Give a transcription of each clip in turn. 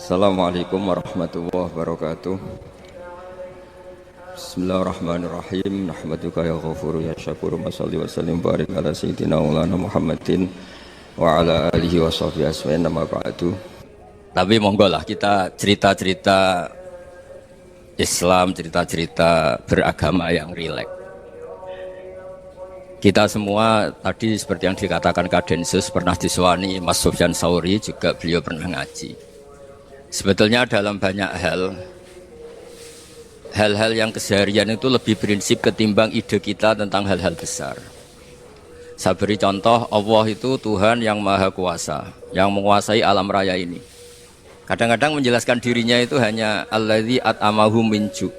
Assalamualaikum warahmatullahi wabarakatuh. Bismillahirrahmanirrahim. Nahmaduka ya ghafuru ya syakuru. Mashalli wa sallim barik ala sayyidina maulana Muhammadin wa ala alihi wa sahbihi asma'in nama ba'du. Tapi monggo lah kita cerita-cerita Islam, cerita-cerita beragama yang rileks. Kita semua tadi seperti yang dikatakan Kadensus pernah diswani Mas Sufyan Sauri, juga beliau pernah ngaji. Sebetulnya dalam banyak hal-hal yang keseharian itu lebih prinsip ketimbang ide kita tentang hal-hal besar. Saya beri contoh, Allah itu Tuhan yang Maha Kuasa, yang menguasai alam raya ini. Kadang-kadang menjelaskan dirinya itu hanya alladzi at'amahum min ju'.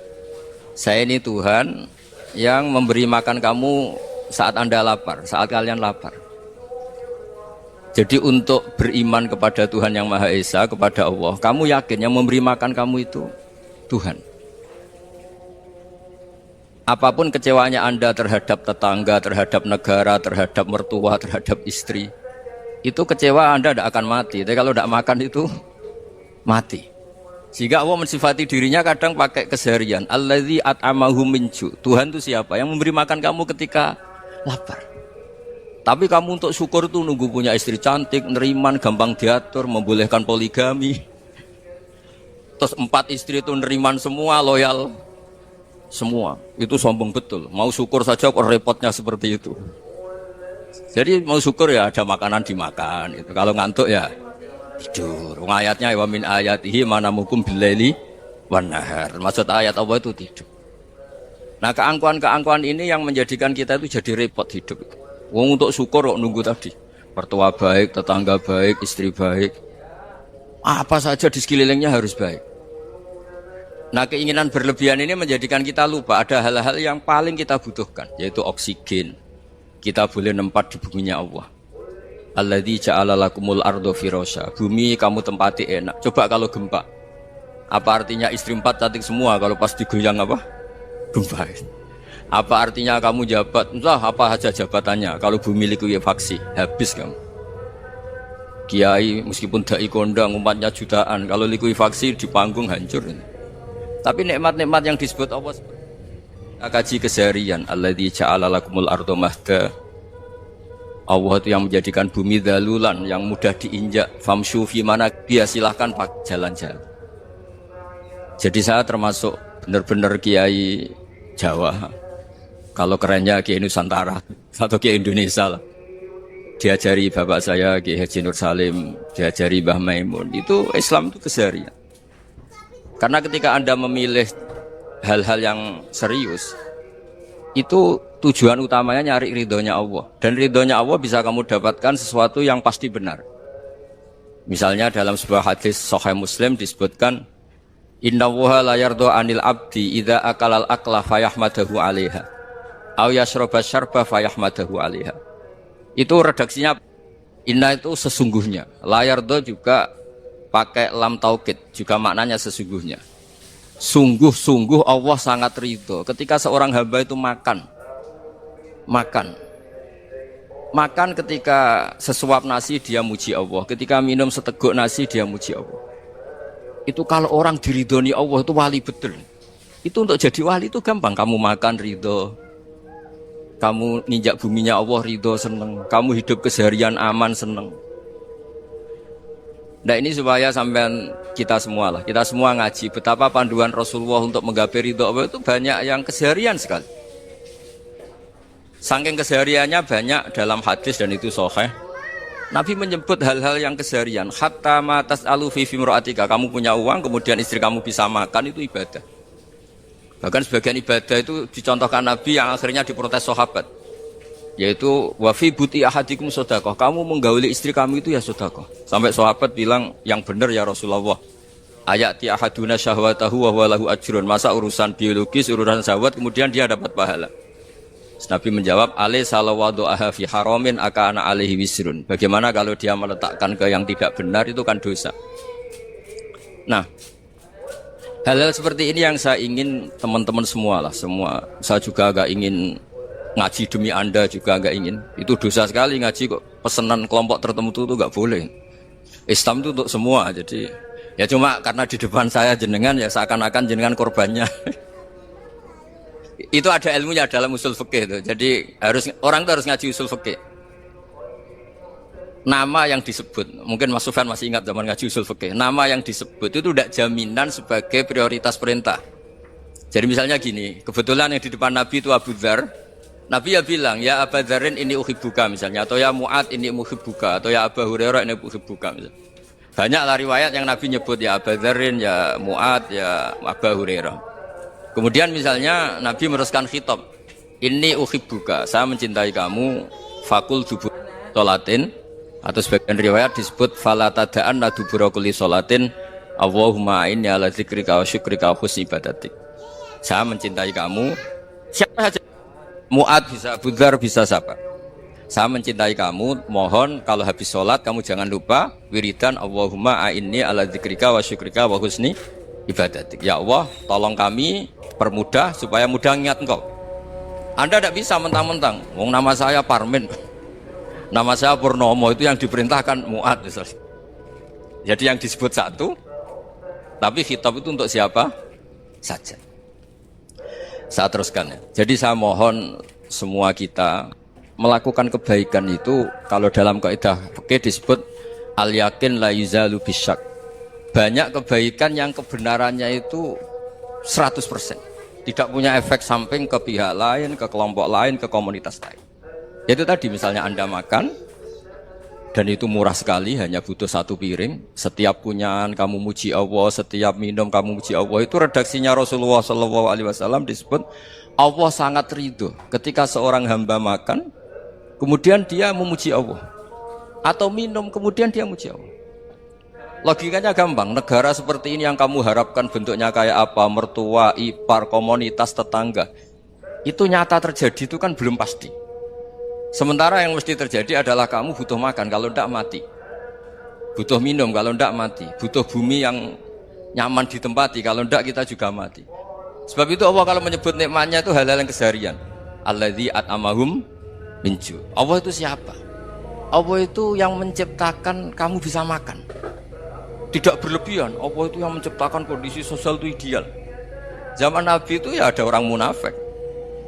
Saya ini Tuhan yang memberi makan kamu saat Anda lapar, saat kalian lapar. Jadi untuk beriman kepada Tuhan yang Maha Esa, kepada Allah, kamu yakin yang memberi makan kamu itu Tuhan. Apapun kecewanya Anda terhadap tetangga, terhadap negara, terhadap mertua, terhadap istri, itu kecewa Anda tidak akan mati. Tapi kalau tidak makan itu mati. Sehingga Allah mensifati dirinya kadang pakai keseharian. Alladzi at'amahum min ju'. Tuhan itu siapa? Yang memberi makan kamu ketika lapar. Tapi kamu untuk syukur itu nunggu punya istri cantik, neriman, gampang diatur, membolehkan poligami. Terus 4 istri itu neriman semua, loyal semua. Itu sombong betul. Mau syukur saja kok repotnya seperti itu. Jadi mau syukur ya ada makanan dimakan. Itu kalau ngantuk ya tidur. Ayatnya wa min ayatihi manamukum billaili wan nahar. Maksud ayat Allah itu tidur. Nah, keangkuhan-keangkuhan ini yang menjadikan kita itu jadi repot hidup. Wong untuk syukur kok nunggu tadi. Mertua baik, tetangga baik, istri baik. Apa saja di sekelilingnya harus baik. Nah, keinginan berlebihan ini menjadikan kita lupa ada hal-hal yang paling kita butuhkan, yaitu oksigen. Kita boleh nempat di buminya Allah. Alladzi ja'ala lakumul ardo firasya. Bumi kamu tempati enak. Coba kalau gempa. Apa artinya istri 4 cantik semua kalau pas digoyang apa? Gempa. Apa artinya kamu jabat? Entah apa saja jabatannya. Kalau bumi likuifaksi, habis kamu. Kiai meskipun dai kondang umatnya jutaan, kalau likuifaksi di panggung hancur. Tapi nikmat-nikmat yang disebut Allah kaji keseharian. Alladzi ja'ala lakumul ardo mahda. Allah itu yang menjadikan bumi dalulan, yang mudah diinjak. Famshu fi mana dia silahkan pak jalan-jalan. Jadi saya termasuk benar-benar kiai Jawa. Kalau kerennya Kiai Nusantara atau Kiai Indonesia lah. Diajari bapak saya Kiai Haji Nur Salim, diajari Mbah Maimun. Itu Islam itu keseharian. Karena ketika Anda memilih hal-hal yang serius, itu tujuan utamanya nyari ridhonya Allah. Dan ridhonya Allah bisa kamu dapatkan sesuatu yang pasti benar. Misalnya dalam sebuah hadis Sahih Muslim disebutkan, Innallaha la yardha 'anil 'abdi idza akalal akla fayahmadahu 'alaiha. Aw yashraba syarba fayahmadahu 'alaiha. Itu redaksinya inna itu sesungguhnya. La yardha juga pakai lam taukid, juga maknanya sesungguhnya. Sungguh-sungguh Allah sangat ridho ketika seorang hamba itu makan ketika sesuap nasi dia muji Allah, ketika minum seteguk nasi dia muji Allah. Itu kalau orang diridhoni Allah itu wali betul. Itu untuk jadi wali itu gampang. Kamu makan ridho, kamu ninjak buminya Allah ridho seneng, kamu hidup keseharian aman seneng. Nah ini supaya sampean kita semua lah, kita semua ngaji betapa panduan Rasulullah untuk menggapai ridho Allah itu banyak yang keseharian sekali. Saking kesehariannya banyak dalam hadis dan itu sahih. Nabi menyebut hal-hal yang keseharian. Hatta ma tas'alu fi imra'atika. Kamu punya uang, kemudian istri kamu bisa makan, itu ibadah. Bahkan sebagian ibadah itu dicontohkan Nabi yang akhirnya diprotes sahabat. Yaitu wa fi buti ahadikum sedekah. Kamu menggauli istri kamu itu ya sedekah. Sampai sahabat bilang, yang benar ya Rasulullah. Ayati ahaduna syahwatahu wa huwa lahu ajrun. Masa urusan biologis, urusan syahwat kemudian dia dapat pahala. Nabi menjawab, alaih salawadu'aha fi haramin aka'ana alaihi wisrun. Bagaimana kalau dia meletakkan ke yang tidak benar, itu kan dosa. Nah, hal-hal seperti ini yang saya ingin teman-teman semua lah, semua. Saya juga agak ingin ngaji demi Anda juga agak ingin. Itu dosa sekali ngaji kok pesanan kelompok tertentu itu enggak boleh. Islam itu untuk semua, jadi Ya cuma karena di depan saya jenengan ya seakan-akan jenengan korbannya. Itu ada ilmunya dalam usul fikih itu. Jadi orang itu harus ngaji usul fikih. Nama yang disebut, mungkin Mas Sufyan masih ingat zaman ngaji usul fikih. Nama yang disebut itu tidak jaminan sebagai prioritas perintah. Jadi misalnya gini, kebetulan yang di depan Nabi itu Abu Dzar. Nabi ya bilang, ya Abu Dzarin ini uhibbuka misalnya, atau ya Mu'ad ini uhibbuka, atau ya Abu Hurairah ini uhibbuka misalnya. Banyaklah riwayat yang Nabi nyebut ya Abu Dzarin, ya Mu'ad, ya Abu Hurairah. Kemudian misalnya Nabi meneruskan khitab, ini uhibbuka, saya mencintai kamu, fakul dubur sholatin, atau sebagian riwayat disebut fala tada'anna dubura kulli sholatin, Allahumma inni ala dzikrika wa syukrika wa husni ibadatik. Saya mencintai kamu, siapa saja, Mu'ad bisa, Abu Dzar bisa, siapa. Saya mencintai kamu, mohon kalau habis sholat kamu jangan lupa wiridan Allahumma a'inni ala dzikrika wa syukrika wa husni ibadatik. Ya Allah, tolong kami permudah supaya mudah ingat engkau. Anda tidak bisa mentang-mentang, wong nama saya Parmin, nama saya Purnomo, itu yang diperintahkan Mu'ad misalnya. Jadi yang disebut satu, tapi khitab itu untuk siapa saja. Saya teruskan ya. Jadi saya mohon semua kita melakukan kebaikan itu, kalau dalam kaidah fikih disebut al yakin la yuzalu bisyak. Banyak kebaikan yang kebenarannya itu 100%. Tidak punya efek samping ke pihak lain, ke kelompok lain, ke komunitas lain. Itu tadi misalnya Anda makan dan itu murah sekali, hanya butuh satu piring. Setiap kunyahan kamu muji Allah, setiap minum kamu muji Allah. Itu redaksinya Rasulullah SAW disebut Allah sangat ridho ketika seorang hamba makan, kemudian dia memuji Allah, atau minum kemudian dia muji Allah. Logikanya gampang. Negara seperti ini yang kamu harapkan bentuknya kayak apa, mertua, ipar, komunitas, tetangga, itu nyata terjadi itu kan belum pasti. Sementara yang mesti terjadi adalah kamu butuh makan, kalau tidak mati. Butuh minum, kalau tidak mati. Butuh bumi yang nyaman ditempati, kalau tidak kita juga mati. Sebab itu Allah kalau menyebut nikmatnya itu hal-hal yang keseharian. Alladzi at'amahum min ju'. Allah itu siapa? Allah itu yang menciptakan kamu bisa makan. Tidak berlebihan. Allah itu yang menciptakan kondisi sosial itu ideal. Zaman Nabi itu ya ada orang munafik.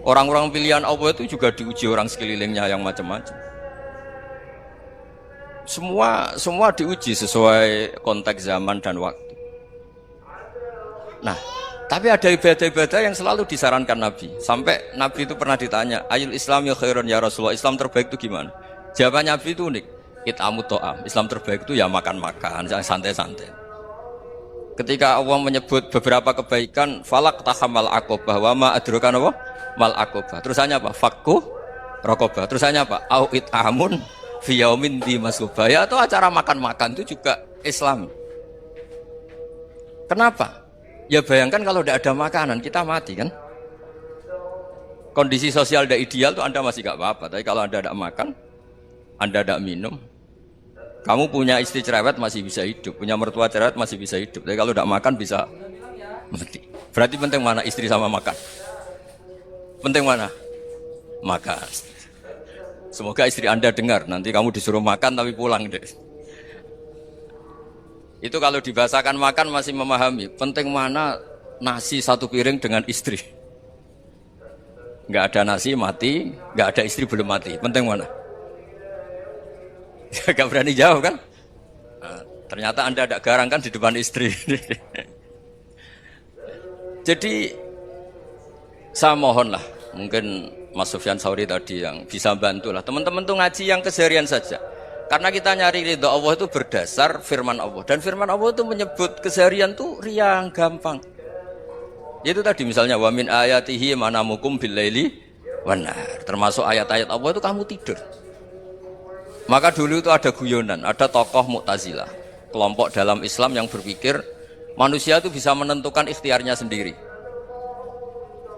Orang-orang pilihan Allah itu juga diuji orang sekelilingnya yang macam-macam. Semua diuji sesuai konteks zaman dan waktu. Nah, tapi ada ibadah-ibadah yang selalu disarankan Nabi. Sampai Nabi itu pernah ditanya, ayul Islam ya khairun ya Rasulullah, Islam terbaik itu gimana? Jawaban Nabi itu unik. It'amu to'am. Islam terbaik itu ya makan-makan, santai-santai. Ketika Allah menyebut beberapa kebaikan, falak tahamal akobah, wa ma adrokan apa? Mal akobah. Terusannya apa? Fakku rokobah. Terusannya apa? Au it'amun fiyaumin di masubah. Ya, atau acara makan-makan itu juga Islam. Kenapa? Ya bayangkan kalau tidak ada makanan, kita mati kan? Kondisi sosial tidak ideal itu Anda masih gak apa-apa. Tapi kalau Anda tidak makan, Anda tidak minum, kamu punya istri cerewet masih bisa hidup, punya mertua cerewet masih bisa hidup. Tapi kalau tidak makan bisa mati. Berarti penting mana istri sama makan? Penting mana? Makan. Semoga istri Anda dengar. Nanti kamu disuruh makan tapi pulang deh. Itu kalau dibahasakan makan masih memahami. Penting mana nasi satu piring dengan istri? Nggak ada nasi mati, nggak ada istri belum mati. Penting mana? Gak berani jawab kan? Nah, ternyata Anda ada garang kan di depan istri. Jadi saya mohonlah, mungkin Mas Sufyan Sauri tadi yang bisa bantulah teman-teman tuh ngaji yang keseharian saja. Karena kita nyari ridho Allah itu berdasar firman Allah, dan firman Allah itu menyebut keseharian tuh riang gampang. Itu tadi misalnya wa min ayatihi manamukum billaili wan nahar. Termasuk ayat-ayat Allah itu kamu tidur. Maka dulu itu ada guyonan, ada tokoh Mu'tazilah, kelompok dalam Islam yang berpikir manusia itu bisa menentukan ikhtiarnya sendiri.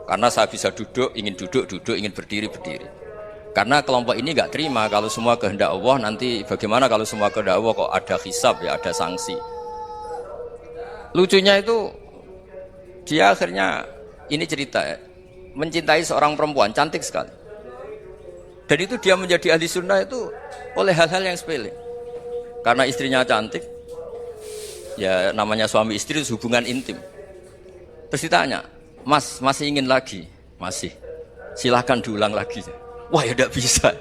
Karena saya bisa duduk, duduk, ingin berdiri. Karena kelompok ini nggak terima kalau semua kehendak Allah, nanti bagaimana kalau semua kehendak Allah kok ada hisab ya, ada sanksi. Lucunya itu dia akhirnya, ini cerita ya, mencintai seorang perempuan cantik sekali. Dan itu dia menjadi ahli sunnah itu oleh hal-hal yang sepele. Karena istrinya cantik, Ya namanya suami istri itu hubungan intim. Terus ditanya, Mas masih ingin lagi? Masih. Silahkan diulang lagi. Wah ya tidak bisa.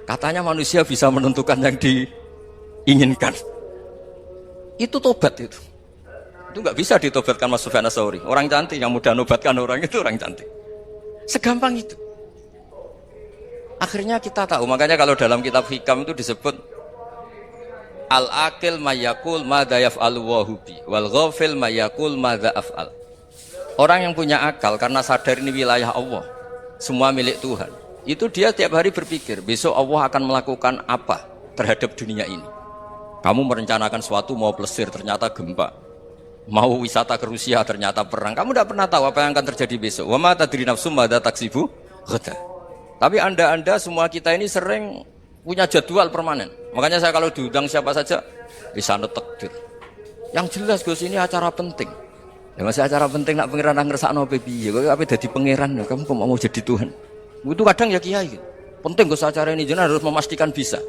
Katanya manusia bisa menentukan yang diinginkan. Itu tobat itu. Itu nggak bisa ditobatkan Mas Sufyan Ats-Tsauri. Orang cantik yang mudah nobatkan orang itu orang cantik. Segampang itu. Akhirnya kita tahu. Makanya kalau dalam kitab Hikam itu disebut al-akil mayakul madza yaf'alu wa hubi wal ghafil mayakul madza af'al. Orang yang punya akal karena sadar ini wilayah Allah, semua milik Tuhan. Itu dia tiap hari berpikir, besok Allah akan melakukan apa terhadap dunia ini. Kamu merencanakan suatu mau plesir ternyata gempa. Mau wisata ke Rusia ternyata perang. Kamu tidak pernah tahu apa yang akan terjadi besok. Wa ma tadri nafsum madza taksibu ghadan. Tapi anda semua kita ini sering punya jadwal permanen. Makanya saya kalau diundang siapa saja bisa takdir. Yang jelas Gus ini acara penting. Ya masih acara penting nak pangeran ngersakno piye. Kok ape dadi pangeran kamu kok mau jadi Tuhan. Itu kadang ya kiai. Penting Gus acara ini jenengan harus memastikan bisa.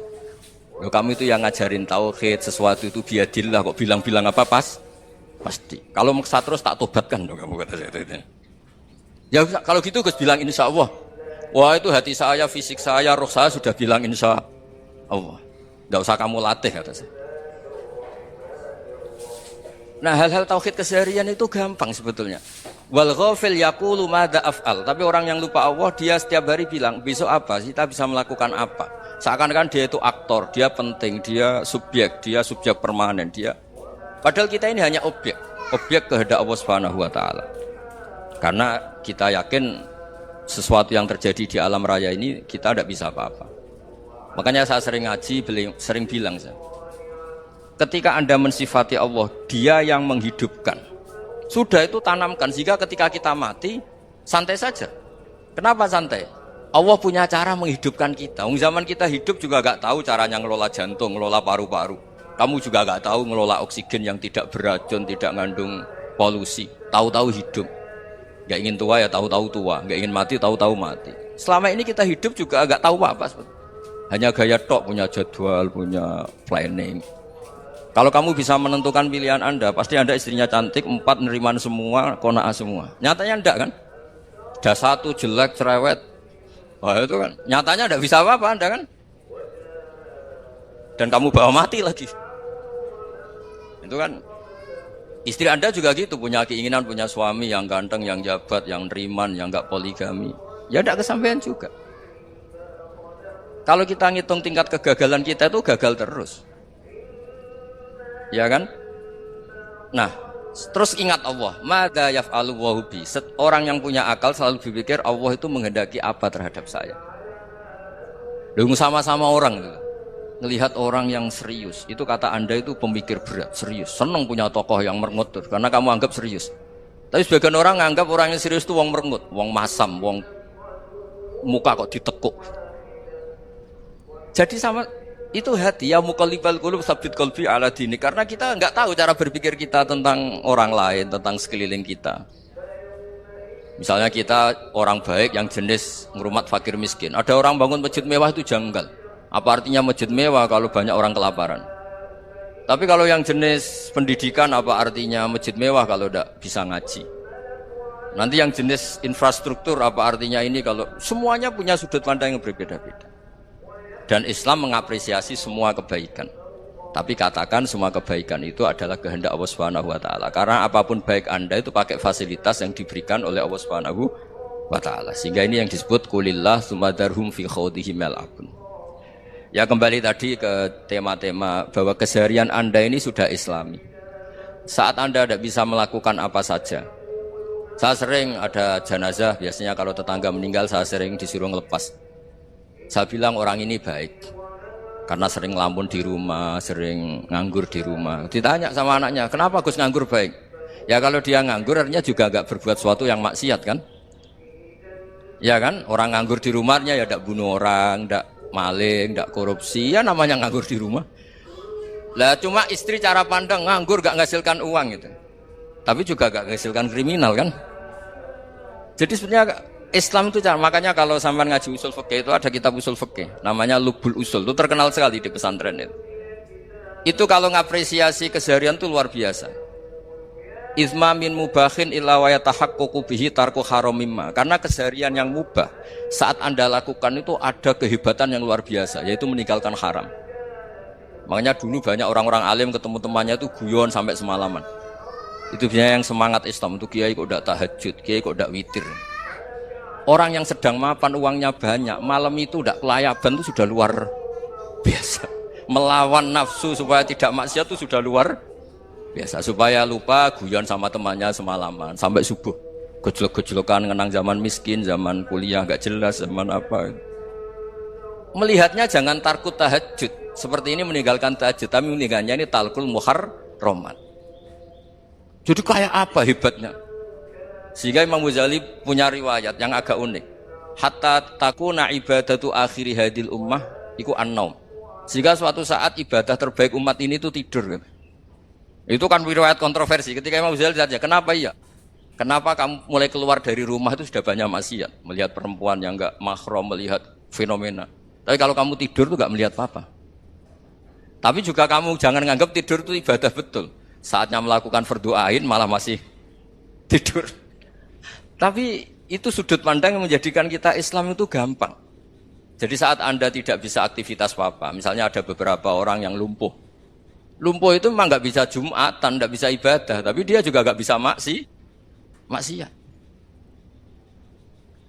Loh, kamu itu yang ngajarin tauhid sesuatu itu biadillah kok bilang-bilang apa pasti. Kalau maksa terus tak tobatkan dong kamu kata saya itu. Ya kalau gitu Gus bilang insya Allah. Wah itu hati saya, fisik saya, roh saya sudah bilang insya Allah. Tidak usah kamu latih kata saya. Nah hal-hal tauhid keseharian itu gampang sebetulnya. Wal ghafil yaqulu madza af'al. Tapi orang yang lupa Allah dia setiap hari bilang besok apa? Kita bisa melakukan apa? Seakan-akan dia itu aktor, dia penting, dia subjek permanen, dia. Padahal kita ini hanya objek kehendak Allah Subhanahu wa taala. Karena kita yakin sesuatu yang terjadi di alam raya ini kita tidak bisa apa-apa. Makanya saya sering ngaji, sering bilang saya. Ketika Anda mensifati Allah, Dia yang menghidupkan. Sudah itu tanamkan sehingga ketika kita mati santai saja. Kenapa santai? Allah punya cara menghidupkan kita. Zaman kita hidup juga gak tahu caranya ngelola jantung, ngelola paru-paru. Kamu juga gak tahu ngelola oksigen yang tidak beracun, tidak mengandung polusi. Tahu-tahu hidup. Gak ingin tua ya tahu-tahu tua, gak ingin mati tahu-tahu mati. Selama ini kita hidup juga gak tahu apa. Hanya gaya tok, punya jadwal, punya planning. Kalau kamu bisa menentukan pilihan Anda, pasti Anda istrinya cantik, 4 neriman semua, kona'ah semua. Nyatanya enggak kan? Ada 1 jelek, cerewet. Wah itu kan, nyatanya enggak bisa apa-apa Anda kan? Dan kamu bawa mati lagi. Itu kan, istri Anda juga gitu, punya keinginan, punya suami yang ganteng, yang jabat, yang neriman, yang enggak poligami. Ya enggak kesampaian juga. Kalau kita ngitung tingkat kegagalan kita itu gagal terus. Ya kan? Nah, terus ingat Allah. Madza yaf'alu wa hubi. Orang yang punya akal selalu berpikir Allah itu menghendaki apa terhadap saya. Lalu sama-sama orang itu. Ngelihat orang yang serius, itu kata Anda itu pemikir berat, serius. Senang punya tokoh yang merengut karena kamu anggap serius. Tapi sebagian orang anggap orang yang serius itu wong merengut, wong masam, wong muka kok ditekuk. Jadi sama itu hati ya muqallibal qulub tsabbit qalbi ala dini, karena kita enggak tahu cara berpikir kita tentang orang lain, tentang sekeliling kita. Misalnya kita orang baik yang jenis ngrumat fakir miskin. Ada orang bangun masjid mewah itu janggal. Apa artinya masjid mewah kalau banyak orang kelaparan? Tapi kalau yang jenis pendidikan apa artinya masjid mewah kalau tidak bisa ngaji? Nanti yang jenis infrastruktur apa artinya ini kalau semuanya punya sudut pandang yang berbeda-beda. Dan Islam mengapresiasi semua kebaikan. Tapi katakan semua kebaikan itu adalah kehendak Allah Subhanahu wa taala. Karena apapun baik Anda itu pakai fasilitas yang diberikan oleh Allah Subhanahu wa taala. Sehingga ini yang disebut qulillah tsumadarhum fi khawdihim yal'abun. Ya kembali tadi ke tema-tema bahwa keseharian Anda ini sudah Islami. Saat Anda tidak bisa melakukan apa saja. Saya sering ada jenazah, biasanya kalau tetangga meninggal saya sering disuruh ngelepas. Saya bilang orang ini baik karena sering ngelamun di rumah, sering nganggur di rumah. Ditanya sama anaknya, kenapa Gus nganggur baik? Ya kalau dia nganggur artinya juga gak berbuat sesuatu yang maksiat kan? Ya kan, orang nganggur di rumahnya ya tidak bunuh orang, tidak maling, tidak korupsi, ya namanya nganggur di rumah. Lah cuma istri cara pandang nganggur gak menghasilkan uang gitu. Tapi juga gak menghasilkan kriminal kan? Jadi sebenarnya Islam itu makanya kalau sampai ngaji usul fikih itu ada kitab usul fikih namanya Lubul Usul, itu terkenal sekali di pesantren itu. Itu kalau ngapresiasi keseharian itu luar biasa. Izma min mubahin illa wa yatahaqqaqu bihi tarku haramimma. Karena keseharian yang mubah saat Anda lakukan itu ada kehebatan yang luar biasa, yaitu meninggalkan haram. Makanya dulu banyak orang-orang alim ketemu temannya itu guyon sampai semalaman. Itu biasanya yang semangat Islam itu, kiai kok udah tahajud, kiai kok udah witir. Orang yang sedang mapan uangnya banyak, malam itu udah kelayaban itu sudah luar biasa. Melawan nafsu supaya tidak maksiat itu sudah luar biasa. Supaya lupa guyon sama temannya semalaman sampai subuh. Gojlok-gojlokan ngenang zaman miskin, zaman kuliah gak jelas, zaman apa. Melihatnya jangan tarkut tahajud. Seperti ini meninggalkan tahajud, tapi meninggalkannya ini talkul muharramat. Jadi kayak apa hebatnya? Sehingga Imam Ghazali punya riwayat yang agak unik. Hatta takuna ibadatu akhiri hadil ummah iku an-naum. Sehingga suatu saat ibadah terbaik umat ini itu tidur. Itu kan riwayat kontroversi. Ketika Imam Ghazali saja, kenapa iya? Kenapa kamu mulai keluar dari rumah itu sudah banyak maksiat? Melihat perempuan yang enggak mahram, melihat fenomena. Tapi kalau kamu tidur itu enggak melihat apa-apa. Tapi juga kamu jangan nganggap tidur itu ibadah betul. Saatnya melakukan fardu ain malah masih tidur. Tapi itu sudut pandang yang menjadikan kita Islam itu gampang. Jadi saat Anda tidak bisa aktivitas apa-apa, misalnya ada beberapa orang yang lumpuh. Lumpuh itu memang nggak bisa Jumatan, nggak bisa ibadah, tapi dia juga nggak bisa maksiat.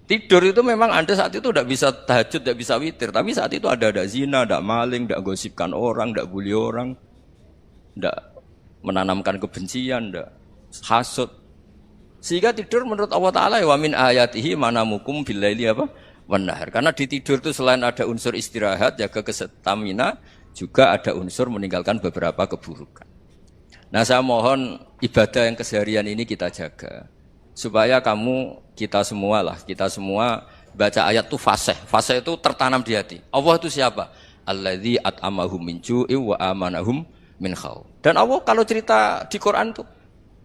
Tidur itu memang Anda saat itu tidak bisa tahajud, tidak bisa witir, tapi saat itu ada zina, ada maling, tidak gosipkan orang, tidak bully orang, tidak menanamkan kebencian, tidak hasud. Sehingga tidur menurut Allah Ta'ala wa min ayatihi manamukum billaili apa? Wan-nahar. Karena di tidur itu selain ada unsur istirahat, jaga stamina, juga ada unsur meninggalkan beberapa keburukan. Nah, saya mohon ibadah yang keseharian ini kita jaga. Supaya kita semua baca ayat itu fasih. Fasih itu tertanam di hati. Allah itu siapa? Alladzi at'amahum min ju'i wa amanahum min khauf. Dan Allah kalau cerita di Quran itu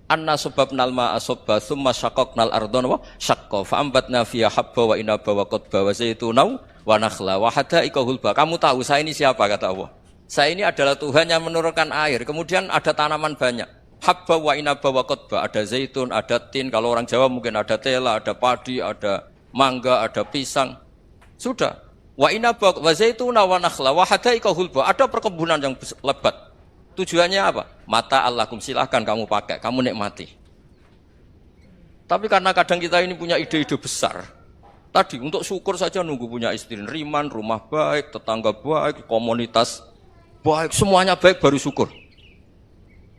anna sababnal ma'a sabba tsumma syaqaqnal ardha wa syaqqa fa ambatna fiha habba wa inaba wa qadba wa zaituna wa nakhla wa hada'iqa hulba. Kamu tahu saya ini siapa, kata Allah? Saya ini adalah Tuhan yang menurunkan air, kemudian ada tanaman banyak. Habba wa inaba wa qadba, ada zaitun, ada tin, kalau orang Jawa mungkin ada tela, ada padi, ada mangga, ada pisang. Sudah. Wa inaba wa zaituna wa nakhla wa hada'iqa hulba, ada perkebunan yang lebat. Tujuannya apa? Mata Allahkum, silahkan kamu pakai, kamu nikmati. Tapi karena kadang kita ini punya ide-ide besar. Tadi untuk syukur saja nunggu punya istri riman, rumah baik, tetangga baik, komunitas baik, semuanya baik baru syukur.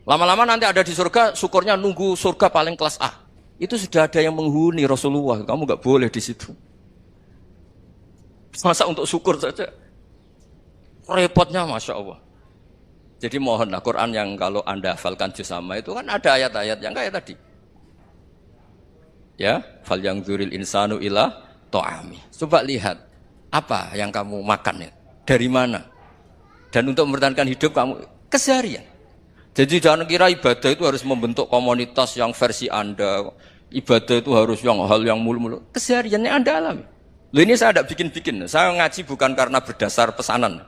Lama-lama nanti ada di surga, syukurnya nunggu surga paling kelas A. Itu sudah ada yang menghuni Rasulullah, kamu nggak boleh di situ. Masa untuk syukur saja? Repotnya Masya Allah. Jadi mohonlah Quran yang kalau Anda hafalkan juz sama itu kan ada ayat-ayat yang kayak tadi. Ya, fal yang dzuril insanu ila ta'ami. Coba lihat apa yang kamu makan ya, dari mana? Dan untuk mempertahankan hidup kamu keseharian. Jadi jangan kira ibadah itu harus membentuk komunitas yang versi Anda. Ibadah itu harus yang hal yang mulu-mulu. Kesehariannya Anda alami. Loh, ini saya tidak bikin-bikin. Saya ngaji bukan karena berdasar pesanan.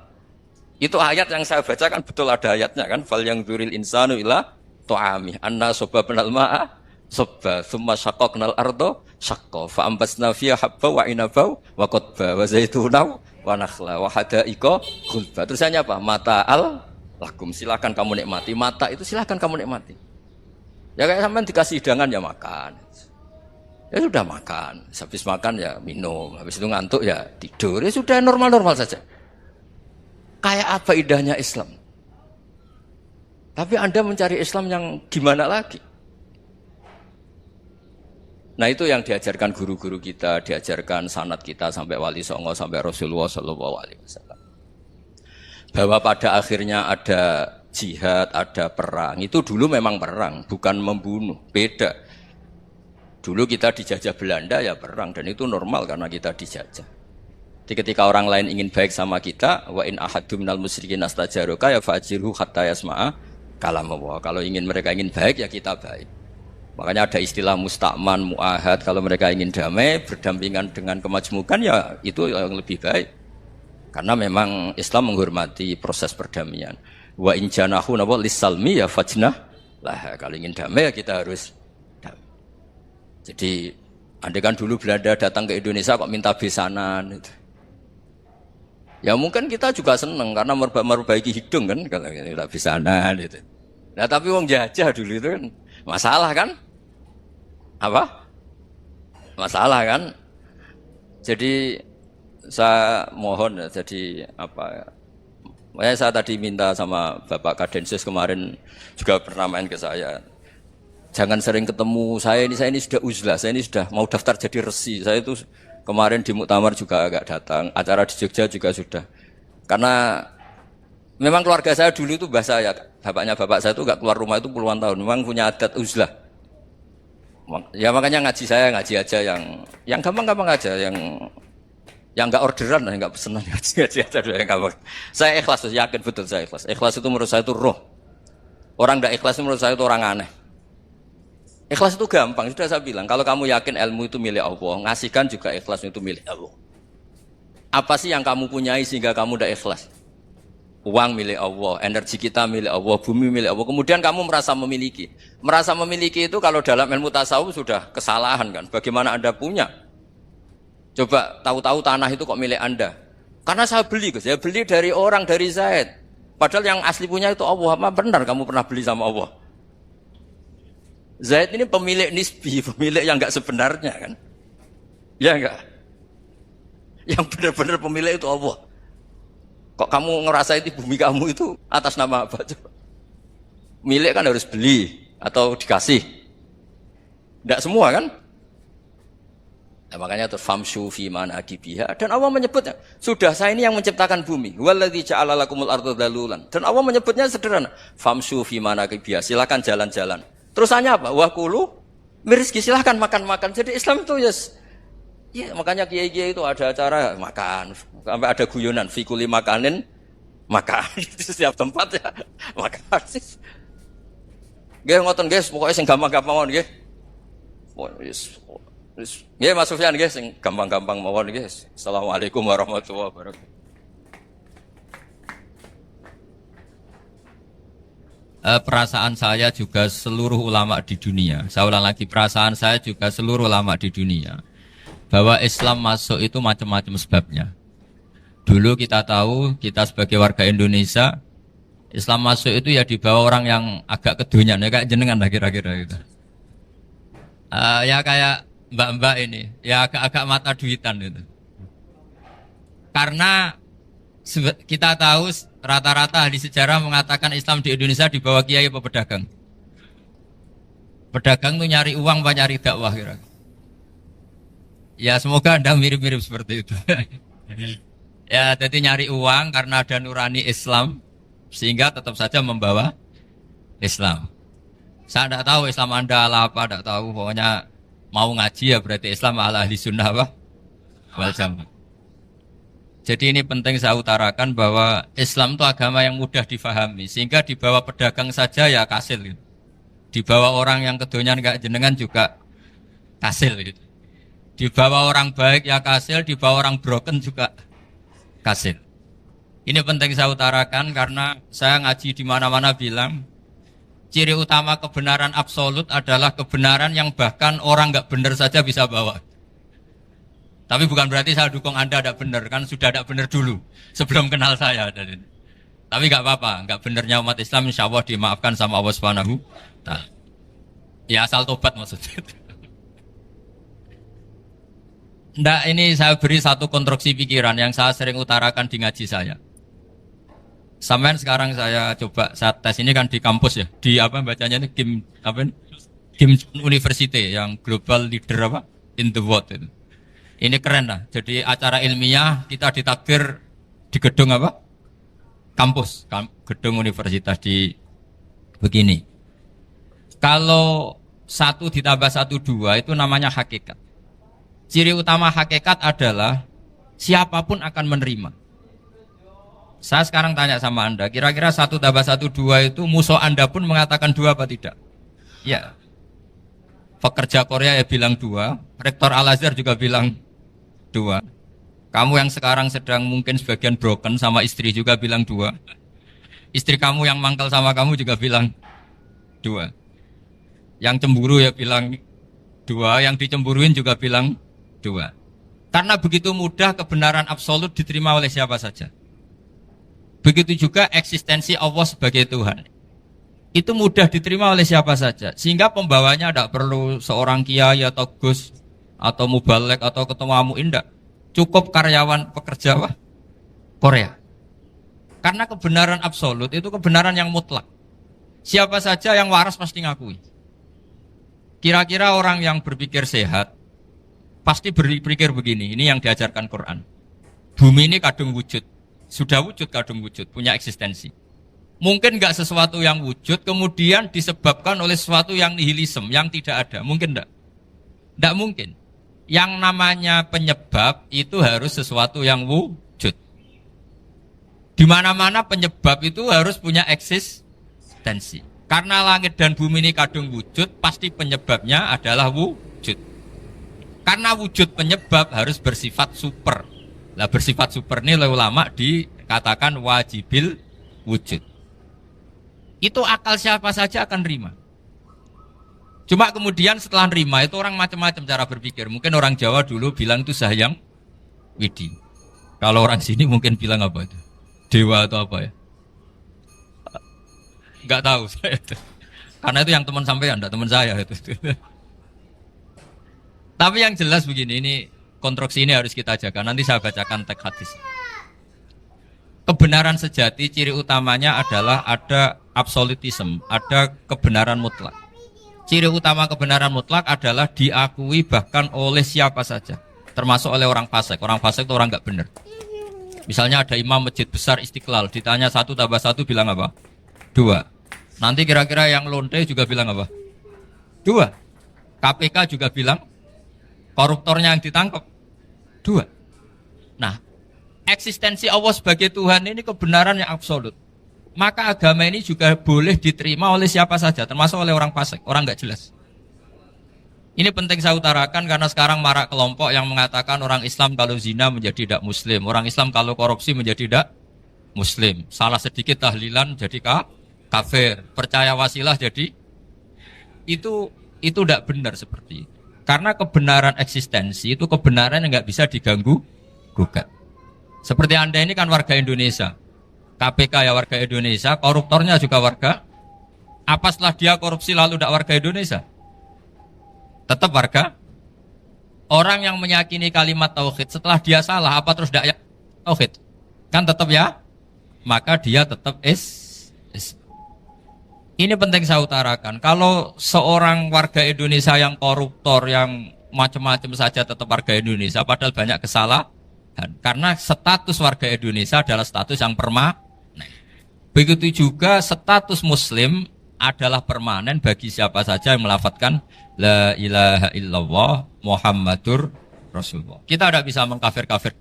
Itu ayat yang saya baca kan betul ada ayatnya kan. Fal yang dzuril insanu ila ta'ami. Anna sababnal ma'a sabba tsumma syaqaqnal ardha syaqqa fa ambasna fiha habba wa inaba wa qadba wa zaituna wa nakhla wa hada'iqa khulba. Terusannya apa? Mata'al lakum, silakan kamu nikmati. Mata itu silakan kamu nikmati. Ya kayak sampean dikasih hidangan ya makan. Ya sudah makan. Habis makan ya minum. Habis itu ngantuk ya tidur. Ya sudah normal-normal saja. Kayak apa indahnya Islam. Tapi Anda mencari Islam yang gimana lagi? Nah itu yang diajarkan guru-guru kita, diajarkan sanad kita sampai Wali Songo, sampai Rasulullah SAW. Bahwa pada akhirnya ada jihad, ada perang. Itu dulu memang perang, bukan membunuh. Beda. Dulu kita dijajah Belanda ya perang, dan itu normal karena kita dijajah. Jadi ketika orang lain ingin baik sama kita, wa in ahadum minal musyrikin astajaruka ya fa'jirhu hatta yasma'a kalam Allah. Kalau mereka ingin baik ya kita baik. Makanya ada istilah mustakman, mu'ahad. Kalau mereka ingin damai, berdampingan dengan kemajmukan ya itu yang lebih baik. Karena memang Islam menghormati proses perdamaian. Wa in janahu napa lisalmi ya fajnah lah. Kalau ingin damai ya kita harus damai. Jadi andai kan dulu Belanda datang ke Indonesia kok minta besanan itu. Ya mungkin kita juga seneng karena memperbaiki hidung kan kalau minta besanan itu. Nah tapi wong jajah dulu itu kan masalah kan? Apa? Masalah kan? Jadi saya mohon ya, jadi apa ya? Makanya saya tadi minta sama Bapak Kadensus kemarin juga pernah main ke saya. Jangan sering ketemu saya ini sudah uzlah, saya ini sudah mau daftar jadi resi. Saya itu kemarin di muktamar juga agak datang, acara di Jogja juga sudah. Karena memang keluarga saya dulu itu bahasa ya, bapaknya bapak saya itu gak keluar rumah itu puluhan tahun. Memang punya adat uzlah. Ya makanya ngaji aja yang gampang-gampang aja, yang nggak orderan, nggak pesenan, ngaji aja dulu yang gampang. Saya ikhlas, yakin betul saya ikhlas. Ikhlas itu menurut saya itu roh. Orang nggak ikhlas itu menurut saya itu orang aneh. Ikhlas itu gampang, sudah saya bilang. Kalau kamu yakin ilmu itu milik Allah, ngasihkan juga ikhlas itu milik Allah. Apa sih yang kamu punyai sehingga kamu tidak ikhlas? Uang milik Allah, energi kita milik Allah, bumi milik Allah. Kemudian kamu merasa memiliki. Merasa memiliki itu kalau dalam ilmu tasawuf sudah kesalahan kan. Bagaimana Anda punya? Coba tahu-tahu tanah itu kok milik Anda. Karena saya beli, saya beli dari orang, dari Zaid. Padahal yang asli punya itu Allah. Apa benar kamu pernah beli sama Allah? Zaid ini pemilik nisbi, pemilik yang enggak sebenarnya kan? Ya enggak? Yang benar-benar pemilik itu Allah. Kok kamu ngerasa itu bumi kamu itu atas nama apa? Coba. Milik kan harus beli atau dikasih. Enggak semua kan? Nah, makanya terus famshu fi manakibiha, dan Allah menyebutnya sudah saya ini yang menciptakan bumi waladzi ja'ala lakumul arda dalulan, dan Allah menyebutnya sederhana famshu fi manakibiha, silakan jalan-jalan. Terusannya apa? Wa kulu mirizki, silakan makan-makan. Jadi Islam itu ya makanya kiai-kiai itu ada acara makan, sampai ada guyonan fi kulli makanin makan. Di setiap tempat ya makan. Nggih ngoten guys, pokoknya sing gampang-gampang nggih. Nggih Mas Sufyan nggih sing gampang-gampang mawon nggih. Assalamualaikum warahmatullahi wabarakatuh. Perasaan saya juga seluruh ulama di dunia. Saya ulang lagi, perasaan saya juga seluruh ulama di dunia. Bahwa Islam masuk itu macam-macam sebabnya. Dulu kita tahu, kita sebagai warga Indonesia, Islam masuk itu ya dibawa orang yang agak kedonyan, ya kayak jenengan lah kira-kira gitu. Ya kayak mbak-mbak ini, ya agak-agak mata duitan gitu. Karena kita tahu rata-rata ahli sejarah mengatakan Islam di Indonesia dibawa kiai apa pedagang. Pedagang itu nyari uang apa nyari dakwah kira. Ya semoga Anda mirip-mirip seperti itu. Ya jadi nyari uang karena ada nurani Islam sehingga tetap saja membawa Islam. Saya tidak tahu Islam Anda ala apa, tidak tahu, pokoknya mau ngaji ya berarti Islam ala ahli sunnah apa? Wal jamaah. Jadi ini penting saya utarakan bahwa Islam itu agama yang mudah difahami, sehingga dibawa pedagang saja ya kasil gitu. Dibawa orang yang kedonyan kayak jenengan juga kasil gitu. Dibawa orang baik ya kasil, dibawa orang broken juga kasil. Ini penting saya utarakan karena saya ngaji di mana-mana bilang ciri utama kebenaran absolut adalah kebenaran yang bahkan orang nggak benar saja bisa bawa. Tapi bukan berarti saya dukung Anda tidak benar, kan sudah tidak benar dulu sebelum kenal saya. Tapi nggak apa-apa, nggak benarnya umat Islam insya Allah dimaafkan sama Allah Subhanahu. Ya asal tobat maksudnya. Nggak, ini saya beri satu konstruksi pikiran yang saya sering utarakan di ngaji saya. Sampai sekarang saya coba saat tes ini kan di kampus ya, di apa bacanya ini Kim University yang global leader apa in the world itu. Ini keren lah. Jadi acara ilmiah kita ditakdir di gedung apa? Kampus, gedung universitas di begini. Kalau 1 ditambah 1 2 itu namanya hakikat. Ciri utama hakikat adalah siapapun akan menerima. Saya sekarang tanya sama Anda, kira-kira 1 tambah 1 2 itu musuh Anda pun mengatakan 2 apa tidak? Ya. Pekerja Korea ya bilang 2, Rektor Al-Azhar juga bilang 2. Kamu yang sekarang sedang mungkin sebagian broken sama istri juga bilang 2. Istri kamu yang mangkal sama kamu juga bilang 2. Yang cemburu ya bilang 2, yang dicemburuin juga bilang 2. Karena begitu mudah kebenaran absolut diterima oleh siapa saja. Begitu juga eksistensi Allah sebagai Tuhan. Itu mudah diterima oleh siapa saja. Sehingga pembawanya tidak perlu seorang kiai atau gus atau mubalek atau ketua muin, tidak. Cukup karyawan pekerja Korea. Karena kebenaran absolut itu kebenaran yang mutlak. Siapa saja yang waras pasti ngakui. Kira-kira orang yang berpikir sehat pasti berpikir begini, ini yang diajarkan Quran. Bumi ini kadung wujud. Sudah wujud kadung wujud, punya eksistensi. Mungkin nggak sesuatu yang wujud kemudian disebabkan oleh sesuatu yang nihilisme, yang tidak ada. Mungkin enggak? Enggak mungkin. Yang namanya penyebab itu harus sesuatu yang wujud. Di mana-mana penyebab itu harus punya eksistensi. Karena langit dan bumi ini kadung wujud, pasti penyebabnya adalah wujud. Karena wujud penyebab harus bersifat super. Lah bersifat super ini oleh ulama dikatakan wajibil wujud. Itu akal siapa saja akan nerima. Cuma kemudian setelah nerima itu orang macam-macam cara berpikir. Mungkin orang Jawa dulu bilang itu Sahyang Widi. Kalau orang sini mungkin bilang apa itu? Dewa atau apa ya? Enggak tahu saya itu. Karena itu yang teman sampean, enggak teman saya itu. Tapi yang jelas begini, ini konstruksi ini harus kita jaga. Nanti saya bacakan teks hadis. Kebenaran sejati ciri utamanya adalah ada absolutisme, ada kebenaran mutlak. Ciri utama kebenaran mutlak adalah diakui bahkan oleh siapa saja, termasuk oleh orang fasik. Orang fasik itu orang nggak benar. Misalnya ada imam masjid besar Istiqlal, ditanya 1 tambah 1 bilang apa? 2. Nanti kira-kira yang lonte juga bilang apa? 2. KPK juga bilang koruptornya yang ditangkap 2. Nah, eksistensi Allah sebagai Tuhan ini kebenaran yang absolut. Maka agama ini juga boleh diterima oleh siapa saja, termasuk oleh orang fasik, orang nggak jelas. Ini penting saya utarakan karena sekarang marak kelompok yang mengatakan orang Islam kalau zina menjadi tidak muslim, orang Islam kalau korupsi menjadi tidak muslim. Salah sedikit tahlilan jadi kafir, percaya wasilah jadi itu tidak benar seperti itu. Karena kebenaran eksistensi itu kebenaran yang nggak bisa diganggu gugat. Seperti Anda ini kan warga Indonesia. KPK ya warga Indonesia, koruptornya juga warga. Apa setelah dia korupsi lalu tidak warga Indonesia? Tetap warga. Orang yang meyakini kalimat tauhid setelah dia salah, apa terus tidak ya tauhid? Kan tetap ya? Maka dia tetap Ini penting saya utarakan. Kalau seorang warga Indonesia yang koruptor, yang macam-macam saja tetap warga Indonesia, padahal banyak kesalahan. Karena status warga Indonesia adalah status yang permanen. Begitu juga status muslim adalah permanen bagi siapa saja yang melafadzkan la ilaha illallah Muhammadur Rasulullah. Kita tidak bisa mengkafir-kafir.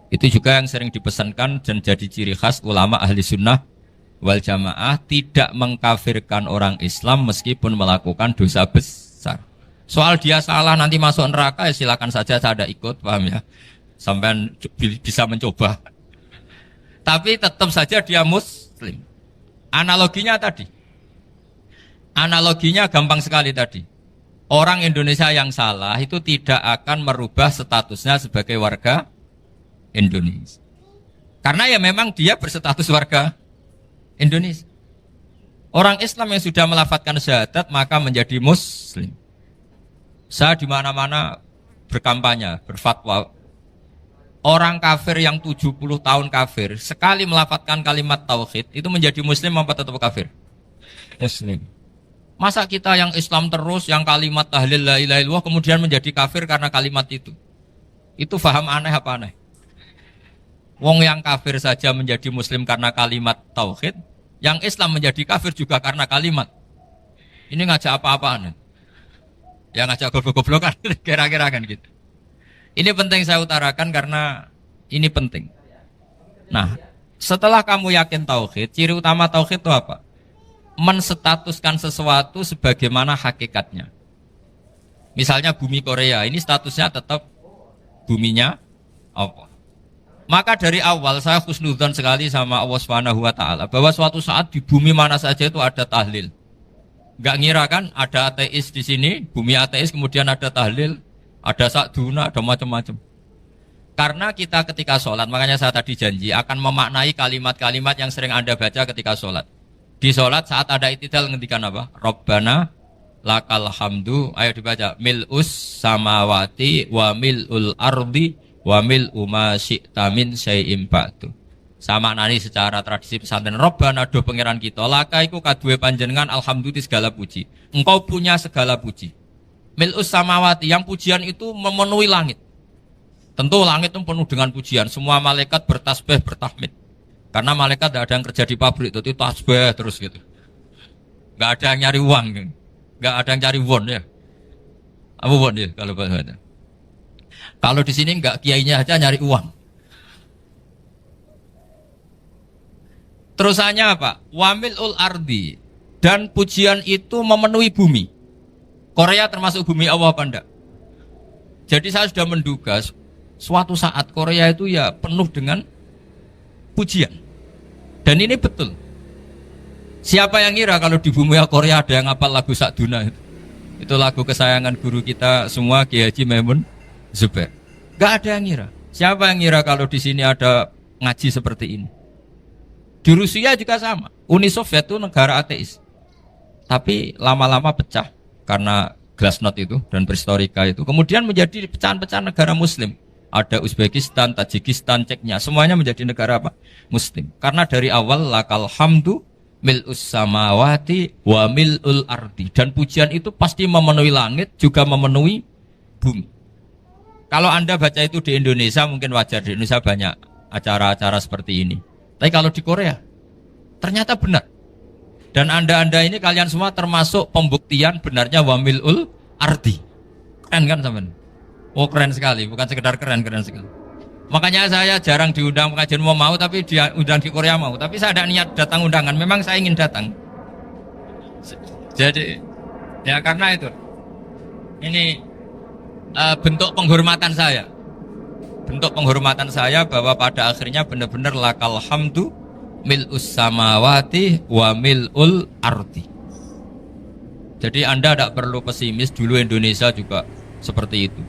Itu juga yang sering dipesankan dan jadi ciri khas ulama ahli sunnah wal jamaah, tidak mengkafirkan orang Islam meskipun melakukan dosa besar. Soal dia salah nanti masuk neraka ya silakan saja, saya ada ikut, paham ya? Sampai bisa mencoba. Tapi tetap saja dia muslim. Analoginya tadi. Analoginya gampang sekali tadi. Orang Indonesia yang salah itu tidak akan merubah statusnya sebagai warga Indonesia. Karena ya memang dia berstatus warga Indonesia. Orang Islam yang sudah melafadzkan syahadat maka menjadi muslim. Saya di mana-mana berkampanye, berfatwa. Orang kafir yang 70 tahun kafir, sekali melafadzkan kalimat tauhid, itu menjadi muslim apa tetap kafir? Muslim. Masa kita yang Islam terus, yang kalimat tahlil la ilaha illallah, kemudian menjadi kafir karena kalimat itu? Itu faham aneh apa aneh? Wong yang kafir saja menjadi muslim karena kalimat tauhid, yang Islam menjadi kafir juga karena kalimat. Ini ngajak apa-apaan? Ya ngajak goblok-goblokan, kira-kira kan gitu. Ini penting saya utarakan karena ini penting. Nah, setelah kamu yakin tauhid, ciri utama tauhid itu apa? Menstatuskan sesuatu sebagaimana hakikatnya. Misalnya bumi Korea, ini statusnya tetap buminya Allah. Maka dari awal saya husnudzon sekali sama Allah Subhanahu wa taala bahwa suatu saat di bumi mana saja itu ada tahlil. Enggak ngira kan ada ateis di sini, bumi ateis kemudian ada tahlil, ada sakduna, ada macam-macam. Karena kita ketika sholat, makanya saya tadi janji akan memaknai kalimat-kalimat yang sering Anda baca ketika sholat. Di sholat saat ada itidal ngendikan apa? Rabbana lakal hamdu, ayo dibaca, mil'us samawati wa mil'ul ardi wa mil'u ma syi'ta min syai'im ba'du. Sama nani secara tradisi pesantren, Rabbana do pangeran kita, laka iku kaduwe panjenengan alhamdulillah segala puji. Engkau punya segala puji. Mil'us samawati, yang pujian itu memenuhi langit. Tentu langit itu penuh dengan pujian. Semua malaikat bertasbih, bertahmid. Karena malaikat tidak ada yang kerja di pabrik, itu tasbih terus gitu. Gak ada yang nyari uang, gak ada yang cari won ya. Apa won ya kalau bahasa? Kalau di sini gak kiainya aja nyari uang. Terusannya apa? Wamilul ardi, dan pujian itu memenuhi bumi. Korea termasuk bumi Allah apa enggak? Jadi saya sudah menduga suatu saat Korea itu ya penuh dengan pujian. Dan ini betul. Siapa yang ngira kalau di bumi Korea ada yang hafal lagu Sakduna itu? Itu lagu kesayangan guru kita semua, Kiai Haji Maimun Zubair. Gak ada yang ngira. Siapa yang ngira kalau di sini ada ngaji seperti ini? Di Rusia juga sama. Uni Soviet itu negara ateis. Tapi lama-lama pecah karena glasnost itu dan perestroika itu. Kemudian menjadi pecahan-pecahan negara muslim. Ada Uzbekistan, Tajikistan, Ceknya, semuanya menjadi negara apa? Muslim. Karena dari awal lakal hamdu mil'us samawati wa mil'ul ardi, dan pujian itu pasti memenuhi langit juga memenuhi bumi. Kalau Anda baca itu di Indonesia mungkin wajar, di Indonesia banyak acara-acara seperti ini. Tapi kalau di Korea ternyata benar. Dan Anda ini kalian semua termasuk pembuktian benarnya wa mil'ul ardi. Keren kan teman? Oh keren sekali, bukan sekedar keren sekali. Makanya saya jarang diundang pengajian mau tapi diundang di Korea mau. Tapi saya ada niat datang undangan, memang saya ingin datang. Jadi ya karena itu ini bentuk penghormatan saya. Bentuk penghormatan saya bahwa pada akhirnya benar-benar lakal hamdu mil'us samawati wa mil'ul ardi. Jadi Anda tidak perlu pesimis, dulu Indonesia juga seperti itu.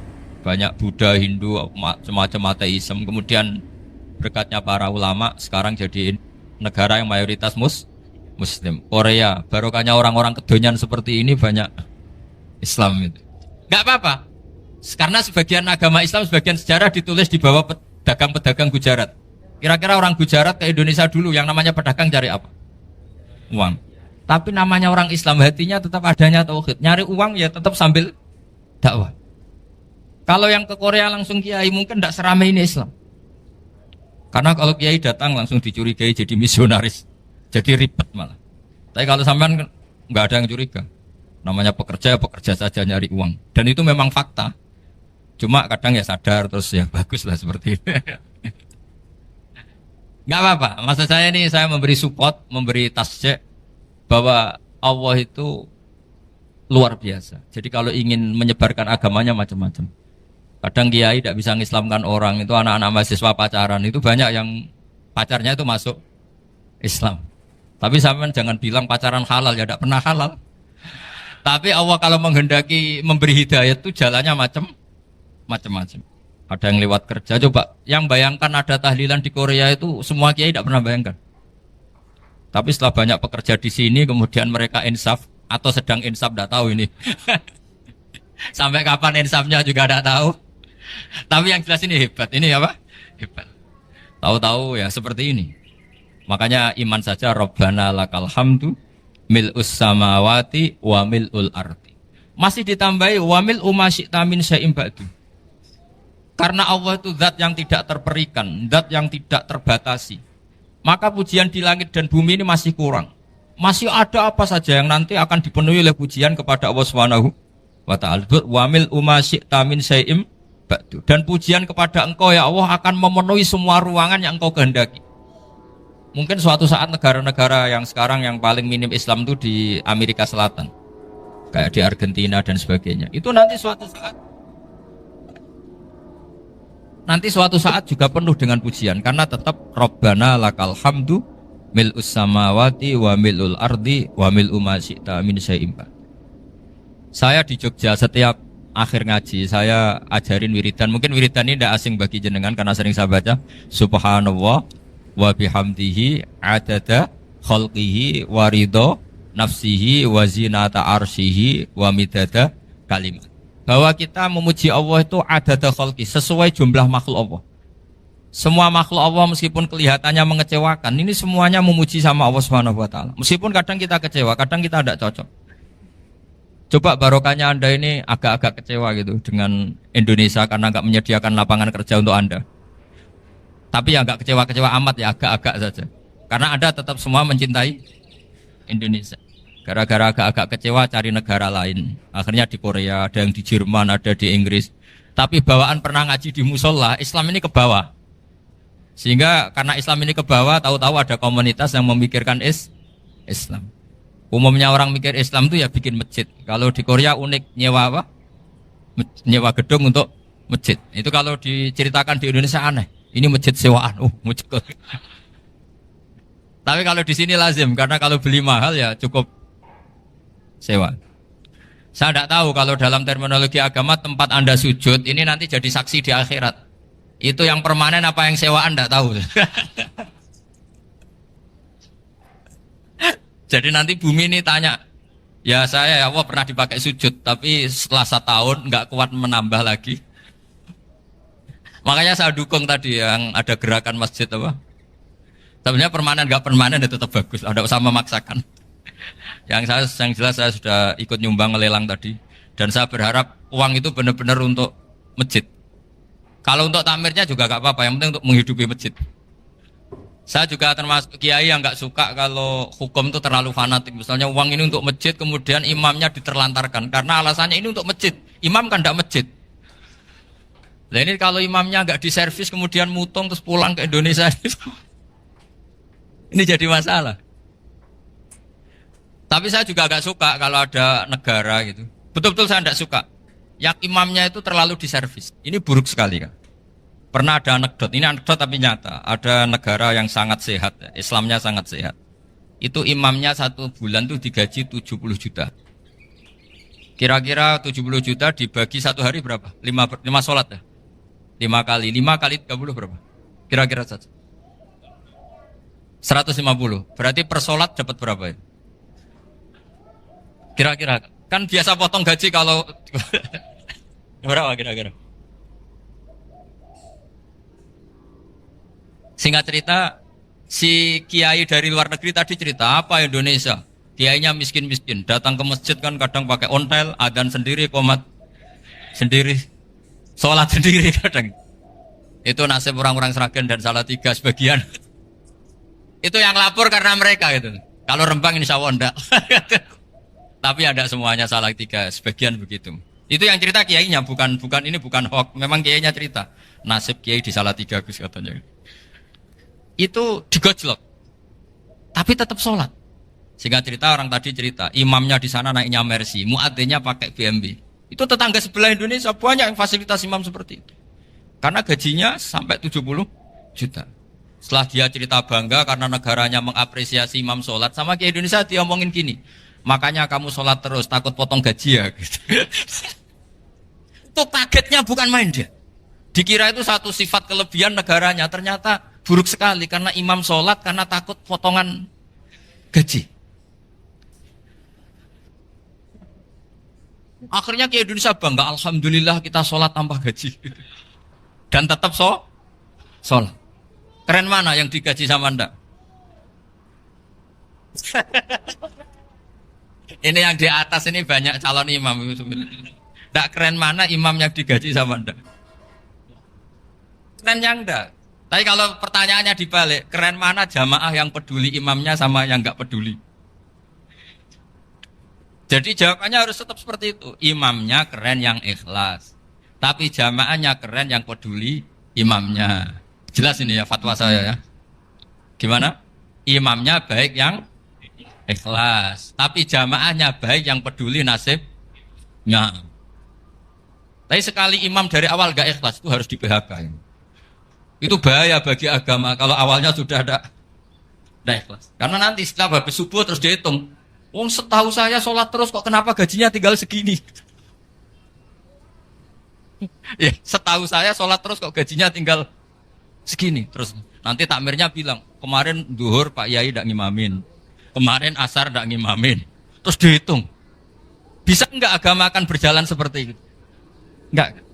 Banyak Buddha, Hindu, semacam ateisme. Kemudian berkatnya para ulama sekarang jadi negara yang mayoritas Muslim. Korea, barokahnya orang-orang kedonyan seperti ini banyak Islam itu. Gak apa-apa, karena sebagian agama Islam, sebagian sejarah ditulis di bawah pedagang-pedagang Gujarat. Kira-kira orang Gujarat ke Indonesia dulu yang namanya pedagang cari apa? Uang. Tapi namanya orang Islam, hatinya tetap adanya tauhid. Nyari uang ya tetap sambil dakwah. Kalau yang ke Korea langsung kiai mungkin tidak seramai ini Islam. Karena kalau kiai datang langsung dicurigai jadi misionaris, jadi ribet malah. Tapi kalau sampean nggak ada yang curiga, namanya pekerja saja nyari uang. Dan itu memang fakta. Cuma kadang ya sadar terus ya bagus lah seperti itu. Nggak apa-apa. Maksud saya ini saya memberi support, memberi tasjek bahwa Allah itu luar biasa. Jadi kalau ingin menyebarkan agamanya macam-macam. Kadang kiai tidak bisa mengislamkan orang, itu anak-anak mahasiswa pacaran, itu banyak yang pacarnya itu masuk Islam. Tapi sampean jangan bilang pacaran halal, ya tidak pernah halal. Tapi Allah kalau menghendaki memberi hidayah itu jalannya macam-macam. Ada yang lewat kerja, coba yang bayangkan ada tahlilan di Korea itu semua kiai tidak pernah bayangkan. Tapi setelah banyak pekerja di sini, kemudian mereka insaf atau sedang insaf, tidak tahu ini. Sampai kapan insafnya juga tidak tahu. Tapi yang jelas ini hebat. Ini apa? Hebat. Tahu-tahu ya seperti ini. Makanya iman saja Rabbana lakal hamdu mil'us samawati wa mil'ul ardi. Masih ditambahi wa mil'u ma syi'ta min syai'im ba'du. Karena Allah itu zat yang tidak terperikan, zat yang tidak terbatasi. Maka pujian di langit dan bumi ini masih kurang. Masih ada apa saja yang nanti akan dipenuhi oleh pujian kepada Allah Subhanahu wa ta'ala. Wa mil'u ma syi'ta min syai'im ba'du. Dan pujian kepada Engkau ya Allah akan memenuhi semua ruangan yang Engkau kehendaki. Mungkin suatu saat negara-negara yang sekarang yang paling minim Islam itu di Amerika Selatan, kayak di Argentina dan sebagainya, itu nanti suatu saat nanti suatu saat juga penuh dengan pujian karena tetap Rabbana lakal hamdu mil'us samawati wa mil'ul ardi wa mil'u ma syi'ta min syai'in. Saya di Jogja setiap akhir ngaji saya ajarin wiridan. Mungkin wiridan ini tidak asing bagi jenengan karena sering saya baca subhanallah wa bihamdihi adada khalqihi wa ridho nafsihi wa zinata arsyihi wa midada kalimat. Bahwa kita memuji Allah itu adada khalqi, sesuai jumlah makhluk Allah. Semua makhluk Allah meskipun kelihatannya mengecewakan, ini semuanya memuji sama Allah Subhanahu wa taala. Meskipun kadang kita kecewa, kadang kita tidak cocok. Coba barokahnya Anda ini agak-agak kecewa gitu dengan Indonesia karena nggak menyediakan lapangan kerja untuk Anda. Tapi ya nggak kecewa-kecewa amat ya, agak-agak saja. Karena Anda tetap semua mencintai Indonesia. Gara-gara agak-agak kecewa cari negara lain. Akhirnya di Korea, ada yang di Jerman, ada di Inggris. Tapi bawaan pernah ngaji di musola, Islam ini ke bawah. Sehingga karena Islam ini ke bawah, tahu-tahu ada komunitas yang memikirkan Islam. Umumnya orang mikir Islam itu ya bikin masjid. Kalau di Korea unik, nyewa apa? Nyewa gedung untuk masjid. Itu kalau diceritakan di Indonesia aneh. Ini masjid sewaan. Masjid. Tapi kalau di sini lazim, karena kalau beli mahal ya cukup sewa. Saya tidak tahu kalau dalam terminologi agama tempat Anda sujud ini nanti jadi saksi di akhirat. Itu yang permanen apa yang sewaan tidak tahu. Jadi nanti bumi ini tanya, ya saya ya Allah pernah dipakai sujud, tapi setelah 1 tahun nggak kuat menambah lagi. Makanya saya dukung tadi yang ada gerakan masjid apa. Sebenarnya permanen nggak permanen itu tetap bagus, tidak usah memaksakan. Yang jelas saya sudah ikut nyumbang lelang tadi, dan saya berharap uang itu benar-benar untuk masjid. Kalau untuk takmirnya juga nggak apa-apa, yang penting untuk menghidupi masjid. Saya juga termasuk kiai yang nggak suka kalau hukum itu terlalu fanatik. Misalnya uang ini untuk masjid, kemudian imamnya diterlantarkan karena alasannya ini untuk masjid. Imam kan tidak masjid. Nah ini kalau imamnya nggak diservis kemudian mutung terus pulang ke Indonesia, ini jadi masalah. Tapi saya juga agak suka kalau ada negara gitu. Betul-betul saya tidak suka. Yang imamnya itu terlalu diservis. Ini buruk sekali kan. Pernah ada anekdot, ini anekdot tapi nyata. Ada negara yang sangat sehat, Islamnya sangat sehat. Itu imamnya 1 bulan tuh digaji 70 juta. Kira-kira 70 juta dibagi 1 hari berapa? 5 sholat ya? 5 kali 30 berapa? Kira-kira saja. 150. Berarti per sholat dapat berapa ya? Kira-kira kan biasa potong gaji kalau berapa kira-kira? Singkat cerita, si kiai dari luar negeri tadi cerita apa Indonesia? Kiainya miskin-miskin, datang ke masjid kan kadang pakai ontel, adzan sendiri, qomat sendiri, sholat sendiri kadang. Itu nasib orang-orang Sragen dan Salatiga sebagian. Itu yang lapor karena mereka gitu. Kalau Rembang insya Allah enggak. Tapi ada semuanya Salatiga, sebagian begitu. Itu yang cerita kiainya, bukan ini bukan hoax. Memang kiainya cerita. Nasib kiai di Salatiga Gus katanya. Itu digojlok. Tapi tetap sholat. Sehingga cerita orang tadi cerita, imamnya di sana naiknya Mercy, muadzinnya pakai BMW. Itu tetangga sebelah Indonesia banyak yang fasilitas imam seperti itu. Karena gajinya sampai 70 juta. Setelah dia cerita bangga karena negaranya mengapresiasi imam sholat, sama kayak Indonesia dia omongin gini, makanya kamu sholat terus, takut potong gaji ya. Gitu. Itu kagetnya bukan main dia. Dikira itu satu sifat kelebihan negaranya, ternyata buruk sekali karena imam sholat karena takut potongan gaji. Akhirnya ke Indonesia bangga, alhamdulillah kita sholat tambah gaji. Dan tetap sholat. Keren mana yang digaji sama Anda? Ini yang di atas ini banyak calon imam. Tidak keren mana imam yang digaji sama Anda? Keren yang enggak. Tapi kalau pertanyaannya dibalik, keren mana jamaah yang peduli imamnya sama yang enggak peduli? Jadi jawabannya harus tetap seperti itu. Imamnya keren yang ikhlas. Tapi jamaahnya keren yang peduli imamnya. Jelas ini ya fatwa saya ya. Gimana? Imamnya baik yang ikhlas. Tapi jamaahnya baik yang peduli nasibnya. Tapi sekali imam dari awal gak ikhlas itu harus di PHK. Itu bahaya bagi agama kalau awalnya sudah ada ikhlas. Karena nanti setelah habis subuh terus dihitung. Wong setahu saya sholat terus kok kenapa gajinya tinggal segini? Ya, setahu saya sholat terus kok gajinya tinggal segini. Terus nanti takmirnya bilang, kemarin duhur Pak Yai tidak ngimamin. Kemarin asar tidak ngimamin. Terus dihitung. Bisa enggak agama akan berjalan seperti itu? Enggak.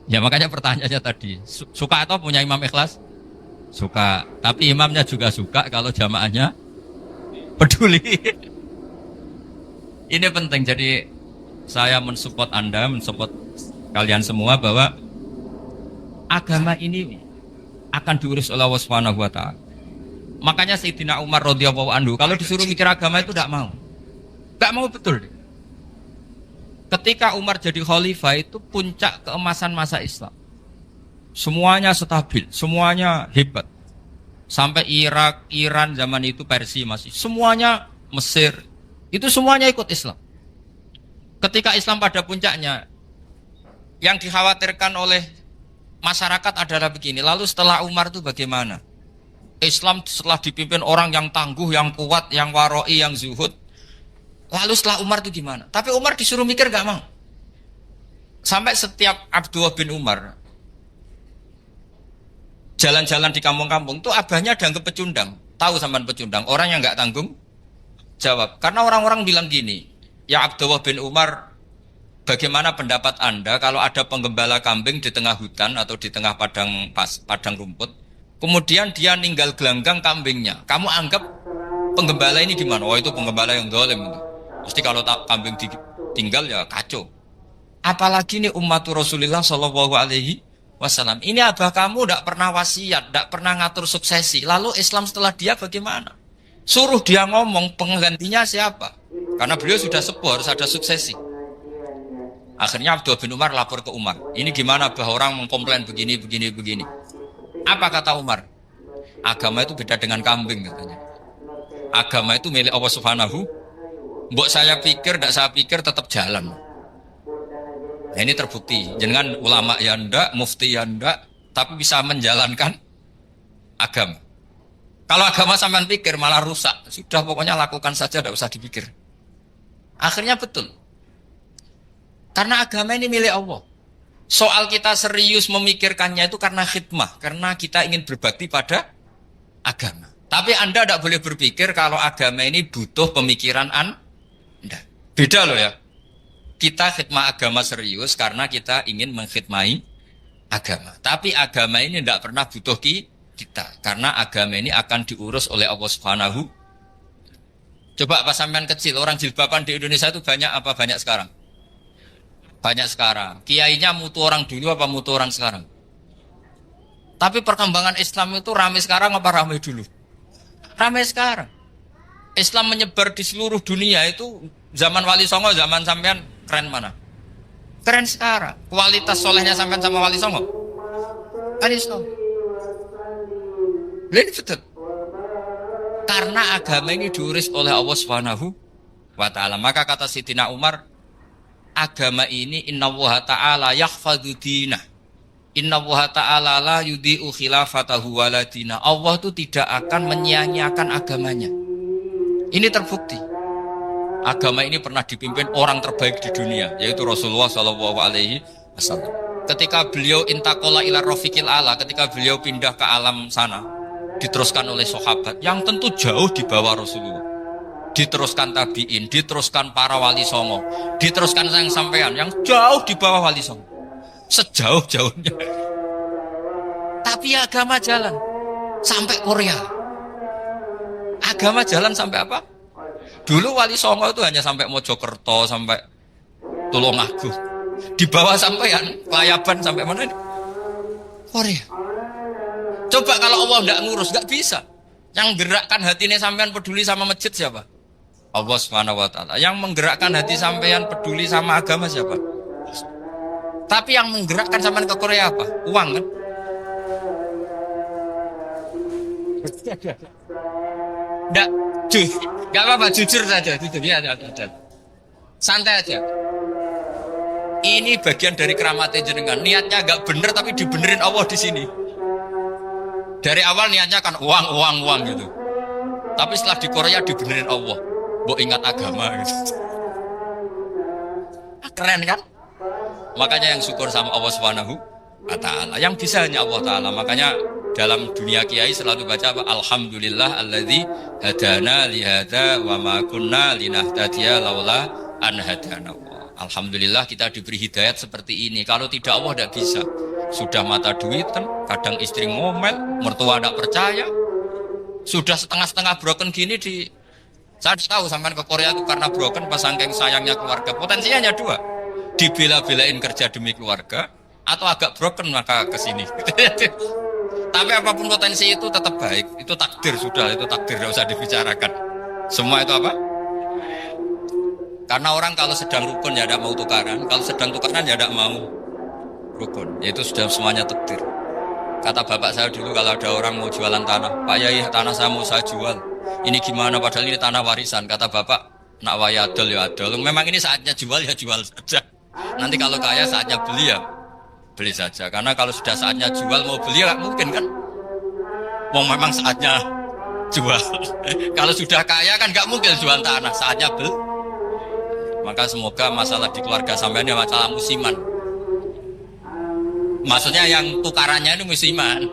Ya makanya pertanyaannya tadi, suka atau punya imam ikhlas? Suka. Tapi imamnya juga suka kalau jamaahnya peduli. Ini penting. Jadi saya mensupport Anda, mensupport kalian semua bahwa agama ini akan diurus oleh Allah Subhanahu wa taala. Makanya Sayyidina Umar radhiyallahu anhu kalau disuruh mikir agama itu tidak mau. Tidak mau betul. Ketika Umar jadi khalifah itu puncak keemasan masa Islam. Semuanya stabil, semuanya hebat. Sampai Irak, Iran zaman itu Persia masih. Semuanya Mesir. Itu semuanya ikut Islam. Ketika Islam pada puncaknya, yang dikhawatirkan oleh masyarakat adalah begini. Lalu setelah Umar itu bagaimana? Islam setelah dipimpin orang yang tangguh, yang kuat, yang waroi, yang zuhud. Lalu setelah Umar itu gimana? Tapi Umar disuruh mikir gak mau. Sampai setiap Abdullah bin Umar jalan-jalan di kampung-kampung itu abahnya dianggap pecundang. Tahu sampean pecundang? Orang yang gak tanggung jawab. Karena orang-orang bilang gini, ya Abdullah bin Umar, bagaimana pendapat Anda kalau ada penggembala kambing di tengah hutan atau di tengah padang rumput, kemudian dia ninggal gelanggang kambingnya. Kamu anggap penggembala ini gimana? Oh itu penggembala yang zalim itu. Mesti kalau kambing ditinggal ya kacau. Apalagi ini ummatu Rasulullah Shallallahu Alaihi Wasallam. Ini abah kamu tidak pernah wasiat, tidak pernah ngatur suksesi. Lalu Islam setelah dia bagaimana? Suruh dia ngomong penggantinya siapa? Karena beliau sudah sepuh, harus ada suksesi. Akhirnya Abdullah bin Umar lapor ke Umar. Ini gimana bah orang mengkomplain begini. Apa kata Umar? Agama itu beda dengan kambing katanya. Agama itu milik Allah Subhanahu. Mbok saya pikir, tidak saya pikir tetap jalan. Nah, ini terbukti. Jangan ulama ya ndak, mufti ya ndak, tapi bisa menjalankan agama. Kalau agama sampean pikir malah rusak. Sudah pokoknya lakukan saja, tidak usah dipikir. Akhirnya betul. Karena agama ini milik Allah. Soal kita serius memikirkannya itu karena khidmah. Karena kita ingin berbakti pada agama. Tapi Anda tidak boleh berpikir kalau agama ini butuh pemikiran Anda. Beda loh ya. Kita khidmah agama serius karena kita ingin mengkhidmai agama. Tapi agama ini tidak pernah butuh kita. Karena agama ini akan diurus oleh Allah Subhanahu. Coba pas sampean kecil, orang jilbaban di Indonesia itu banyak apa banyak sekarang? Banyak sekarang. Kiainya mutu orang dulu apa mutu orang sekarang? Tapi perkembangan Islam itu ramai sekarang apa ramai dulu? Ramai sekarang. Islam menyebar di seluruh dunia itu zaman Wali Songo, zaman sampean keren mana? Keren sekarang. Kualitas solehnya sampean sama Wali Songo? Wali Songo. Ini betul. Karena agama ini diurus oleh Allah Subhanahu wa taala. Maka kata Sayyidina Umar, agama ini innallaha ta'ala yahfadzu dinah. Innallaha ta'ala la yudhi'u khilafatahu waladina. Allah itu tidak akan menyia-nyiakan agamanya. Ini terbukti. Agama ini pernah dipimpin orang terbaik di dunia, yaitu Rasulullah Shallallahu Alaihi Wasallam. Ketika beliau intakola ila rofiqil ala, ketika beliau pindah ke alam sana, diteruskan oleh sahabat yang tentu jauh di bawah Rasulullah. Diteruskan tabi'in, diteruskan para wali songo, diteruskan sang sampean yang jauh di bawah wali songo. Sejauh-jauhnya. Tapi agama jalan sampai Korea. Agama jalan sampai apa? Dulu wali songo itu hanya sampai Mojokerto, sampai Tulungagung. Di bawah sampean, Layaban sampai mana ini? Korea. Coba kalau Allah tidak ngurus, nggak bisa. Yang gerakkan hatinya sampean peduli sama masjid siapa? Allah Subhanahu wa taala. Yang menggerakkan hati sampean peduli sama agama siapa? Tapi yang menggerakkan sampean ke Korea apa? Uang kan? Enggak, enggak apa-apa, jujur saja, jujur ya, santai aja. Ini bagian dari keramatnya jenengan. Niatnya agak bener tapi dibenerin Allah di sini. Dari awal niatnya kan uang gitu. Tapi setelah di Korea dibenerin Allah. Mbok ingat agama gitu. Keren kan? Makanya yang syukur sama Allah Subhanahu wa ta'ala. Yang bisa hanya Allah ta'ala. Makanya dalam dunia kiai selalu baca apa? Alhamdulillah alladzi hadana lihada wa ma kunna linahtadiya laula an hadana Allah. Alhamdulillah kita diberi hidayat seperti ini. Kalau tidak Allah tidak bisa. Sudah mata duitan, kadang istri ngomel, mertua tidak percaya. Sudah setengah-setengah broken gini di... Saya tahu sampai ke Korea itu karena broken pas saking sayangnya keluarga. Potensinya hanya dua. Dibela-belain kerja demi keluarga atau agak broken maka ke sini. Tapi apapun potensi itu tetap baik. Itu takdir sudah, itu takdir tidak usah dibicarakan. Semua itu apa? Karena orang kalau sedang rukun ya tidak mau tukaran, kalau sedang tukaran ya tidak mau rukun. Itu sudah semuanya takdir. Kata bapak saya dulu kalau ada orang mau jualan tanah, Pak Yai tanah saya mau saya jual. Ini gimana padahal ini tanah warisan. Kata bapak, nak waya adol ya adol. Memang ini saatnya jual ya jual saja. Nanti kalau kaya saatnya beli ya beli saja. Karena kalau sudah saatnya jual mau beli ya mungkin kan. Mau memang saatnya jual. Kalau sudah kaya kan nggak mungkin jual tanah, saatnya beli. Maka semoga masalah di keluarga sampean ya masalah musiman. Maksudnya yang tukarannya ini musiman,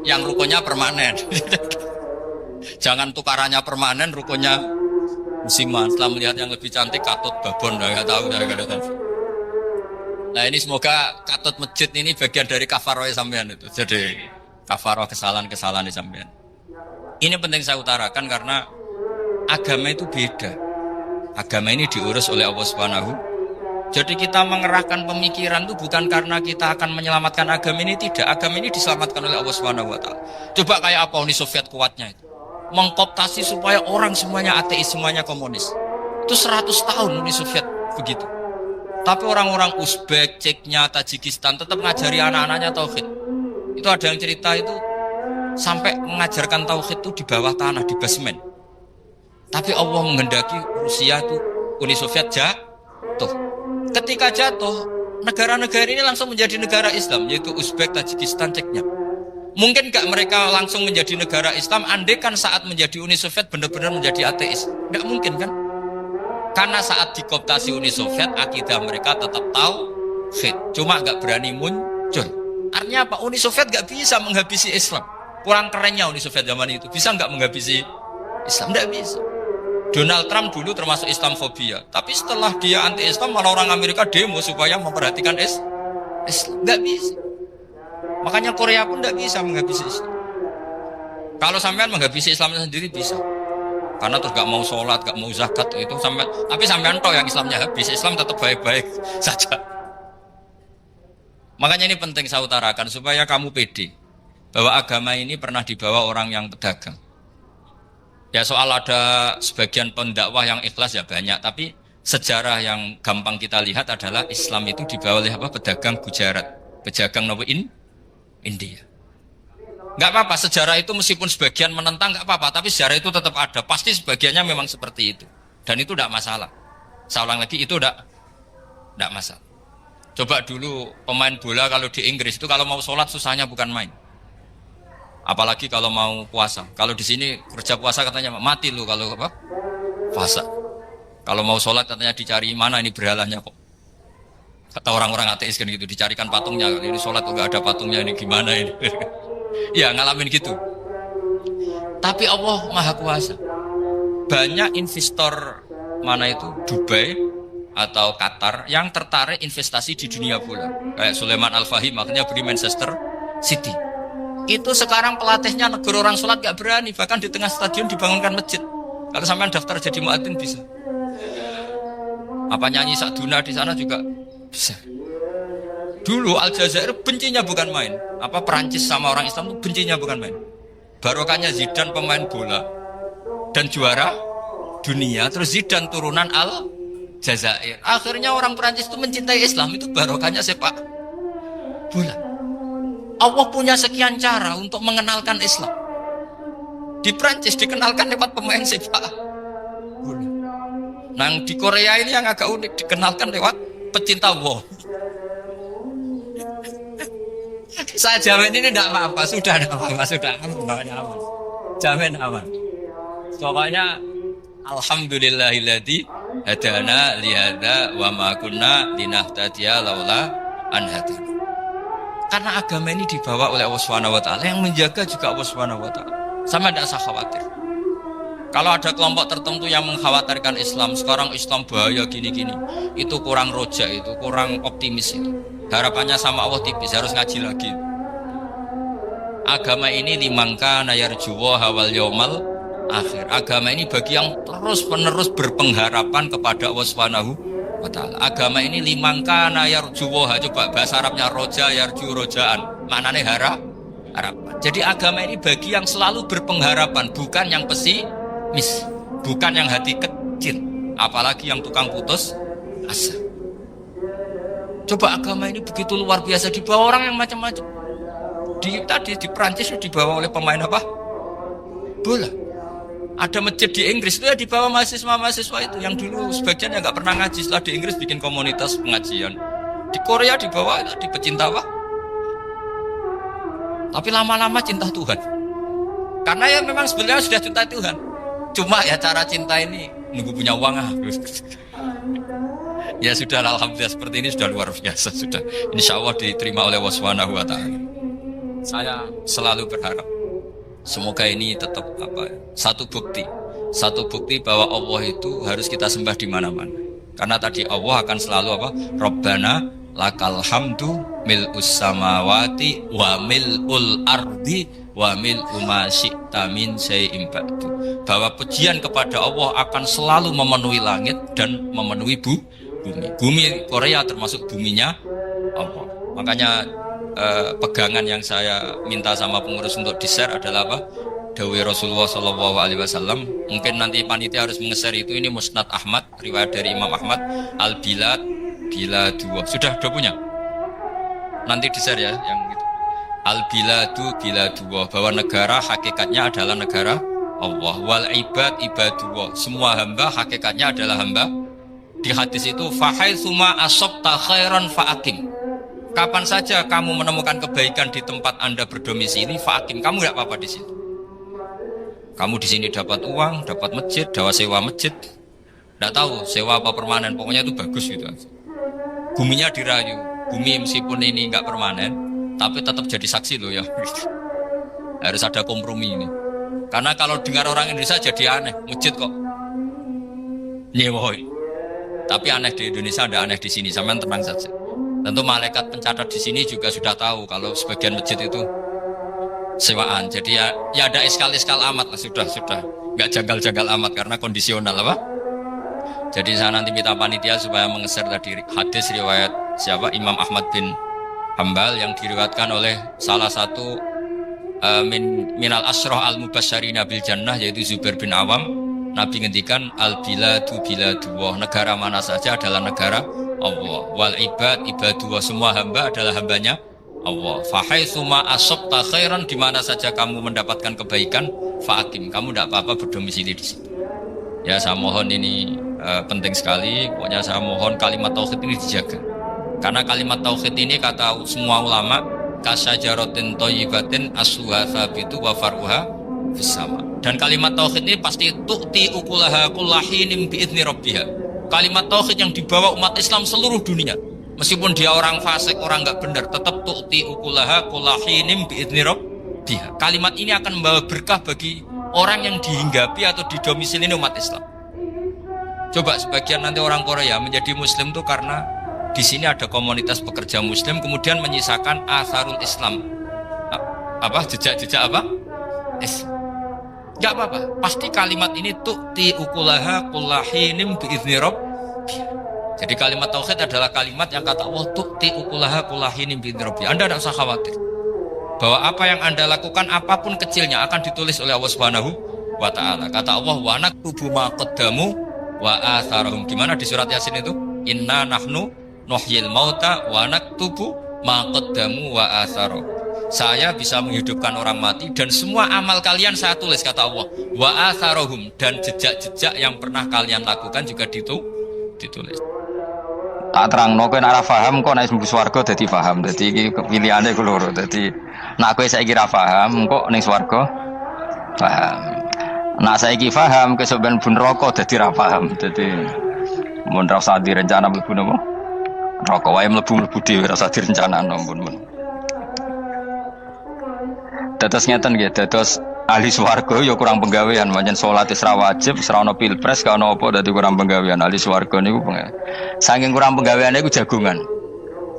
yang rukunnya permanen. Jangan tukarannya permanen, rukunnya musiman. Setelah melihat yang lebih cantik, katut babon, nggak tahu, nggak tahu. Nah ini semoga katut masjid ini bagian dari kafaroh sampean itu. Jadi kafaroh kesalahan-kesalahan di sampean. Ini penting saya utarakan karena agama itu beda. Agama ini diurus oleh Allah Subhanahu. Jadi kita mengerahkan pemikiran itu bukan karena kita akan menyelamatkan agama ini, tidak. Agama ini diselamatkan oleh Allah Subhanahu wa ta'ala. Coba kayak apa Uni Soviet kuatnya itu. Mengkooptasi supaya orang semuanya ateis, semuanya komunis. Itu 100 tahun Uni Soviet begitu. Tapi orang-orang Uzbek, Ceknya, Tajikistan tetap mengajari anak-anaknya tauhid. Itu ada yang cerita itu sampai mengajarkan tauhid itu di bawah tanah, di basement. Tapi Allah menghendaki Rusia itu Uni Soviet jatuh. Ketika jatuh, negara-negara ini langsung menjadi negara Islam, yaitu Uzbek, Tajikistan, Ceknya. Mungkin gak mereka langsung menjadi negara Islam, andai kan saat menjadi Uni Soviet benar-benar menjadi ateis. Gak mungkin kan? Karena saat dikooptasi Uni Soviet, akidah mereka tetap tauhid, cuma gak berani muncul. Artinya apa? Uni Soviet gak bisa menghabisi Islam. Kurang kerennya Uni Soviet zaman itu. Bisa gak menghabisi Islam? Gak bisa. Donald Trump dulu termasuk Islamfobia, tapi setelah dia anti-Islam malah orang Amerika demo supaya memperhatikan Islam. Nggak bisa. Makanya Korea pun nggak bisa menghabisi Islam. Kalau sampean menghabisi Islam sendiri bisa, karena terus nggak mau sholat, nggak mau zakat itu sampai. Tapi sampean toh yang Islamnya habis, Islam tetap baik-baik saja. Makanya ini penting saya utarakan supaya kamu pede bahwa agama ini pernah dibawa orang yang pedagang. Ya soal ada sebagian pendakwah yang ikhlas ya banyak, tapi sejarah yang gampang kita lihat adalah Islam itu dibawa oleh apa? Pedagang Gujarat, pedagang India. Nggak apa-apa, sejarah itu meskipun sebagian menentang nggak apa-apa, tapi sejarah itu tetap ada. Pasti sebagiannya memang seperti itu, dan itu tidak masalah. Saya ulang lagi, itu tidak masalah. Coba dulu pemain bola kalau di Inggris itu kalau mau sholat susahnya bukan main. Apalagi kalau mau puasa. Kalau di sini kerja puasa katanya mati lu kalau apa? Puasa. Kalau mau sholat katanya dicari mana ini berhalanya kok. Kata orang-orang ateis kan gitu, dicarikan patungnya. Ini sholat tuh gak ada patungnya, ini gimana ini? Ya ngalamin gitu. Tapi Allah Maha Kuasa. Banyak investor mana itu Dubai atau Qatar yang tertarik investasi di dunia bola. Kayak Sulaiman Al-Fahim makanya beli Manchester City. Itu sekarang pelatihnya negara orang sholat gak berani, bahkan di tengah stadion dibangunkan masjid. Kalau sampai daftar jadi muadzin bisa. Apa nyanyi Sakduna di sana juga bisa. Dulu Aljazair bencinya bukan main. Apa Perancis sama orang Islam itu bencinya bukan main. Barokahnya Zidane pemain bola dan juara dunia, terus Zidane turunan Aljazair. Akhirnya orang Perancis itu mencintai Islam, itu barokahnya sepak bola. Allah punya sekian cara untuk mengenalkan Islam. Di Prancis dikenalkan lewat pemain sepak bola. Nah di Korea ini yang agak unik, dikenalkan lewat pecinta bola. Saya jamin ini tidak apa-apa, sudah tidak apa-apa, sudah aman. Jamin aman. Pokoknya alhamdulillahilladzi hadana lihada wa ma kunna linahtadiya laula an hadana. Karena agama ini dibawa oleh Allah Subhanahu wa taala, yang menjaga juga Allah Subhanahu wa taala. Sama tidak usah khawatir. Kalau ada kelompok tertentu yang mengkhawatirkan Islam, sekarang Islam bahaya gini-gini, itu kurang roja, itu kurang optimis itu. Harapannya sama Allah tipis, harus ngaji lagi. Agama ini limangka nayarjuwa hawal yomal akhir. Agama ini bagi yang terus-menerus berpengharapan kepada Allah Subhanahu wa taala. Agama ini limangka nayarjuwa, coba bahasa Arabnya roja yarju rojaan. Maknanya harapan. Jadi agama ini bagi yang selalu berpengharapan, bukan yang pesimis, bukan yang hati kecil, apalagi yang tukang putus asa. Coba agama ini begitu luar biasa, dibawa orang yang macam-macam. Di Perancis dibawa oleh pemain apa? Bola. Ada masjid di Inggris itu ya dibawa mahasiswa-mahasiswa itu yang dulu sebagian yang nggak pernah ngaji, setelah di Inggris bikin komunitas pengajian. Di Korea dibawa di pecinta apa? Tapi lama-lama cinta Tuhan. Karena ya memang sebenarnya sudah cinta Tuhan. Cuma ya cara cinta ini nunggu punya uang. Ya sudah, alhamdulillah seperti ini sudah luar biasa sudah. Insya Allah diterima oleh Allah Subhanahu wa taala. Saya selalu berharap semoga ini tetap satu bukti bahwa Allah itu harus kita sembah di mana-mana. Karena tadi Allah akan selalu Rabbana lakal hamdu mil'us samawati wa mil'ul ardi wa mil'u ma syi'ta min syai'in ba'du. Bahwa pujian kepada Allah akan selalu memenuhi langit dan memenuhi bumi. Bumi Korea termasuk buminya Allah. Makanya pegangan yang saya minta sama pengurus untuk di-share adalah Dawe Rasulullah Shallallahu Alaihi Wasallam. Mungkin nanti panitia harus mengeser itu. Ini Musnad Ahmad, riwayat dari Imam Ahmad. Al-Bilad bila dua. Sudah punya? Nanti di-share ya yang gitu. Al-Biladu bila dua. Bahwa negara hakikatnya adalah negara Allah. Wal ibad ibadullah. Semua hamba hakikatnya adalah hamba. Di hadis itu fahaitsuma asabta khairan fa'akim. Kapan saja kamu menemukan kebaikan di tempat Anda berdomisili, fa'akim, kamu enggak apa-apa di situ. Kamu di sini dapat uang, dapat masjid, sewa masjid. Enggak tahu sewa apa permanen, pokoknya itu bagus gitu aja. Buminya dirayu. Bumi meskipun ini enggak permanen, tapi tetap jadi saksi loh ya. Harus ada kompromi ini. Karena kalau dengar orang Indonesia jadi aneh, masjid kok nyewoi. Tapi aneh di Indonesia, ada aneh di sini, sampean tenang saja. Tentu malaikat pencatat di sini juga sudah tahu kalau sebagian masjid itu sewaan. Jadi ya ada iskal-iskal amat lah, sudah. Nggak janggal-janggal amat karena kondisional Jadi saya nanti minta panitia supaya mengeser tadi hadis riwayat siapa? Imam Ahmad bin Hambal yang diriwayatkan oleh salah satu minal asroh al-mubasyarina bil jannah, yaitu Zubair bin Awam. Nabi ngendikan al-biladu biladullah, negara mana saja adalah negara Allah. Wal ibad ibadullah, semua hamba adalah hambanya Allah. Fahaitsuma asabta khairan, di mana saja kamu mendapatkan kebaikan, fa'akim, kamu tidak apa-apa berdomisili di situ. Ya saya mohon ini penting sekali. Pokoknya saya mohon kalimat tauhid ini dijaga. Karena kalimat tauhid ini kata semua ulama kasyajaratin thayyibatin asluha tsabitu wa far'uha fis sama. Dan kalimat tauhid ini pasti tu'ti ukulaha kullahinin bi'izni rabbiha. Kalimat tauhid yang dibawa umat Islam seluruh dunia. Meskipun dia orang fasik, orang enggak benar, tetap tu'ti ukulaha kullahinin bi'izni rabbiha. Kalimat ini akan membawa berkah bagi orang yang dihinggapi atau didomisili umat Islam. Coba sebagian nanti orang Korea menjadi muslim itu karena di sini ada komunitas pekerja muslim, kemudian menyisakan atharul Islam. Jejak-jejak Islam. Enggak apa-apa, pasti kalimat ini tu'ti ukulaha kullahinim bi'izni rabbiha. Jadi kalimat tauhid adalah kalimat yang kata Allah tu'ti ukulaha kullahinim bi'izni rabbiha. Anda tidak usah khawatir bahwa apa yang Anda lakukan apapun kecilnya akan ditulis oleh Allah Subhanahu wa taala. Kata Allah wa naktubu ma qaddamu wa atharahum. Gimana di surat Yasin itu? Inna nahnu nuhyil mauta wa naktubu ma qaddamu wa atharahum. Saya bisa menghidupkan orang mati dan semua amal kalian saya tulis, kata Allah. Wa atharohum, dan jejak-jejak yang pernah kalian lakukan juga ditulis. Tak terangno kowe nek ora paham kok nek mlebu swarga dadi paham. Dadi iki pilihane ku loro. Dadi nek kowe saiki ra paham kok ning swarga paham. Nek saiki paham kesuk ben mlebu neraka dadi ra paham. Dadi mun ra usah direncana mlebu napa? Neraka wae mlebu dhewe ra usah direncanakno mun. Dados ngeten nggih, dados ahli swarga ya kurang penggawean, pancen salat wis ra wajib, ora ono pilpres, gak ono apa dadi kurang penggawean. Ahli swarga niku saking kurang penggaweane iku jagungan.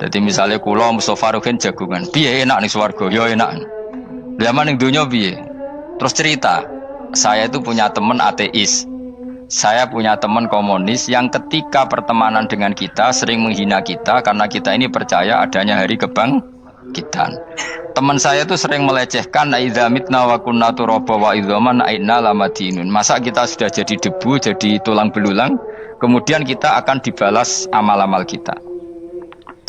Dadi misale kula Mustofa Ruhin jagungan. Piye enak ning swarga? Ya enak. Zaman ning donya piye? Terus cerita, saya itu punya teman ateis. Saya punya teman komunis yang ketika pertemanan dengan kita sering menghina kita karena kita ini percaya adanya hari kebangkitan. Teman saya itu sering melecehkan idza mitna wa kunna turaba wa idzaman aina lamadinun. Masa kita sudah jadi debu, jadi tulang belulang, kemudian kita akan dibalas amal-amal kita.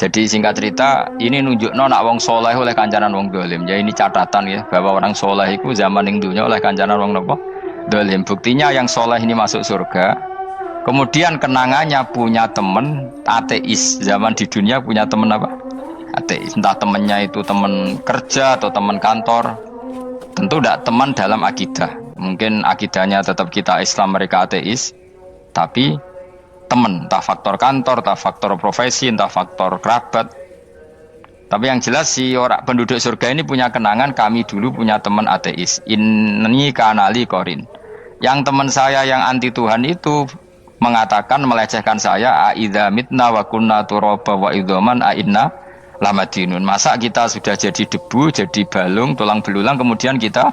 Jadi singkat cerita, ini nunjukno nak wong soleh oleh kancanan wong dolim. Ya ini catatan ya, bahwa orang soleh itu zaman ning dunya oleh kancanan wong napa? Dolim. Buktinya yang soleh ini masuk surga. Kemudian kenangannya punya teman ateis. Zaman di dunia punya teman apa? Ateis. Entah temannya itu teman kerja atau teman kantor. Tentu tidak teman dalam akidah. Mungkin akidahnya tetap kita Islam, mereka ateis. Tapi teman, entah faktor kantor, entah faktor profesi, entah faktor kerabat. Tapi yang jelas si orang penduduk surga ini punya kenangan, kami dulu punya teman ateis. Ini kanali korin. Yang teman saya yang anti Tuhan itu mengatakan, melecehkan saya, aidza mitna wa kunna turaba wa idzaman aina lamadinun. Masa kita sudah jadi debu, jadi balung, tulang belulang, kemudian kita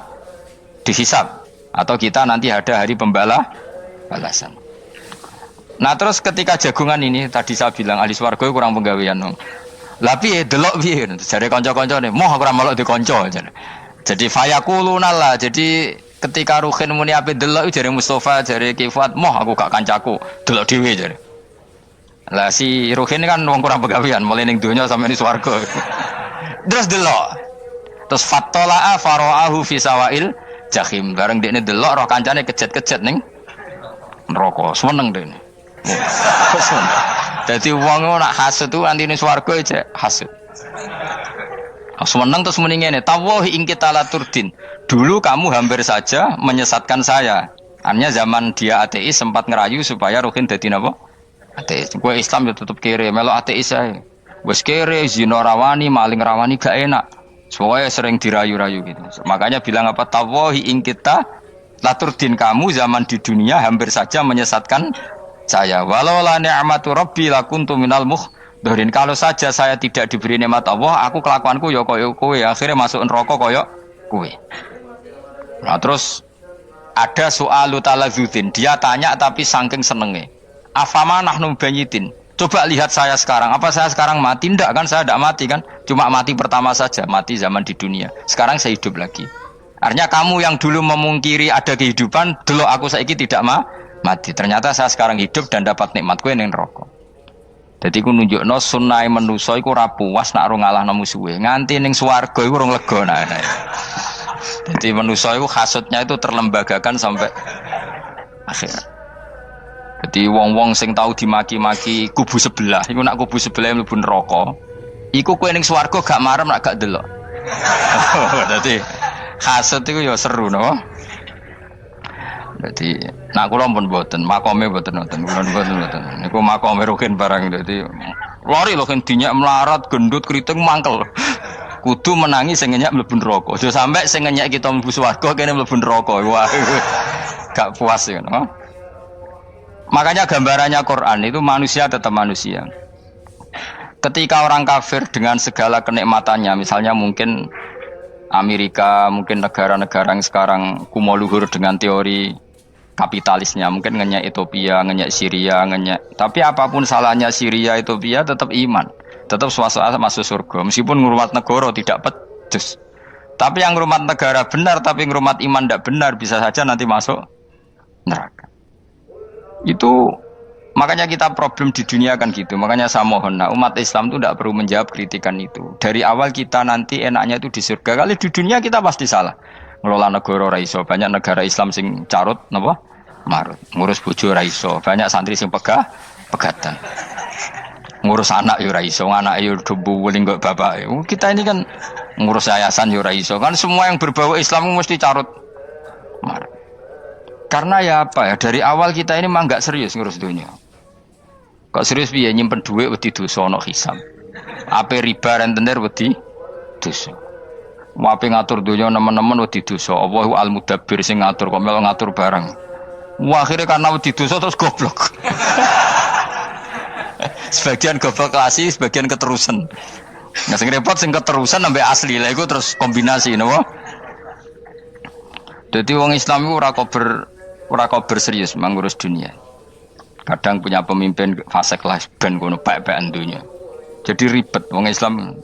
dihisab atau kita nanti ada hari balasan. Nah terus ketika jagungan ini tadi saya bilang ahli swarga kurang penggawean. Lah piye delok piye jare kanca-kancane, moh aku ora melok di kanca. Jadi fayaquluna lah. Jadi ketika Ruhin muni ape delok jare Mustofa, jare Kifat, moh aku gak kancaku, delok dhewe jare. Lah si Ruhin kan wong kurang penggawean, mulai ning donya sampe ning swarga. Terus delok. Terus fattala'a fara'ahu fi sawail jahim. Bareng dekne delok roh kancane kejet-kejet ning neraka. Seneng dekne. Jadi wong nak hasud tu anti ning swarga aja hasud. Seneng terus muni ngene, tawahi ing kita laturdin. Dulu kamu hampir saja menyesatkan saya. Artinya zaman dia ateis sempat ngerayu supaya Ruhin dadi napa? Ateis. Kowe Islam ya tetep kere, melok ateis ae. Wis kere, zina rawani, maling rawani gak enak. Soalnya sering dirayu-rayu gitu. Makanya bilang apa? Tawahi ing kita laturdin, kamu zaman di dunia hampir saja menyesatkan saya. Walau la ni'matu rabbi lakuntu minal muhdharin. Kalau saja saya tidak diberi nikmat Allah, aku kelakuanku ya koyo kowe, akhirnya masuk neraka koyo kowe. Nah terus ada soalu talazzudzin, dia tanya tapi saking senenge. Afama nahnu banyitin. Coba lihat saya sekarang, apa saya sekarang mati? Tidak kan, saya tidak mati kan, cuma mati pertama saja, mati zaman di dunia. Sekarang saya hidup lagi. Artinya kamu yang dulu memungkiri ada kehidupan, dulu aku saiki tidak mati. Ternyata saya sekarang hidup dan dapat nikmat kowe ning neraka. Dadi ku nunjukno sunnahe manusa iku ora puas nek ora ngalahno musuhe. Nganti ning swarga iku ora lega nek. Dadi manusa iku hasudnya itu terlembagakan sampai akhir. Jadi wong-wong sing tahu dimaki-maki kubu sebelah, iku nak kubu sebelah mlebu neraka. Iku kowe ning swarga gak marem nak gak delok. Dadi hasud iku ya seru no. Dadi nak kula pun mboten, makome mboten wonten, kula mboten. Niku makome Ruhin barang dadi lari lho kan dinyak melarat, gendut, kriting mangkel. Kudu menangi sing ngenyak mlebu neraka. Aja sampe sing ngenyak kita mlebu swarga kene mlebu neraka. Wah. Gak puas ya, no? Makanya gambarannya Quran itu manusia tetap manusia. Ketika orang kafir dengan segala kenikmatannya, misalnya mungkin Amerika, mungkin negara-negara yang sekarang kumo luhur dengan teori kapitalisnya, mungkin ngenyak Ethiopia, ngenyak Syria, ngenyak. Tapi apapun salahnya Syria, Ethiopia tetap iman, tetap suasana masuk surga. Meskipun ngurmat negara tidak pedes. Tapi yang ngurmat negara benar, tapi ngurmat iman tidak benar, bisa saja nanti masuk neraka. Itu makanya kita problem di dunia kan gitu. Makanya saya mohon, nah, umat Islam itu tidak perlu menjawab kritikan itu. Dari awal kita nanti enaknya itu di surga. Kali di dunia kita pasti salah. Ngelola negara raiso, banyak negara Islam sing carut, napa? Marut. Ngurus bojo raiso, banyak santri sing pegatan. ngurus anak yo ora iso, anak yo debu weling kok bapak. Kita ini kan ngurus yayasan yo ora iso. Kan semua yang berbau Islam mesti carut marut. Karena ya apa ya, dari awal kita ini mah enggak serius ngurus dunia. Kok serius piye nyimpen duit wedi dosa ana hisab. Ape riba rentenir wedi dosa. Wape ngatur dunia nemen-nemen wedi dosa. Allahu al-mudabbir sing ngatur kok melu ngatur barang. Wah, akhirnya karena wedi dosa terus goblok. Sebagian goblok klasik, sebagian keterusan. Nah, sing repot sing keterusan sampai asli lah iku terus kombinasi napa? Jadi wong Islam iku ora kober serius mengurus dunia. Kadang punya pemimpin fasik lah ben kono bae-baean dunia. Jadi ribet wong Islam.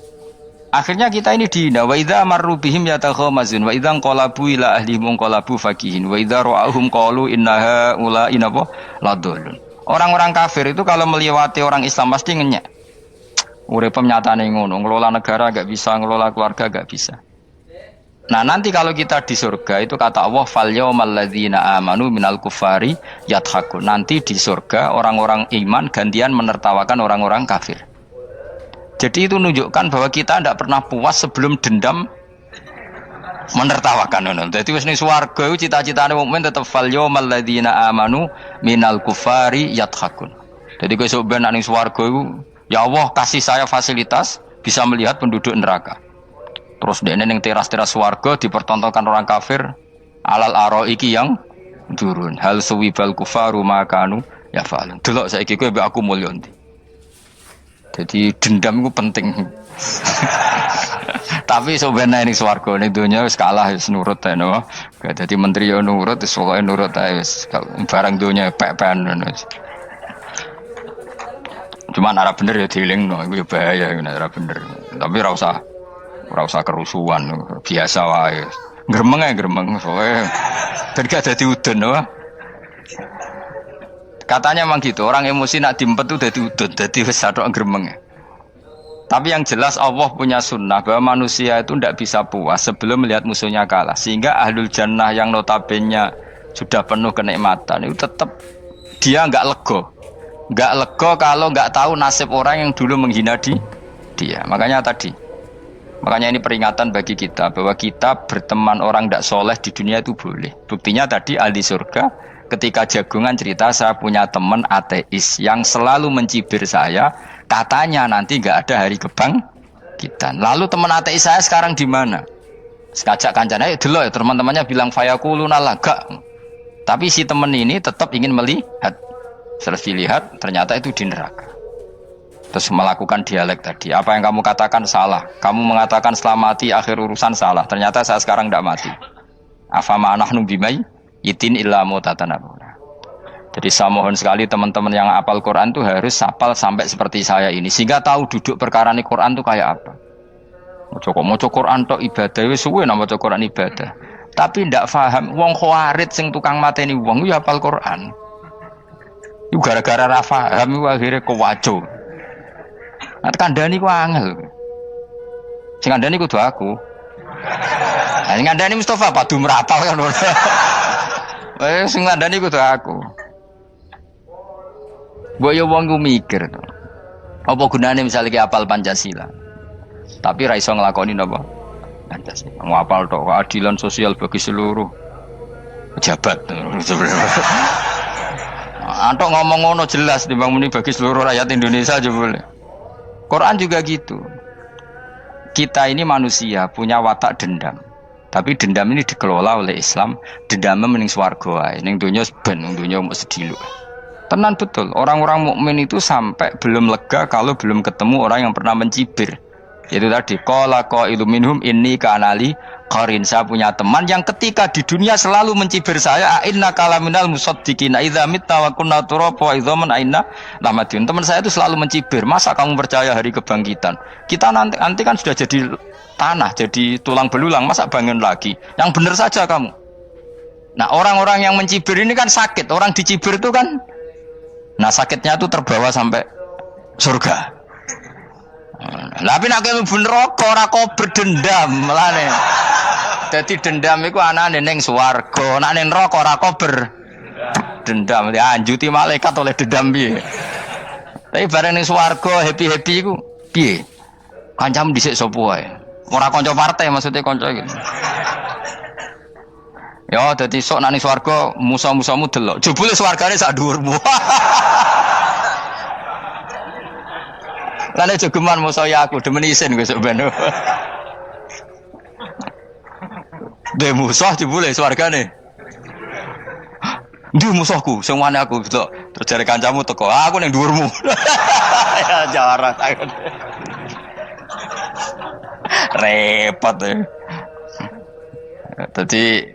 Akhirnya kita ini dihina wa idza marru bihim yatakhamazun wa idza qalabu ila ahlihim qalabu fakihin wa idza ra'ahum qalu innaha ula inapa ladallun. Orang-orang kafir itu kalau melewati orang Islam pasti ngenyek. Urip nyatane ngono, ngelola negara gak bisa, ngelola keluarga gak bisa. Nah, nanti kalau kita di surga itu kata Allah fal yaumal ladzina amanu minal kufari yadhakun. Nanti di surga orang-orang iman gantian menertawakan orang-orang kafir. Jadi itu menunjukkan bahwa kita tidak pernah puas sebelum dendam menertawakan. Jadi wis ning swarga iku cita-citane mukmin tetep fal yaumal ladzina amanu minal kufari yadhakun. Jadi kowe sok ben ning swarga iku ya Allah kasih saya fasilitas bisa melihat penduduk neraka. Terus dene ning teras-teras swarga dipertontonkan orang kafir alal araiki yang turun. Hal suwibal kufaru makanu ya fa'alun. Delok saiki kowe mbek aku mulya ndi. Jadi dendam itu penting. Tapi sebenarnya ini swarga ini dunia wis kalah wis nurut ae no. Dadi menteri yo nurut wis pokoke nurut ae wis barang dunia pek-pekan ngono. Cuman arah bener ya dielingno iku ya bahaya ora bener. Tapi ora usah kerusuhan biasa wae. Gremeng ae gremeng pokoke dadi dadi udun no. Katanya memang gitu, orang emosi nak diempet tuh dadi udun, dadi wis sathok gremeng. Tapi yang jelas Allah punya sunnah bahwa manusia itu tidak bisa puas sebelum melihat musuhnya kalah. Sehingga ahlul jannah yang notabene sudah penuh kenikmatan itu tetap dia enggak lego. Enggak lego kalau enggak tahu nasib orang yang dulu menghina dia. Makanya ini peringatan bagi kita bahwa kita berteman orang tidak soleh di dunia itu boleh. Buktinya tadi ahli surga ketika Jagungan cerita saya punya teman ateis yang selalu mencibir saya. Katanya nanti nggak ada hari kebangkitan. Lalu teman ateis saya sekarang di mana? Sekajak kancana dulu ya teman-temannya bilang fayakuluna laga. Tapi si teman ini tetap ingin melihat. Setelah dilihat ternyata itu di neraka. Terus melakukan dialek tadi. Apa yang kamu katakan salah. Kamu mengatakan setelah mati akhir urusan salah. Ternyata saya sekarang tidak mati. Afama nahnu bimai itin illa mutatanabuna. Jadi saya mohon sekali teman-teman yang hafal Quran itu harus hafal sampai seperti saya ini sehingga tahu duduk perkara ini Quran itu kayak apa. Maca Quran tok ibadah wis suwe nang maca Quran ibadah. Tapi ndak paham wong khawarit sing tukang mateni wong ya hafal Quran. Iku gara-gara ra paham iku akhire kewaco. Nah kandhani ku angel. Sing kandhani kudu aku. Nah sing kandhani Mustafa padu merapal kan. Sing kandhani kudu aku. Mbok yo wong ku mikir to. Apa gunane misalnya ki apal Pancasila. Tapi ra iso nglakoni napa? Pancasila. Ngapal tok keadilan sosial bagi seluruh pejabat. Antok ngomong ngono jelas timbang muni bagi seluruh rakyat Indonesia aja boleh. Quran juga gitu. Kita ini manusia punya watak dendam. Tapi dendam ini dikelola oleh Islam. Dendamnya mending swarga ae. Ning donya ben, ning donya mesti sediluk. Tenan betul, orang-orang mukmin itu sampai belum lega kalau belum ketemu orang yang pernah mencibir. Yaitu tadi qala qailu minhum inni kanali qarin. Saya punya teman yang ketika di dunia selalu mencibir saya, inna kalaminal musaddiqina idza mitta wa kunna turaba wa idzaman aina lamadun. Teman saya itu selalu mencibir, masa kamu percaya hari kebangkitan? Kita nanti kan sudah jadi tanah, jadi tulang belulang, masa bangun lagi? Yang benar saja kamu. Nah, orang-orang yang mencibir ini kan sakit, orang dicibir itu kan nah sakitnya itu terbawa sampai surga. Tapi nak kowe mlebu neraka ora kok berdendam melane. Dadi dendam iku anane ning swarga, nek ning neraka ora kok berdendam. Dianjuti malaikat oleh dendam piye. Tapi bareng ning swarga happy-happy iku piye? Kancamu dhisik sapa wae. Ora kanca partai maksudnya kanca iki. Ya dadi sok nang swarga musa-musamu delok. Jebule swargane sak dhuwurmu. Lan jogeman musa ya aku demen isin besok ben. De musuh jebule swargane. Ndi musuhku sing wane aku delok. Terus jare kancamu teko, aku ning dhuwurmu. Ya jarak. Repot ya. Jadi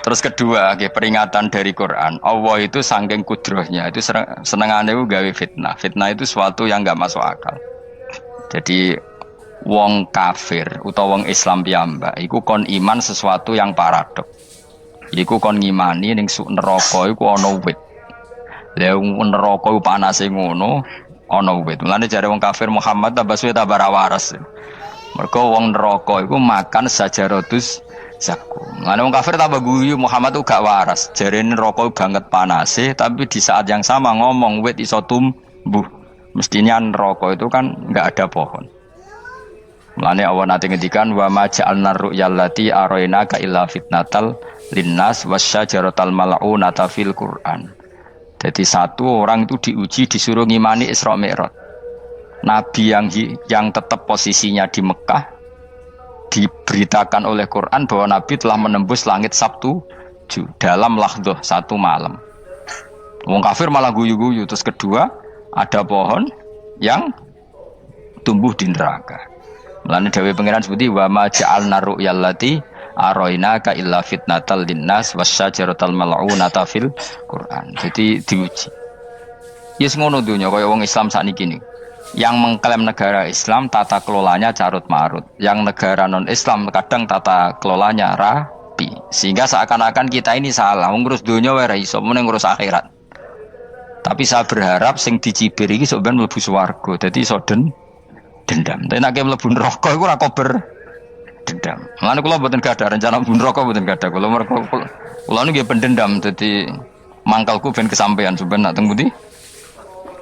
terus kedua, peringatan dari Quran. Allah itu saking kudrohnya itu senengane itu gawe fitnah. Fitnah itu sesuatu yang enggak masuk akal. Jadi wong kafir utawa wong Islam piyambak iku kon iman sesuatu yang paradok. Iku kon ngimani ning neraka iku ana wit. Lah neraka iku panase ngono, ana wit. Mulane jare wong kafir Muhammad tambah suwe tambah ra waras. Mergo wong neraka iku makan sajaratus zakum. Mulane wong kafir tambah guyu Muhammad tuh gak waras. Jarene neraka banget panase, tapi di saat yang sama ngomong wit iso tumbuh. Mestinya neraka itu kan enggak ada pohon. Mulane Allah nate ngendikan wa ma ja'alna ru'yallati arainaka illa fitnatal linnas wasyajaratal mal'unata fil Qur'an. Jadi satu orang itu diuji disuruh ngimani Isra Mi'raj. Nabi yang tetap posisinya di Mekah diberitakan oleh Quran bahwa Nabi telah menembus langit Sabtu dalam lahdoh satu malam. Wong kafir malah guyu-guyu. Terus kedua ada pohon yang tumbuh di neraka. Mulane dawuh pangeran sebuti wa ma ja'alna ru'yallati arainaka illa fitnatal linnas wasyajaratal mal'unata fil Quran. Jadi diuji. Yes ngono dunya kaya wong Islam sakniki niku. Yang mengklaim negara Islam tata kelolanya carut marut, yang negara non Islam kadang tata kelolanya rapi, sehingga seakan-akan kita ini salah ngurus dunia wae ra iso mung ngurus akhirat. Tapi saya berharap sing dicibir iki sok ben mlebu swarga, dadi iso dendam. Tapi nek mlebu neraka iku ora kober dendam. Lan kula mboten gadah rencana mlebu neraka mboten gadah. Kula niku nggih pendendam, dadi mangkalku ben kesampaian sampeyan nak teng pundi?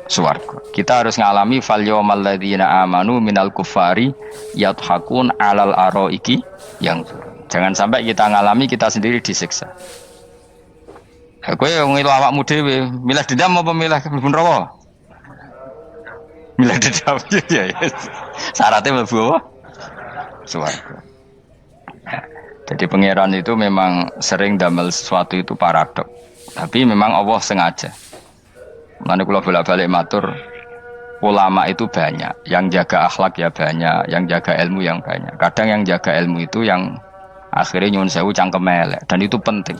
Swarga. Kita harus ngalami fal yawmal ladzina amanu minal kuffari yadhakun alal araiki yang jangan sampai kita ngalami kita sendiri disiksa. Kowe ngilu awakmu dhewe, milih dendam apa milih mlebu neraka? Milih dendam ya. Syaratnya mlebu apa? Swarga. Jadi pangeran itu memang sering damel sesuatu itu paradok. Tapi memang Allah sengaja. Mulane kula bolak-balik matur, ulama itu banyak, yang jaga akhlak ya banyak, yang jaga ilmu yang banyak. Kadang yang jaga ilmu itu yang akhirnya nyuwun sewu cangkem elek, dan itu penting.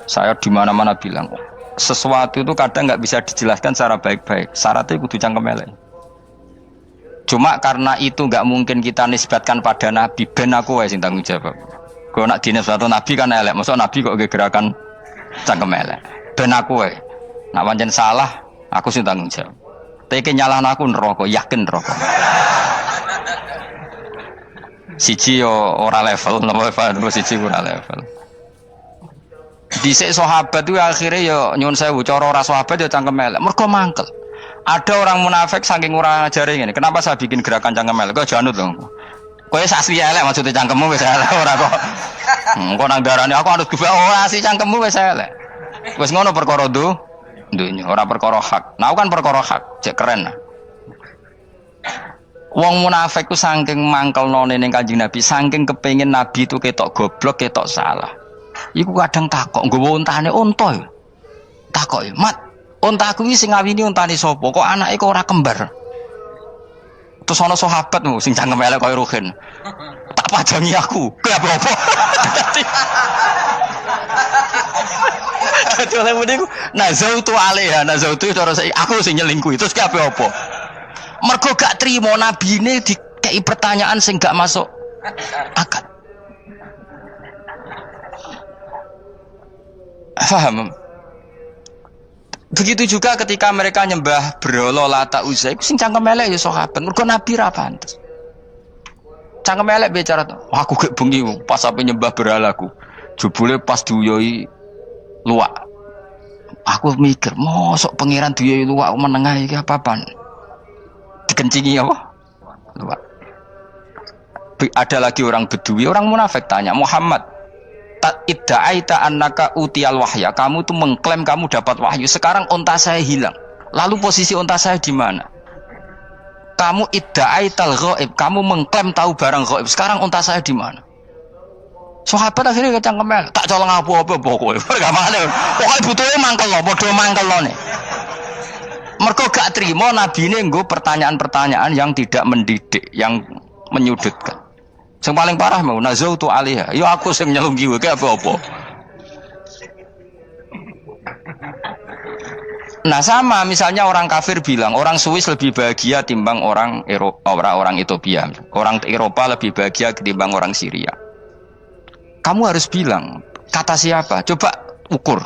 Saya di mana-mana bilang, sesuatu itu kadang nggak bisa dijelaskan secara baik-baik. Syaratnya kudu cangkem elek. Cuma karena itu nggak mungkin kita nisbatkan pada Nabi, ben aku wae sing tanggung jawab. Kalau nak dinisbatkan Nabi kan elek, maksud Nabi kok gerakan cangkem elek. Ben aku wae. Nak pancen salah, aku sing tanggung jawab. Tapi nyalahno aku neraka, yakin neraka. Siji yo ora level, napa siji ora level. Dhisik sahabat itu akhirnya yo nyuwun sewu cara ora sahabat yo cangkem elek. Mergo mangkel. Ada orang munafik saking ora ngajari ngene. Kenapa saya bikin gerakan cangkem elek? Kok janut lho. Kowe asli elek maksudnya cangkemmu wis elek ora kok. Engko nang darane aku harus gebak ora asli cangkemmu wis elek. Wis ngono perkara dunya ora perkara hak. Nah kan perkara hak, cek keren. Wong munafik ku saking mangkelnone ning Kanjeng Nabi, saking kepengin Nabi itu ketok goblok, ketok salah. Iku kadang takok nggawa untane unta. Takok, "Mat, untaku iki sing ngawini untane sapa? Kok anake kok ora kembar?" Terus ana sahabatmu sing cangkem elek kaya Ruhin. Tak pajangi aku. Kowe apa-apa? Dadi oleh muni ku nazautu alaiha, nazautu cara aku sing nyelingkuhi. Terus ki apa? Mergo gak trimo nabine dikei pertanyaan sing gak masuk akal. Paham? Begitu juga ketika mereka nyembah berhala Lata Uzza, iku sing cangkem elek ya sahabat. Mergo nabi ra pantes. Cangkem elek bicara to. Aku gek bengi pas ape nyembah berhalaku. Jebule pas diuyoi luwak. Aku mikir, mosok pangeran duwe luwak menengah iki apa-apaan? Dikencingi apa? Luwak. Ada lagi orang Bedui, orang munafik tanya, Muhammad, idda'aita annaka utiyal wahya, kamu tuh mengklaim kamu dapat wahyu, sekarang unta saya hilang. Lalu posisi unta saya di mana? Kamu idda'aital ghaib, kamu mengklaim tahu barang ghaib, sekarang unta saya di mana? Sahabat akhirnya kecangkemel, tak colong apa-apa pokoknya. Gak mana, pokoknya butuhnya mangkel loh, bodoh mangkel loh nih. Mereka gak terima Nabi ini nggo pertanyaan-pertanyaan yang tidak mendidik, yang menyudutkan. Yang paling parah mau nazautu alaiha, yo aku sing nyelunggi wae apa-apa. Nah sama misalnya orang kafir bilang orang Swiss lebih bahagia timbang orang Eropa, orang Ethiopia, orang Eropa lebih bahagia ketimbang orang Syria. Kamu harus bilang, kata siapa? Coba ukur.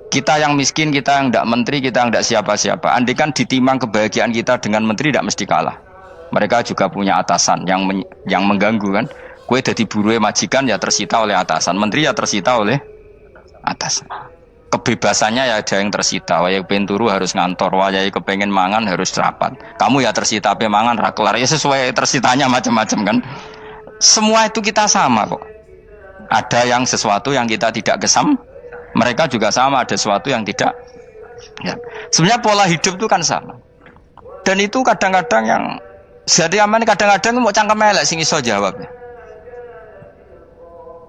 Kita yang miskin, kita yang tidak menteri, kita yang tidak siapa-siapa. Andai kan ditimang kebahagiaan kita dengan menteri, tidak mesti kalah. Mereka juga punya atasan yang mengganggu kan. Kue jadi buruh majikan ya tersita oleh atasan. Menteri ya tersita oleh atasan. Kebebasannya ya ada yang tersita. Wayai pengen turu harus ngantor. Wayai kepengen mangan harus rapat. Kamu ya tersita, pe mangan rakelar. Ya sesuai tersitanya macam-macam kan. Semua itu kita sama kok. Ada yang sesuatu yang kita tidak gesam, mereka juga sama ada sesuatu yang tidak. Ya. Sebenarnya pola hidup itu kan sama. Dan itu kadang-kadang yang jadi aman, kadang-kadang mau cangkem elek sing iso jawabnya.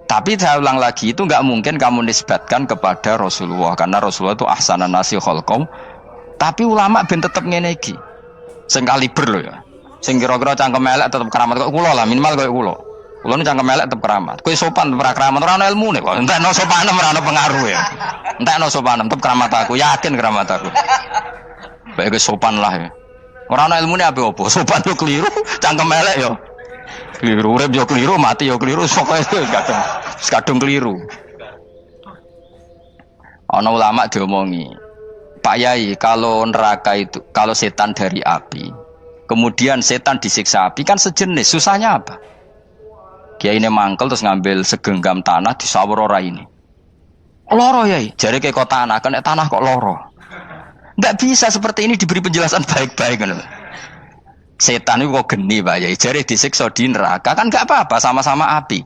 Tapi saya ulang lagi, itu nggak mungkin kamu nisbatkan kepada Rasulullah karena Rasulullah itu ahsanan nasi khalqau. Tapi ulama ben tetep ngene iki. Sing kaliber lho ya. Sing kira-kira cangkem elek tetep keramat kok kula lah, minimal koyo kula. Kulo ini cangkem elek tetep keramat. Kowe sopan tetep keramat, ora ono ilmune kok. Entekno sopanem ora ono pengaruh ya. Entekno sopanem tetep keramat aku, yakin keramat aku. Baik sopan lah ya. Ora ono ilmune apa-apa. Sopan yo keliru, cangkem elek yo keliru, urip yo keliru, mati yo keliru, pokoke kadung keliru. Ana ulama diomongi, Pak Yai, kalau neraka itu, kalau setan dari api, kemudian setan disiksa api kan sejenis, susahnya apa? Kiai ini mangkel terus ngambil segenggam tanah di sawur ora ini. Loro Yai, jare ke kok tanah, kena tanah kok loro. Enggak bisa seperti ini diberi penjelasan baik-baik kan. Setan itu kok geni Pak Yai, jare disiksa di neraka kan enggak apa-apa, sama-sama api.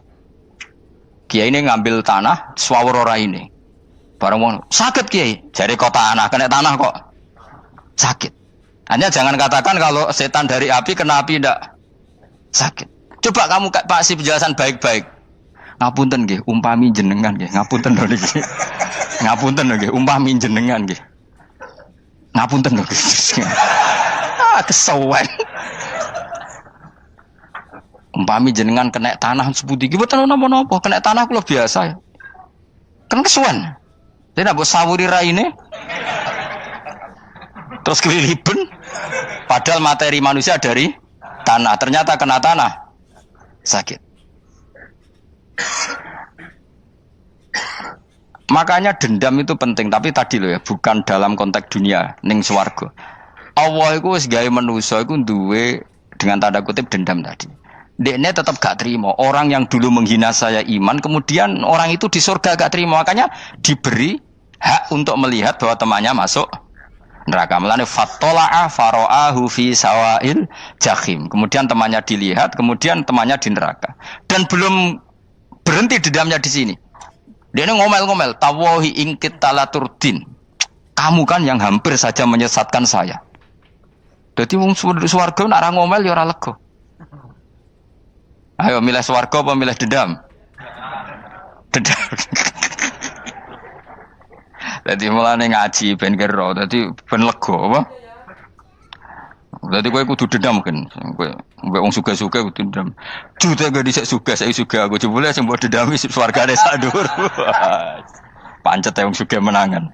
Kiai ini ngambil tanah sawur ora ini. Barang wong sakit Kiai, jare kok tanah, kena tanah kok sakit. Hanya jangan katakan kalau setan dari api kena api ndak sakit. Coba kamu kasih penjelasan baik-baik. Ngapunten nggih, umpami jenengan nggih. Ngapunten lho niki. Ngapunten lho nggih, umpami jenengan nggih. Ngapunten lho nggih. Kesuwen. Umpami jenengan kena tanah sepundi iki mboten napa-napa, kena tanah kula biasa ya. Kan kesuwen. Dene mbok sawuri raine. Terus keliliben. Padahal materi manusia dari tanah, ternyata kena tanah sakit. Makanya dendam itu penting, tapi tadi loh ya, bukan dalam konteks dunia ning swarga. Allah iku wis gawe manusa iku duwe dengan tanda kutip dendam tadi. Dekne tetap gak terima. Orang yang dulu menghina saya iman, kemudian orang itu di surga gak terima, makanya diberi hak untuk melihat bahwa temannya masuk neraka. Melane fattola'a fara'ahu fi sawail jahim. Kemudian temannya dilihat, kemudian temannya di neraka. Dan belum berhenti dendamnya di sini. Dia ngomel-ngomel, tawahi ingkit talaturdin. Kamu kan yang hampir saja menyesatkan saya. Jadi wong swarga nek ora ngomel ya ora lega. Ayo milih swarga apa milih dendam? Dendam. Jadi mulane ngaji ben kero, dadi ben lega apa? Dadi kowe kudu dendam kan. Kowe wong suga-suga kudu dendam. Jute gak dhisik suga, saiki suga aku jebule sing mbok dendami swargane sak dhuwur. Pancet wong suga menangan.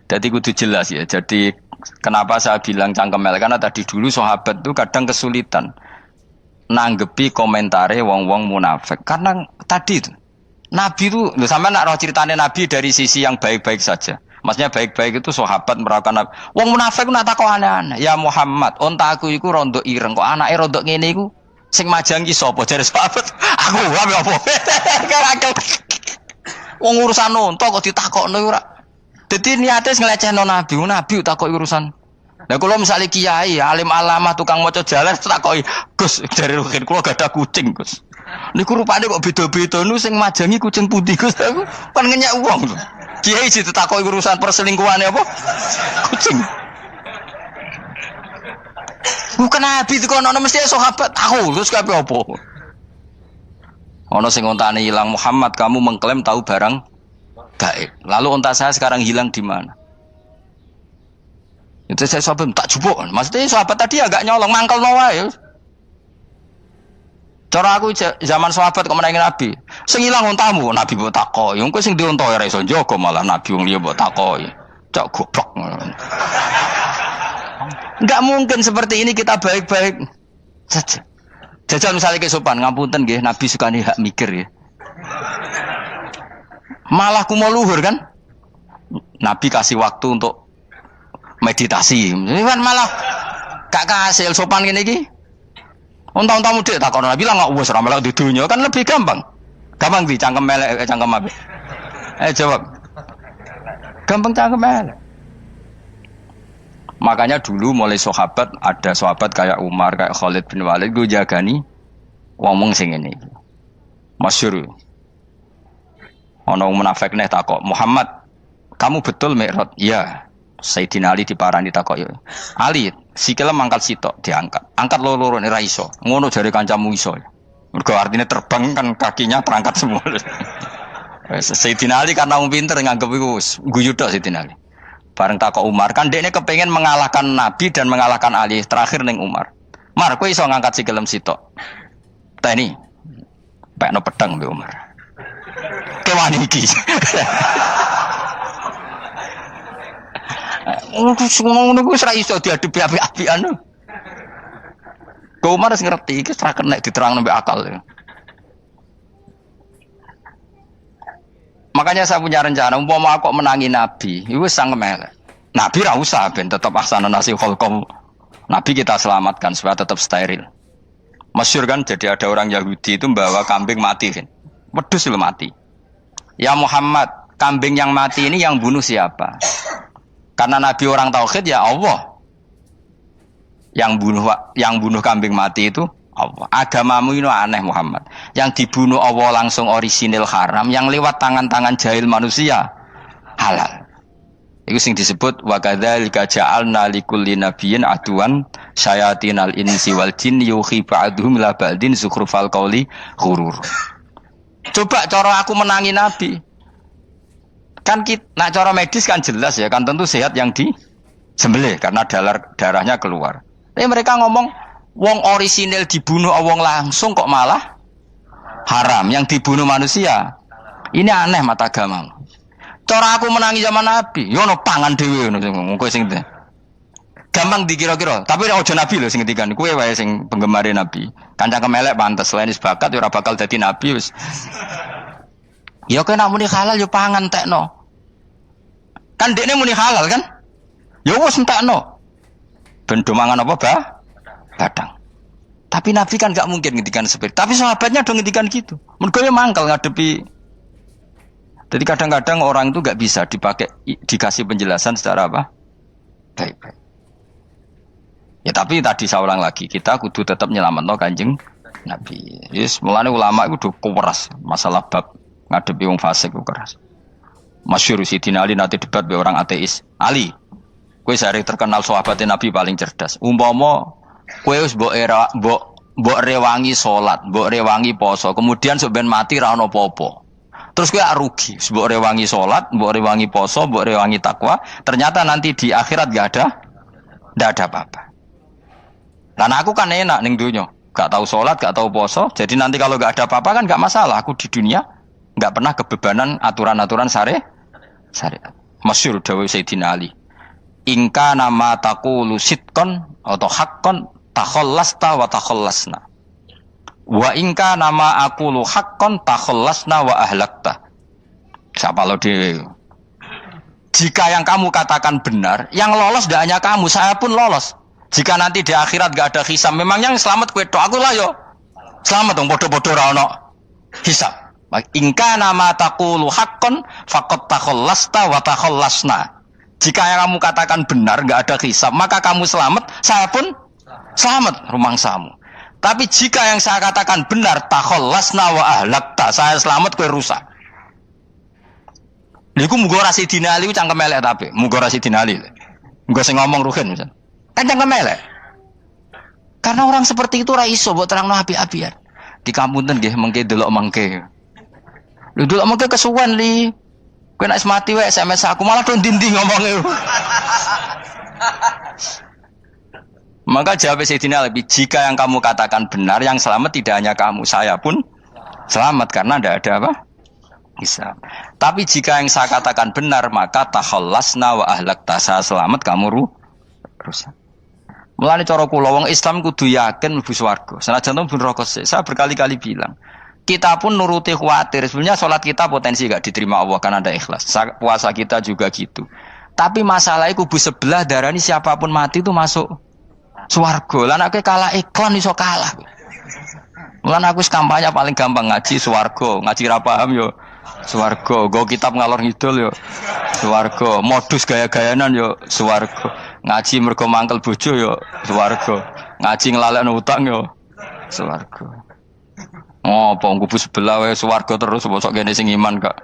Jadi kudu jelas ya. Jadi kenapa saya bilang cangkemel, karena tadi dulu sahabat itu kadang kesulitan nanggepi komentare wong-wong munafik. Karena tadi itu Nabi itu, sampai nak roh ceritanya Nabi dari sisi yang baik-baik saja. Maksudnya baik-baik itu sahabat merawakan Nabi. Wong munafik nak takok aneh-aneh. Ya Muhammad, onta aku iku rondo ireng. Kok anake rondo ngene iku sing majangi sapa? Jare sahabat, aku apa? Wong urusan onta kok ditakokno ora. Dadi niate nglecehno nabi, nabi takoki urusan. Lah kula misale kiai, alim alamah tukang maca jalan takoki, "Gus, dari rukin kula gak ada kucing, Gus." Niku rupane kok beda-beda nu sing majangi kucing putih, Gus. Aku kan ngenyek wong. Kiai ditakoki urusan perselingkuhane apa? Kucing. Bukan nabi itu kono mesti sahabat tahu terus kabeh apa? Ono sing ontane hilang Muhammad, kamu mengklaim tahu barang gaib. Lalu onta saya sekarang hilang di mana? Itu saya sahabat tak jupuk. Maksudnya sahabat tadi agak nyolong mangkel wae. Cara aku zaman sahabat kok menangi Nabi. Sing ilang ontamu, Nabi mbok takoki. Engko sing dionto ora iso njaga malah Nabi wong liya mbok takoki. Cok goblok. Enggak mungkin seperti ini kita baik-baik saja. Jajal misalnya ke sopan, ngapunten nggih, Nabi suka nih hak mikir ya. Malah kumo luhur kan? Nabi kasih waktu untuk meditasi. Ini kan malah gak kasil sopan gini iki. Unta-untamu dek takon Nabi lah nggak wes ramelak di dunia kan lebih gampang. Gampang di cangkem melek cangkem apa? Jawab. Gampang cangkem melek. Makanya dulu mulai sahabat, ada sahabat kayak Umar, kayak Khalid bin Walid, gue jagani wong sing ini. Masyhur. Ono munafik neh takok, "Muhammad, kamu betul Mi'raj?" "Iya." Sayyidina Ali diparani takok, "Ali, sikile mangkat sitok diangkat. Angkat loro-loro ora iso. Ngono jare kancamu iso." Mergo artinya terbang kan kakinya terangkat semua. Sayyidina Ali karena wong pinter nganggep iku guyu tok Sayyidina Ali. Bareng takok Umar, kan dekne kepengen mengalahkan Nabi dan mengalahkan Ali. Terakhir ning Umar. "Mar, kowe iso ngangkat sikilem sitok." "Teni." Pekno pedang mbek Umar. "Kewani iki." Ngono ku wis ra iso diadepi api-apian. Kok Umar wis ngerti iki ora kena diterangno mbek akal. Makanya saya punya rencana, umpama aku menangi Nabi, itu sangat melek. Nabi ra usah ben tetap ahsana nasi kholqom. Nabi kita selamatkan supaya tetap steril. Masyhur kan, jadi ada orang Yahudi itu membawa kambing mati kan. Wedhus lu mati. "Ya Muhammad, kambing yang mati ini yang bunuh siapa?" Karena Nabi orang tauhid ya Allah. Yang bunuh kambing mati itu Allah. Agamamu ini aneh Muhammad. Yang dibunuh Allah langsung orisinil haram, yang lewat tangan-tangan jahil manusia halal. Itu sing disebut wa kadzalika ja'alna likulli nabiyyin aduwan syayatinal insi wal jin yuhi ba'dhum la ba'din zukhrufal qauli ghurur. Coba cara aku menangi Nabi. Kan nak cara medis kan jelas ya, kan tentu sehat yang disembelih karena darahnya keluar. Tapi mereka ngomong wong orisinil dibunuh wong langsung kok malah haram yang dibunuh manusia. Ini aneh mata agama. Cara aku menangi zaman Nabi, yo no pangan dhewe ngono kowe sing gampang dikira-kira. Tapi ora aja Nabi lho sing ngendikan, kowe wae sing penggemar Nabi. Kancang kemelek pantes selain bakat ora bakal dadi nabi wis. Ya kowe nak muni halal yo pangan tekno. Kan dekne muni halal kan? Ya wis entekno. Ben do mangan apa, Bah? Badang. Tapi Nabi kan gak mungkin ngendikan seperti. Tapi sahabatnya dong ngendikan gitu. Mergo ya mangkel ngadepi. Jadi kadang-kadang orang itu gak bisa dikasih penjelasan secara apa? Baik-baik. Ya tapi tadi saya ulang lagi, kita kudu tetap nyelametno Kanjeng Nabi. Yes, mulane ulama itu keras masalah bab ngadepi wong fasik itu keras. Masyhur Sidina Ali nanti debat be orang ateis. "Ali, kowe sare terkenal sahabatnya Nabi paling cerdas. Umpama kowe wis mbok rewangi salat, mbok rewangi poso, kemudian sok ben mati ra ono apa-apa. Terus kowe rugi, mbok rewangi salat, mbok rewangi poso, mbok rewangi takwa, ternyata nanti di akhirat ndak ada apa-apa. Dan aku kan enak ning dunya, gak tahu salat, gak tahu poso, jadi nanti kalau gak ada apa-apa kan gak masalah. Aku di dunia gak pernah kebebanan aturan-aturan syariat. Masyhur dawuh Sayyidina Ali. "Ingka nama taqulu sidqan atau haqqan takhallasta wa takhallasna. Wa ingka nama aqulu haqqan takhallasna wa ahlakta." Siapa lo dhewe? Jika yang kamu katakan benar, yang lolos tidak hanya kamu, saya pun lolos. Jika nanti di akhirat gak ada hisab, memang yang selamat kowe tok, aku lah yo. Selamat dong, bodoh-bodoh ra ono hisab. Ingka nama taqulu haqqan faqad takhallasta wa takhallasna. Jika yang kamu katakan benar, enggak ada hisab, maka kamu selamat, saya pun selamat rumangsamu. Tapi jika yang saya katakan benar, takhallasna wa ahlakta, saya selamat kowe rusak. Niku muga ora Sidina Ali cangkem elek tapi, muga ora Sidina Ali. Muga sing ngomong Ruhin misal. Kan cangkem elek. Karena orang seperti itu ora iso mbok terangno api-apian. Di kampunten nggih mengke delok mengke. Lho delok mengke kesuwen li. Kowe nek mati wae SMS aku malah do ndi-ndi ngomongnya. Maka jawab Sayyidina Ali, jika yang kamu katakan benar, yang selamat tidak hanya kamu, saya pun selamat karena tidak ada apa? Hisab. Tapi jika yang saya katakan benar, maka takhallasna wa ahlakta, saya selamat, kamu rusak. Mulane cara kula wong Islam kudu yakin mlebu swarga. Senajan to pun rokok sik. Saya berkali-kali bilang, kita pun nuruti khawatir. Sebenarnya sholat kita potensi gak diterima Allah karena ada ikhlas. Puasa kita juga gitu. Tapi masalahnya kubu sebelah darani siapapun mati itu masuk swarga. Lan aku kalah iklan iso kalah. Lan aku kampanye paling gampang ngaji swarga, ngaji ra paham yo swarga, go kitab ngalor ngidul yo swarga, modus gaya-gayanan yo swarga. Ngaji mergo mangkel bojo yo swarga. Ngaji nglalekno utang yo swarga. Oh, apa kubu sebelah wae swarga terus bosok kene sing iman kok.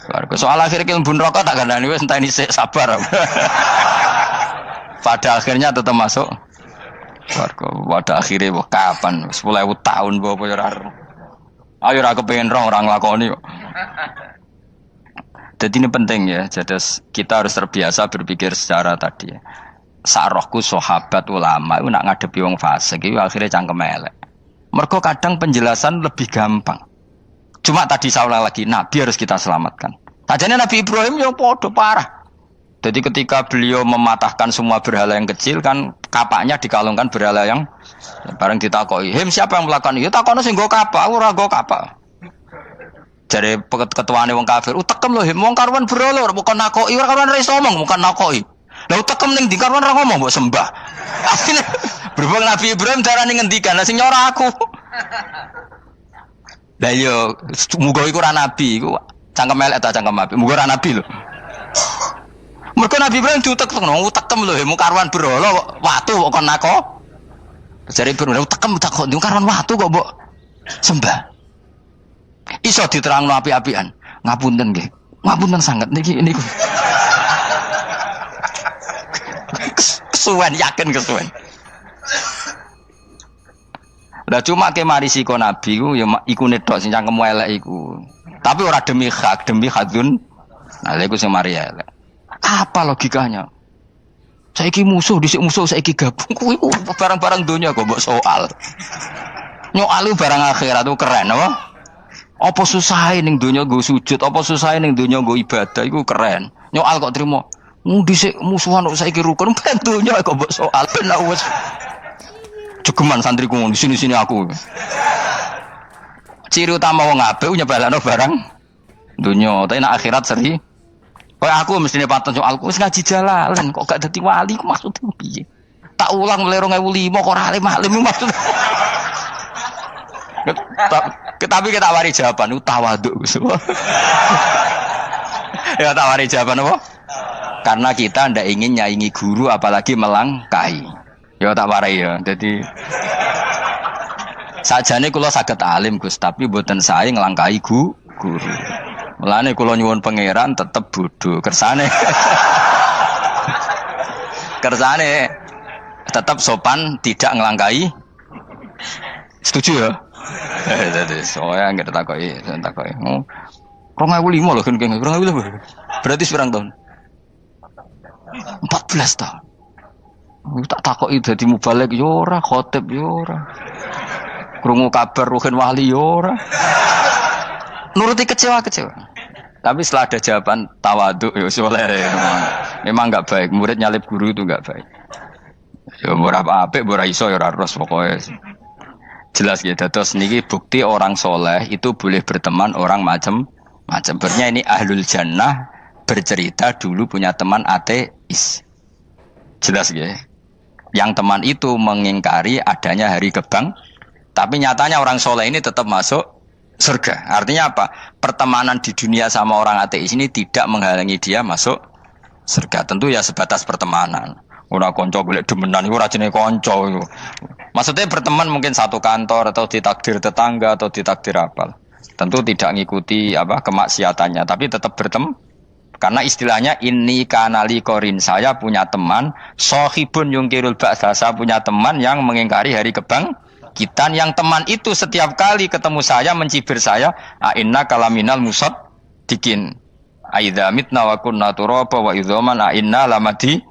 Swarga. Soal akhir ki mlebu neraka tak kandhani wis enteni sik sabar. Pada akhirnya tetap masuk swarga. Pada akhirnya kapan? 10.000 tahun apa ya ora. Ayo ora kepengin orang nglakoni kok. Jadi ini penting ya. Jadi kita harus terbiasa berpikir secara tadi ya. Sarohku sahabat ulama itu nak ngadepi wong fasik itu akhirnya cangkem elek. Mergo kadang penjelasan lebih gampang. Cuma tadi saya ulang lagi, Nabi harus kita selamatkan. Tajane Nabi Ibrahim yang podo parah. Jadi ketika beliau mematahkan semua berhala yang kecil kan kapaknya dikalungkan berhala yang bareng ditakoi. Him siapa yang melakukan itu? Takono sing nggo kapak, ora nggo kapak. Jare ketuane wong kafir, utekem lho him wong karuan berhala bukan nakoki, ora karuan iso ngomong bukan nakoki. Lah utekem ning ndi karuan ora ngomong mbok sembah. Berhubung Nabi Ibrahim darane ngendikan, lah sing nyora aku. Lah yo muga iku ora nabi, iku cangkem elek ta cangkem apik. Muga ora nabi lho. Mergo Nabi Ibrahim diutek-utek, utekem lho, mu karuan berhala watu kok kon nako. Jare Ibrahim utekem tak kok karuan watu kok mbok sembah. Iso diterangno api-apian. Ngapunten nggih. Ngapunten sanget niki niku. Kesuwen yakin kesuwen. Lah cuma ke mari siko nabi ku ya iku netok sing cangkem elek iku. Tapi ora demi hak, demi hadun. Nah lha iku sing mari elek. Apa logikanya? Saiki musuh dhisik musuh saiki gabung kuwi barang-barang donya kok mbok soal. Nyoal barang akhirat itu keren apa? Apa susahe ning donya nggo sujud, apa susahe ning donya nggo ibadah iku keren. Nyoal kok trimo. Dhisik musuhan kok saiki rukun ben donya kok mbok soal ben wis jegeman santriku di sini-sini aku. Ciri utama wong apik nyebalano barang dunya, tapi nek akhirat seri. Kayak aku mestine paten soal wis ngaji jalalan kok gak dadi wali ku maksudnya piye? Tak ulang mulai 2005 kok ora alim-alim maksud. Tapi kita wari jawaban tawaduk. Ya tak wari jawaban apa? Karena kita ndak ingin nyaingi guru apalagi melangkahi. Ya tak warai ya. Jadi sajane kula saged alim Gus, tapi mboten sae nglangkahi guru. Mulane kula nyuwun pangeran tetep bodho kersane. Kersane tetap sopan, tidak ngelangkai. Setuju ya? Jadi soalnya nggak takoki. 2005 loh kan, 2005 berarti seberang tahun? 14 tahun. Tak takoki dadi mubalek yo ora, khotib yo ora. Krungu kabar Ruhin Wali yo ora. Nuruti kecewa-kecewa. Tapi setelah ada jawaban tawaduk ya soleh. Memang enggak baik, murid nyalip guru itu enggak baik. Ya ora apik, ora iso ya ora ros pokoke. Jelas gitu. Terus niki bukti orang soleh itu boleh berteman orang macam-macam. Bernya ini ahlul jannah bercerita dulu punya teman ateis. Jelas gitu. Yang teman itu mengingkari adanya hari kebang, tapi nyatanya orang soleh ini tetap masuk surga. Artinya apa? Pertemanan di dunia sama orang ateis ini tidak menghalangi dia masuk surga. Tentu ya sebatas pertemanan. Ora konco golek demenan iku ora jenenge konco iku. Maksudnya berteman mungkin satu kantor atau ditakdir tetangga atau ditakdir apa. Tentu tidak ngikuti apa kemaksiatannya, tapi tetap berteman. Karena istilahnya ini kanali korin, saya punya teman sohibun yungkirul ba'sa, saya punya teman yang mengingkari hari kebangkitan, yang teman itu setiap kali ketemu saya mencibir saya, inna kalaminal musad dikin aidza mitna wa kunna turaba wa idzaman inna lamadi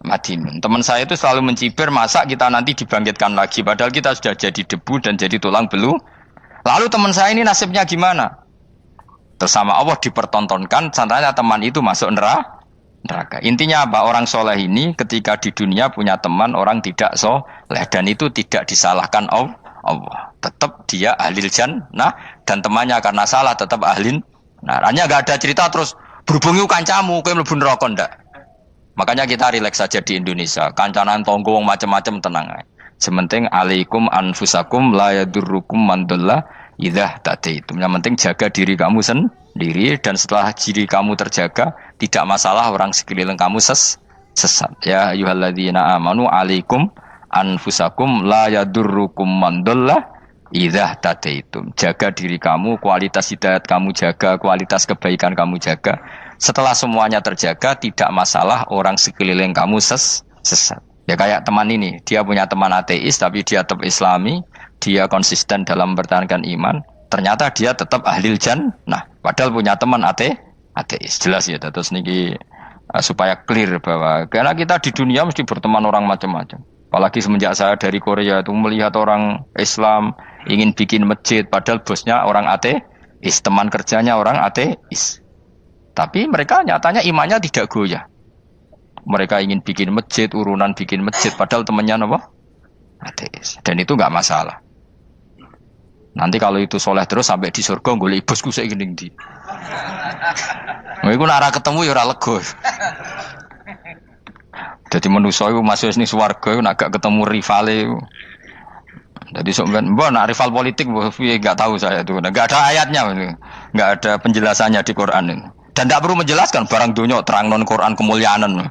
madinun. Teman saya itu selalu mencibir, masa kita nanti dibangkitkan lagi padahal kita sudah jadi debu dan jadi tulang belulang. Lalu teman saya ini nasibnya gimana? Terus sama Allah dipertontonkan, sampai teman itu masuk neraka. Intinya apa? Orang soleh ini ketika di dunia punya teman orang tidak soleh, dan itu tidak disalahkan Allah. Tetap dia ahli jannah, dan temannya karena salah tetap ahli. Nah, hanya gak ada cerita terus berhubungi kancamu, kowe mlebu neraka ndak. Makanya kita rileks saja di Indonesia. Kancanan tonggo wong macam-macam tenang aja. Sementing alaikum anfusakum la yadurrukum man dhalla idza tadaitum. Yang penting jaga diri kamu sendiri, dan setelah diri kamu terjaga, tidak masalah orang sekeliling kamu sesat. Ya ayyuhalladzina amanu alaikum anfusakum la yadurrukum man dhalla idza tadaitum. Jaga diri kamu, kualitas hidayat kamu jaga, kualitas kebaikan kamu jaga. Setelah semuanya terjaga, tidak masalah orang sekeliling kamu sesat. Ya kayak teman ini, dia punya teman ateis tapi dia tetap islami, dia konsisten dalam mempertahankan iman, ternyata dia tetap ahli jannah. Padahal punya teman ateis. Jelas ya, terus niki supaya clear bahwa karena kita di dunia mesti berteman orang macam-macam. Apalagi semenjak saya dari Korea itu melihat orang Islam ingin bikin masjid, padahal bosnya orang ateis, teman kerjanya orang ateis. Tapi mereka nyatanya imannya tidak goyah. Mereka ingin bikin masjid, urunan bikin masjid, padahal temannya apa? Ateis. Dan itu nggak masalah. Nanti kalau itu soleh terus sampai di surga, golek bosku saya gini di. Iku nara ketemu ya ora lega. Jadi manusia itu masuk ini swarga, nak gak ketemu rivale. Jadi sebenarnya, nak rival politik, nggak tahu saya itu, nggak ada ayatnya, nggak ada penjelasannya di Quran ini. Dan tidak perlu menjelaskan barang dunia terang non Quran kemuliaanan.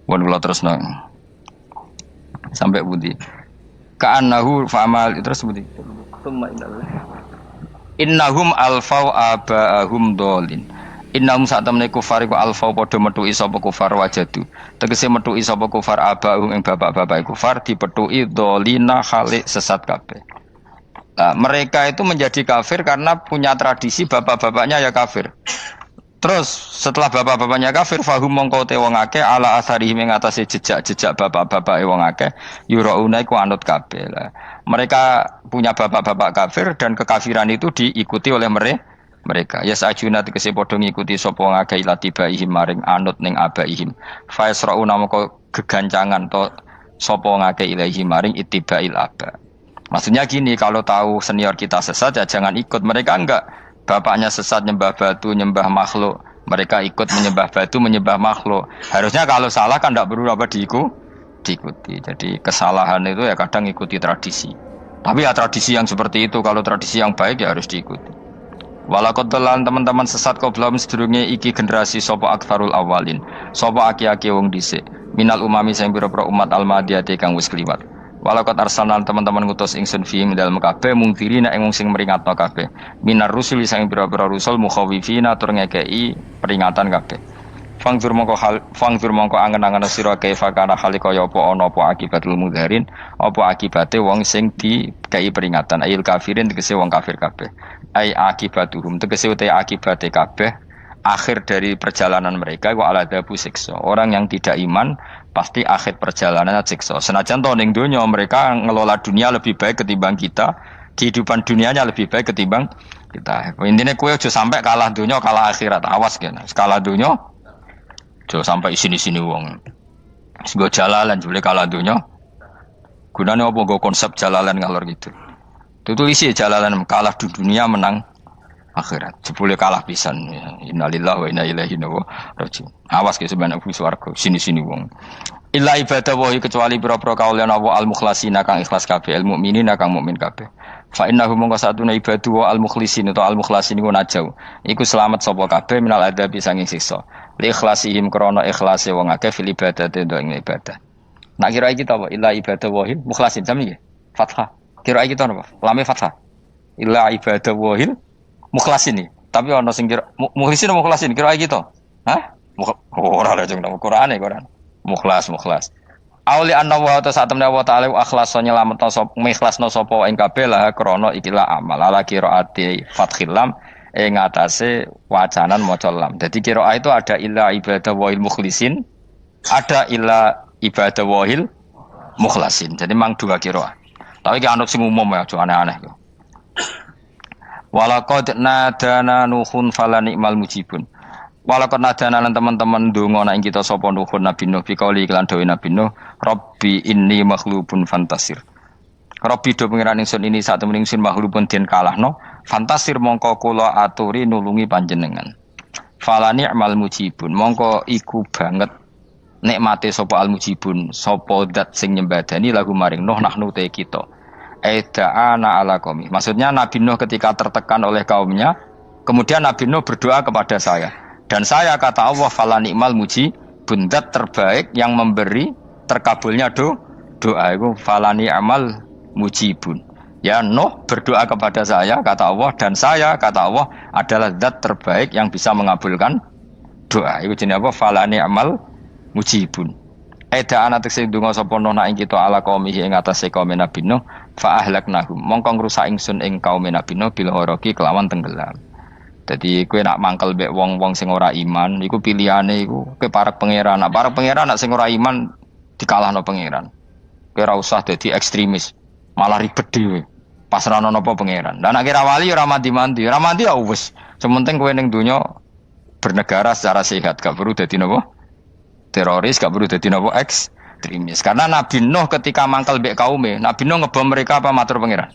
Wan kula terus nang sampai budi. Ka'annahu fa'amal terus budi. Innahum alfau aba'ahum dolin. Innahum saat temne kufar iku alfau padha metuki sapa kufar wajadu. Tegese metuki sapa kufar aba'ahum ing bapak-bapak kufar dipethuki dolina khalik sesat kabeh. Nah, mereka itu menjadi kafir karena punya tradisi bapak-bapaknya ya kafir. Terus setelah bapak-bapaknya kafir, fahum mongko te wong akeh ala asarihi ing atase jejak-jejak bapak-bapake wong akeh yurauna iku anut kabeh. Mereka punya bapak-bapak kafir dan kekafiran itu diikuti oleh mereka. Ya sajuna tegese padha ngikuti sapa wong akeh latibaihim maring anut ning abaihim. Fa yasrauna mongko gegancangan to sapa wong akeh ilahi maring ittibail aba. Maksudnya gini, kalau tahu senior kita sesat ya jangan ikut. Mereka enggak, bapaknya sesat nyembah batu, nyembah makhluk. Mereka ikut menyembah batu, menyembah makhluk. Harusnya kalau salah kan enggak perlu apa diikuti. Jadi kesalahan itu ya kadang ikuti tradisi. Tapi ya tradisi yang seperti itu, kalau tradisi yang baik ya harus diikuti. Walakotelan teman-teman sesat kau belum sedurunge iki generasi sopo akfarul awalin. Sopo aki-aki wong dhisik. Minal umami sing pira-pira umat almadiyati kang wis kliwat. Walakot arsalan teman-teman ngutus ingsun fiim dalem kabeh mungkirina ing wong sing meringatno kabeh. Minar rusuli sing pira-pira rusul mukhawifina tur ngekeki peringatan kabeh. Fangzur mongko angen-angen sira kaifa kana hale kaya apa ana apa akibatul mudharin, apa akibate wong sing dikei peringatan ayil kafirin tegese wong kafir kabeh. Ai akibatuhum tegese uta akibate kabeh akhir dari perjalanan mereka wa aladabu siksa. Orang yang tidak iman pasti akhir perjalanannya siksa. Senajan to ning donya mereka ngelola dunia lebih baik ketimbang kita, kehidupan dunianya lebih baik ketimbang kita. Intine kowe aja sampai kalah donya kalah akhirat. Awas kene. Kalah donya aja sampai sini-sini wong. Wis go jalalan jule kalah donya. Gunane apa go konsep jalalan ngalor gitu. Tutulisi jalalan kalah di dunia menang akhirat. Jebule kalah pisan. Innalillahi wa inna ilaihi raji'un. Awas ke sebenarnya swarga sini-sini wong. Illa ibadah wahi kecuali pira-pira kaulan Allah al-mukhlasina kang ikhlas kabeh, al mukminina kang mukmin kabeh. Fa innahu mongko satuna ibadu wa al-mukhlisin atau al-mukhlasin iku najau. Iku selamat sapa kabeh minal adabi sanging siksa. Li ikhlasihim krana ikhlase wong akeh fil ibadate ing ibadah. Nak kira iki ta apa? Illa ibadah wahil mukhlasin sami nggih. Fathah. Kira iki ta apa? Lame fathah. Illa ibadah wahil mukhlasin iki. Tapi ana sing kira mukhlisin mukhlasin kira iki to. Hah? Ora ada jeng nang Quran Quran. Mukhlas. Auli anna wa ta'ala wa ta'ala akhlasa nyelametno sapa mikhlasno sapa ing kabeh lah krana ikilah amal ala qiraati fathil lam ing atase wacanan maca lam. Dadi qiraah itu ada illa ibadah wahil mukhlisin, ada illa ibadah wahil mukhlasin. Jadi mang dua qiraah. Tapi ki anut sing umum ya, aja aneh-aneh. Walaqad nadana nuhun fala ni'mal mujibun. Walaqad nadana lan teman-teman ndonga nek kita sapa nuhun Nabi Nuh bi kauli iklan dawuh Nabi Nuh, Rabbi inni maghlubun fantasir. Rabbi do pengiran ingsun ini sak temen ingsun maghlubun den kalahno, fantasir mongko kula aturi nulungi panjenengan. Fala ni'mal mujibun, mongko iku banget nikmate sapa al mujibun, sapa zat sing nyembadani lagu maring Nuh nahnu te kita. Aida'ana ala qaumi. Maksudnya Nabi Nuh ketika tertekan oleh kaumnya, kemudian Nabi Nuh berdoa kepada saya. Dan saya kata Allah fala ni'mal mujibun, zat terbaik yang memberi terkabulnya doa itu fala ni'mal mujibun. Ya Nuh berdoa kepada saya kata Allah, dan saya kata Allah adalah zat terbaik yang bisa mengabulkan doa. Itu jenenge apa? Fala ni'mal mujibun. Eda ana tekse ndonga sapa Nuh ing kita ala qaumihi ing atase kaum Nabi Nuh fa ahlaknahum mongko ngrusak ingsun ing kaum Nabi Nuh bil gharaqi kelawan tenggelam. Jadi kowe nak mangkel mbek wong-wong sing ora iman iku pilihane iku kowe parek pangeran. Nak parek pangeran nak sing ora iman dikalahno pangeran. Kowe ora usah dadi ekstremis, malah ribet dhewe. Pasrahno napa pangeran. Lah nek kira wali ora mandi-mandi, ora mandi ya wis. Sementing kowe ning donya bernegara secara sehat, gak perlu dadi napa? Teroris, gak perlu dadi napa ekstremis. Karena Nabi Nuh ketika mangkel mbek kaume, Nabi Nuh ngebom mereka apa matur pangeran?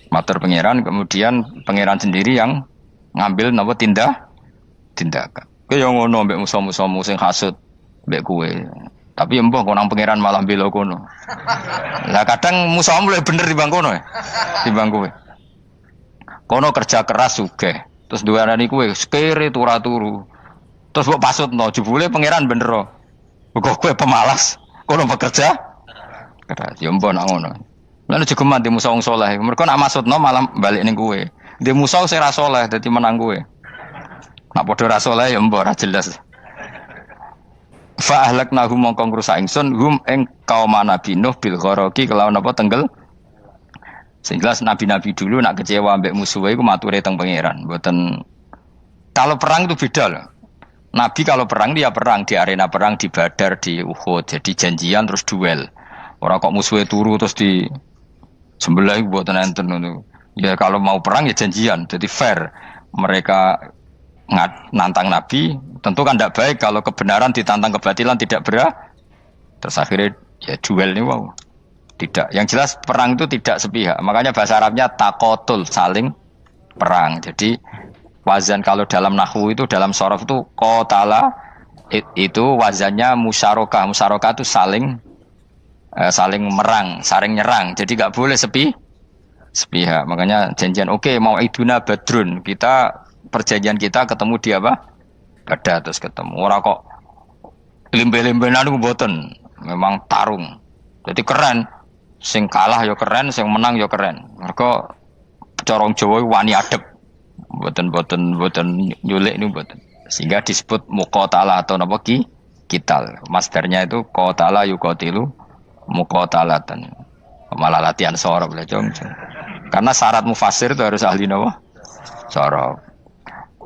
Matur pangeran, kemudian pangeran sendiri yang ngambil napa tindakan. Kowe yo ngono mbek musuh-musuhmu sing hasud mbek kowe. Tapi ya mbah konang pangeran malah bela kono. Lah kadang musuhmu luwih bener timbang kono ya. Timbang kowe. Kono kerja keras sugih. Terus duweni kowe sekere turu. Terus mbok pasutno jebule pangeran bener. Kok kowe pemalas. Kono bekerja keras. Ya mbah nak ngono. Lan jegeman di musuh wong saleh. Mergo nak maksudno malah balik ning kowe. Di musuh sing ra saleh dadi menang kowe. Nak padha ra saleh ya mbok ra jelas. Fa ahlaknahum mongko ngrusak ingsun hum ing kaum Nabi Nuh bil gharaqi kelawan apa tenggel. Sing jelas nabi-nabi dulu nak kecewa mbek musuhe iku mature teng pangeran. Mboten kalau perang itu beda loh. Nabi kalau perang dia perang di arena perang di Badar, di Uhud. Jadi janjian terus duel. Ora kok musuhe turu terus di sebelah iku mboten enten ngono. Ya kalau mau perang ya janjian. Jadi fair. Mereka nantang Nabi, tentu kan tidak baik kalau kebenaran ditantang kebatilan tidak berat. Terus akhirnya ya duel ini wow. Tidak. Yang jelas perang itu tidak sepihak. Makanya bahasa Arabnya takotul, saling perang. Jadi wazan kalau dalam nahwu itu dalam sorof itu qatala itu wazannya musyarakah. Musyarakah itu saling merang, saling nyerang. Jadi enggak boleh sepihak. Makanya janjian oke, mau iduna badrun. Perjanjian kita ketemu di apa? Badar terus ketemu. Ora kok limbe-limbenan ku mboten. Memang tarung. Jadi keren. Sing kalah ya keren, sing menang ya keren. Mergo corong Jawa wani adep. Mboten nyulik niku mboten. Sehingga disebut muqatalah atau napa kital. Masdarnya itu qatala yuqatilu muqatalatan. Malah latihan sorab lah jong. Karena syarat mufassir itu harus ahli napa? Sorab.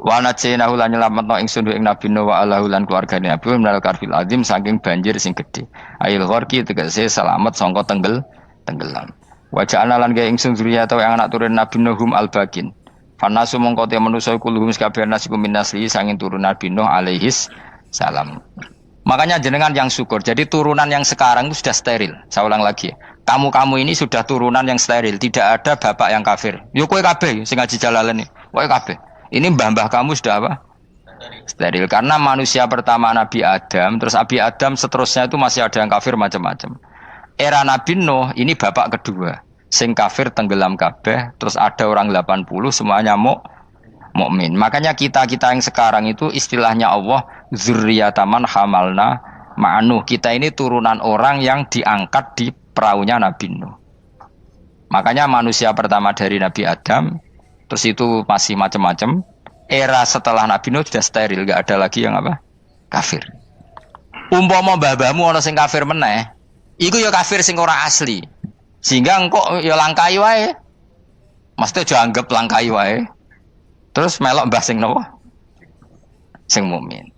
Wa najinahu lan nyelametno ingsun ing Nabi Nuh wa alahu lan keluargane Nabi minal karfil azim saking banjir sing gedhe. Ail gharqi tegese selamat sangka tenggelam. Wa ja'alna lan gawe ingsun zuriyata yang anak turun Nabi Nuhum al-bakin. Fanasu mongko te manusa kulhum kabeh nasikum minasli sanging turun Nabi Nuh alaihis salam. Makanya jenengan yang syukur. Jadi turunan yang sekarang itu sudah steril. Saya ulang lagi. Kamu ini sudah turunan yang steril, tidak ada bapak yang kafir. Yo kowe kabeh sing ngaji Jalalain. Kowe kabeh. Ini mbah-mbah kamu sudah apa? Steril. Karena manusia pertama Nabi Adam, terus Nabi Adam seterusnya itu masih ada yang kafir macam-macam. Era Nabi Nuh ini bapak kedua. sing kafir tenggelam kabeh, terus ada orang 80 semuanya mukmin. Makanya kita-kita yang sekarang itu istilahnya Allah dzurriyyataman hamalna ma'nuh. Kita ini turunan orang yang diangkat di perahunya Nabi Nuh. Makanya manusia pertama dari Nabi Adam, terus itu masih macam-macam. Era setelah Nabi Nuh sudah steril, gak ada lagi yang apa? Kafir. Umpama mbah-mbahmu ana sing kafir meneh, iku ya kafir sing ora asli. Sehingga engkau ya langkai wae. Mesti aja anggap langkai wae. Terus melok mbah sing nopo? Sing mukmin.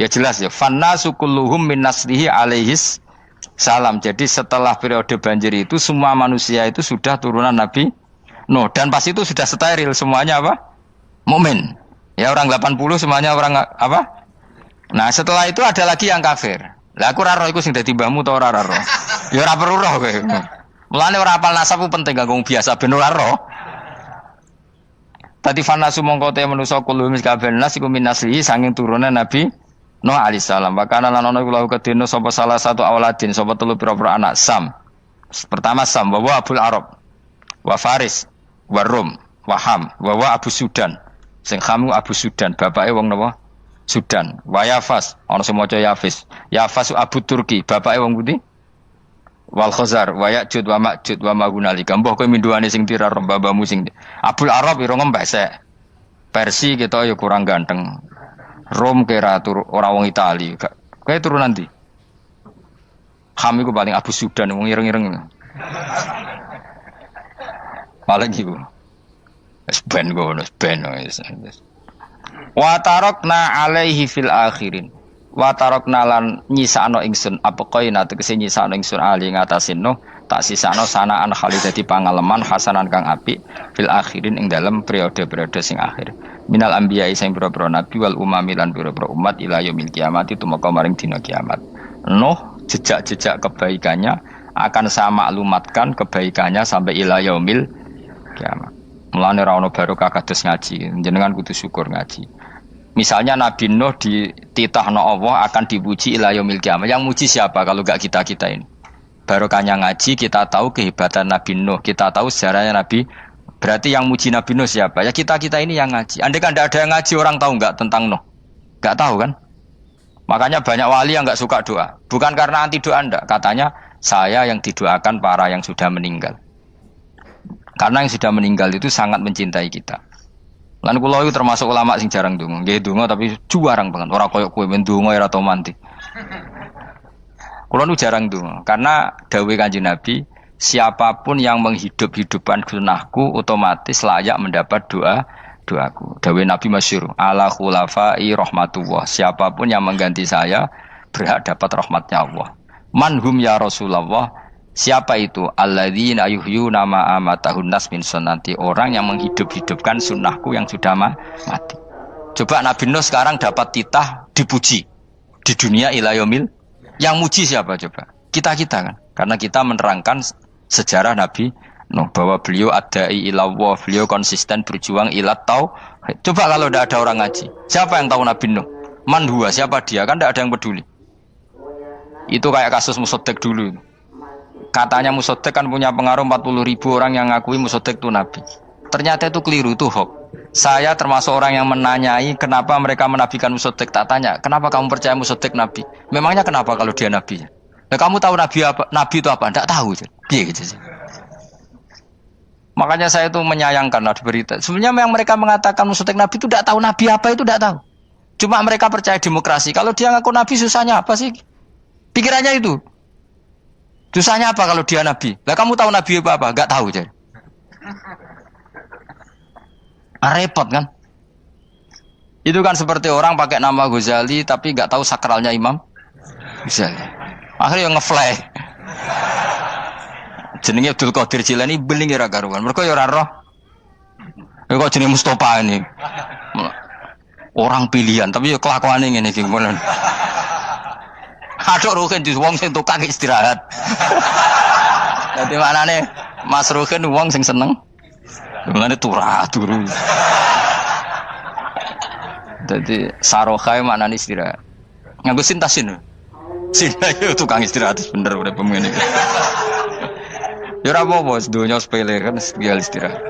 Ya jelas ya, fannasu kulluhum min naslihi alaihis salam. Jadi setelah periode banjir itu semua manusia itu sudah turunan Nabi Nuh dan pas itu sudah steril semuanya apa? Mukmin. Ya orang 80 semuanya orang apa? Nah, setelah itu ada lagi yang kafir. Lah aku ora roh iku sing dadi mbahmu ta ora roh. Ya ora perlu roh kowe. Mulane ora apal nasab penting kanggo biasa ben ora roh. Tadi fanasu mongko te manusa kulo miskaben nas iku minaslihi sanging turunan Nabi Nuh alaihi salam. Bakana lan ana iku lahu kedene sapa salah satu auladin sapa telu pira-pira anak Sam. Pertama Sam wa Abul Arab wa Faris wa Rum wa Ham wa Abu Sudan. Sing Ham Abu Sudan, bapake wong napa? Sudan. Wa Yafas, ana sing maca Yafis. Yafas Abu Turki, bapake wong pundi? Wal Khazar wa Ya'jud wa Ma'jud wa Magunalika. Mbah kowe minduane sing tira babamu sing Abul Arab ira ngembesek. Persi kita ya kurang ganteng. Rom kira ora wong Itali. Kowe turunan ndi? Ham iku paling Abu Sudan wong ireng-ireng. Paling iku. Wis ben ngono, ben wis. Wa tarakna alaihi fil akhirin. Wa tarakna lan nyisano ingsun apa qaina tegese nyisano ingsun ali ngatasin no tak sisano sanaan khalidati pangaleman hasanan kang apik fil akhirin ing dalem periode-periode sing akhir minal anbiya sing pira-pira nabi wal umami lan pira-pira umat ila yaumil kiamat itu maka maring dina kiamat. Nuh jejak-jejak kebaikannya akan saya maklumatkan kebaikannya sampai ila yaumil kiamat. Mulane ra ono barokah kados ngaji, jenengan kudu syukur ngaji. Misalnya Nabi Nuh dititahno Allah akan dipuji ila yaumil kiamah. Yang muji siapa kalau enggak kita-kita ini? Barokahnya ngaji kita tahu kehebatan Nabi Nuh, kita tahu sejarahnya Nabi. Berarti yang muji Nabi Nuh siapa? Ya kita-kita ini yang ngaji. Andai kan enggak ada yang ngaji, orang tahu enggak tentang Nuh? Enggak tahu kan? Makanya banyak wali yang enggak suka doa. Bukan karena anti doa enggak, katanya saya yang didoakan para yang sudah meninggal. Karena yang sudah meninggal itu sangat mencintai kita. Lan kula itu termasuk ulama sing jarang ndonga. Nggih ndonga tapi juarang banget. Ora koyo kowe men ndonga ora tau mandi. Kula nu jarang ndonga karena dawuh Kanjeng Nabi, siapapun yang menghidup-hidupkan sunnahku otomatis layak mendapat doaku. Dawuh Nabi masyhur, ala khulafai rahmatullah. Siapapun yang mengganti saya berhak dapat rahmatnya Allah. Manhum ya Rasulullah. Siapa itu? Alladzina yuhyuna ma amatahun nas min sunnati, orang yang menghidup-hidupkan sunnahku yang sudah mati. Coba Nabi Nuh sekarang dapat titah dipuji di dunia ila yaumil. Yang muji siapa coba? Kita-kita kan. Karena kita menerangkan sejarah Nabi Nuh bahwa beliau adai ila Allah, beliau konsisten berjuang ila tauhid. Coba kalau tidak ada orang ngaji, siapa yang tahu Nabi Nuh? Man huwa, siapa dia? Kan tidak ada yang peduli. Itu kayak kasus Musaddiq dulu. Katanya Musaddiq kan punya pengaruh 40.000 orang yang ngakui Musaddiq itu Nabi. Ternyata itu keliru, itu hoax. Saya termasuk orang yang menanyai kenapa mereka menabikan Musaddiq. Tak tanya, kenapa kamu percaya Musaddiq Nabi? Memangnya kenapa kalau dia Nabi? Nah, kamu tahu Nabi apa? Nabi itu apa? Tidak tahu. Iya gitu sih. Makanya saya itu menyayangkan di berita. Sebenarnya yang mereka mengatakan Musaddiq Nabi itu tidak tahu Nabi apa itu tidak tahu. Cuma mereka percaya demokrasi. Kalau dia ngaku Nabi susahnya apa sih? Pikirannya itu. Susahnya apa kalau dia Nabi? Lah kamu tahu Nabi apa? Enggak tahu jadi. Repot kan? Itu kan seperti orang pakai nama Ghazali tapi enggak tahu sakralnya Imam Ghazali. Akhirnya ngefly. Jenenge Abdul Qadir Jilani beling ora karuan. Mergo ya ora roh. Ya kok jenenge Mustofa ini. Orang pilihan tapi ya kelakuane ngene iki ngono. Aduh Ruhin jus wong sing tukang istirahat. Dadi manane Mas Ruhin wong sing seneng. Mulane turu. Dadi sarohae maknane istirahat. Nganggo sintasin. Sinta itu tukang istirahat bener urip pemene. Ya ora apa-apa, donya sepele kan biar istirahat.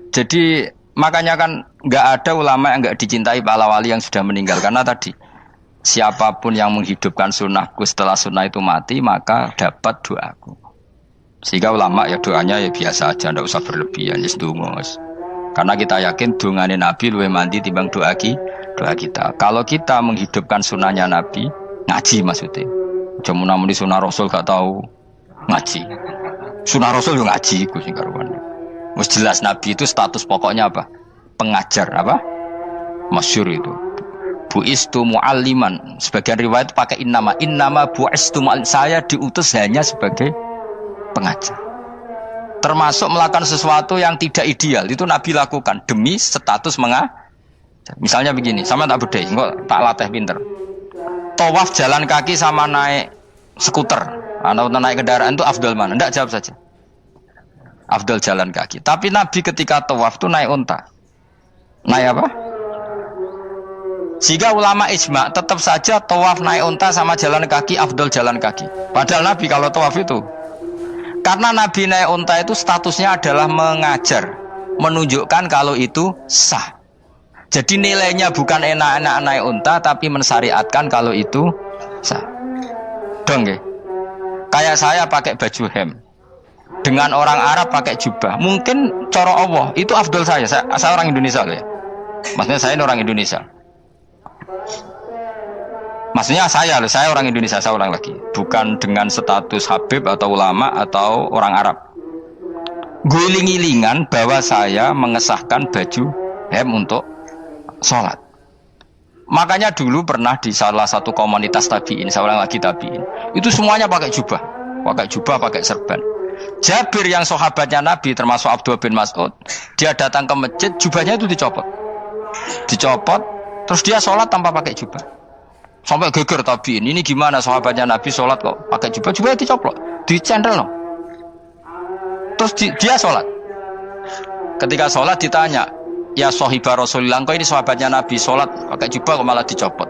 Jadi makanya kan nggak ada ulama yang nggak dicintai para wali yang sudah meninggal karena tadi siapapun yang menghidupkan sunnahku setelah sunnah itu mati maka dapat doaku. Sehingga ulama ya doanya ya biasa aja, ndak usah berlebihan, ya sedonga. Karena kita yakin dongane Nabi luwih mandi timbang doa kita. Kalau kita menghidupkan sunnahnya Nabi, ngaji maksudnya. Cuma namun di sunnah Rasul gak tahu ngaji. Sunnah Rasul yo ngaji Gus sing karuan. Wis jelas Nabi itu status pokoknya apa? Pengajar apa? Masyhur itu. Buistu mualliman. Sebagian riwayat pakai innama buistu muallim. Saya diutus hanya sebagai pengajar. Termasuk melakukan sesuatu yang tidak ideal itu Nabi lakukan demi status mengajar. Misalnya begini, sama tak bedai, kok tak latih pinter. Tawaf jalan kaki sama naik skuter atau naik kendaraan itu afdal mana? Ndak, jawab saja. Afdal jalan kaki. Tapi Nabi ketika tawaf itu naik unta. Naik apa? Jika ulama ijma tetap saja tawaf naik unta sama jalan kaki afdal jalan kaki. Padahal Nabi kalau tawaf itu karena Nabi naik unta itu statusnya adalah mengajar, menunjukkan kalau itu sah. Jadi nilainya bukan enak-enak naik unta tapi mensyariatkan kalau itu sah. Dong ya. Kayak saya pakai baju hem. Dengan orang Arab pakai jubah. Mungkin cara Allah itu afdol saya orang Indonesia loh ya. Maksudnya saya ini orang Indonesia. Maksudnya saya orang Indonesia, saya ulang lagi. Bukan dengan status Habib atau ulama atau orang Arab. Guling-gilingan bahwa saya mengesahkan baju hem untuk sholat. Makanya dulu pernah di salah satu komunitas tabiin, saya ulang lagi tabiin, itu semuanya pakai jubah, pakai serban. Jabir yang sahabatnya Nabi termasuk Abdullah bin Mas'ud, dia datang ke masjid, jubahnya itu dicopot, terus dia sholat tanpa pakai jubah. Sampai geger tabiin, ini gimana sahabatnya Nabi sholat kok pakai jubah, jubahnya dicoplok, dicendel loh. Terus dia sholat. Ketika sholat ditanya, ya sahibah Rasulullah, kok ini sahabatnya Nabi sholat pakai jubah kok malah dicopot.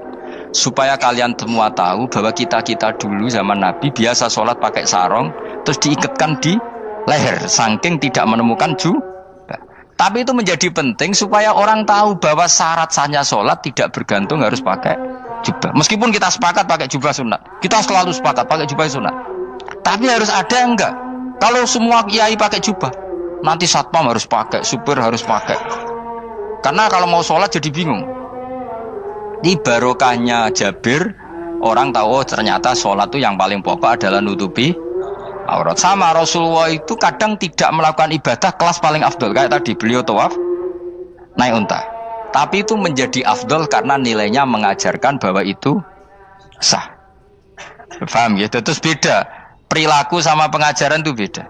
Supaya kalian semua tahu bahwa kita dulu zaman Nabi biasa sholat pakai sarung, terus diikatkan di leher, saking tidak menemukan jubah. Tapi itu menjadi penting supaya orang tahu bahwa syarat sahnya sholat tidak bergantung harus pakai jubah. Meskipun kita sepakat pakai jubah sunat, kita selalu sepakat pakai jubah sunat. Tapi harus ada yang enggak. Kalau semua kiai pakai jubah, nanti satpam harus pakai, supir harus pakai. Karena kalau mau sholat jadi bingung. Di barokahnya Jabir, orang tahu ternyata sholat itu yang paling pokok adalah nutupi aurat. Sama Rasulullah itu kadang tidak melakukan ibadah kelas paling afdol. Kayak tadi beliau tawaf naik unta. Tapi itu menjadi afdol karena nilainya mengajarkan bahwa itu sah. Paham ya? Terus beda. Perilaku sama pengajaran itu beda.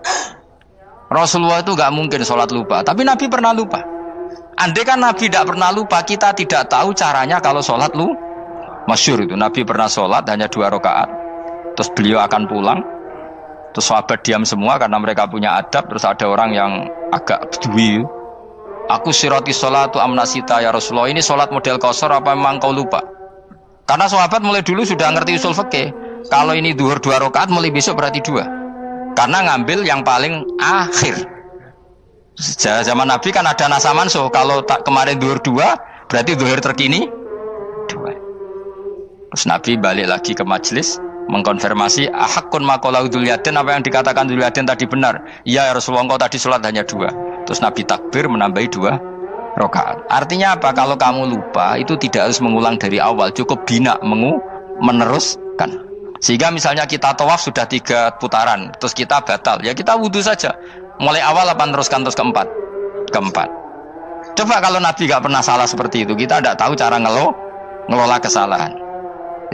Rasulullah itu gak mungkin sholat lupa. Tapi Nabi pernah lupa. Andai kan Nabi tidak pernah lupa, kita tidak tahu caranya kalau sholat lu. Masyhur itu, Nabi pernah sholat hanya 2 rakaat. Terus beliau akan pulang. Terus sahabat diam semua karena mereka punya adab. Terus ada orang yang agak bedui. Aku sirati sholatu amnasita ya Rasulullah. Ini sholat model qashar apa memang kau lupa? Karena sahabat mulai dulu sudah ngerti usul fikih. Kalau ini duhur 2 rakaat, mulai besok berarti 2. Karena ngambil yang paling akhir. Zaman Nabi kan ada nasa mansuh. Kalau tak kemarin duhur 2, berarti duhur terkini 2. Terus Nabi balik lagi ke majelis mengkonfirmasi ahakun maqala Dzul Yadain, apa yang dikatakan Dzul Yadain tadi benar. Iya ya Rasulullah, engkau tadi sholat hanya 2. Terus Nabi takbir menambahi 2 rakaat. Artinya apa? Kalau kamu lupa itu tidak harus mengulang dari awal, cukup bina meneruskan. Sehingga misalnya kita tawaf sudah 3 putaran, terus kita batal, ya kita wudhu saja. Mulai awal apa teruskan terus keempat. Coba kalau Nabi gak pernah salah seperti itu, kita tidak tahu cara ngelola kesalahan.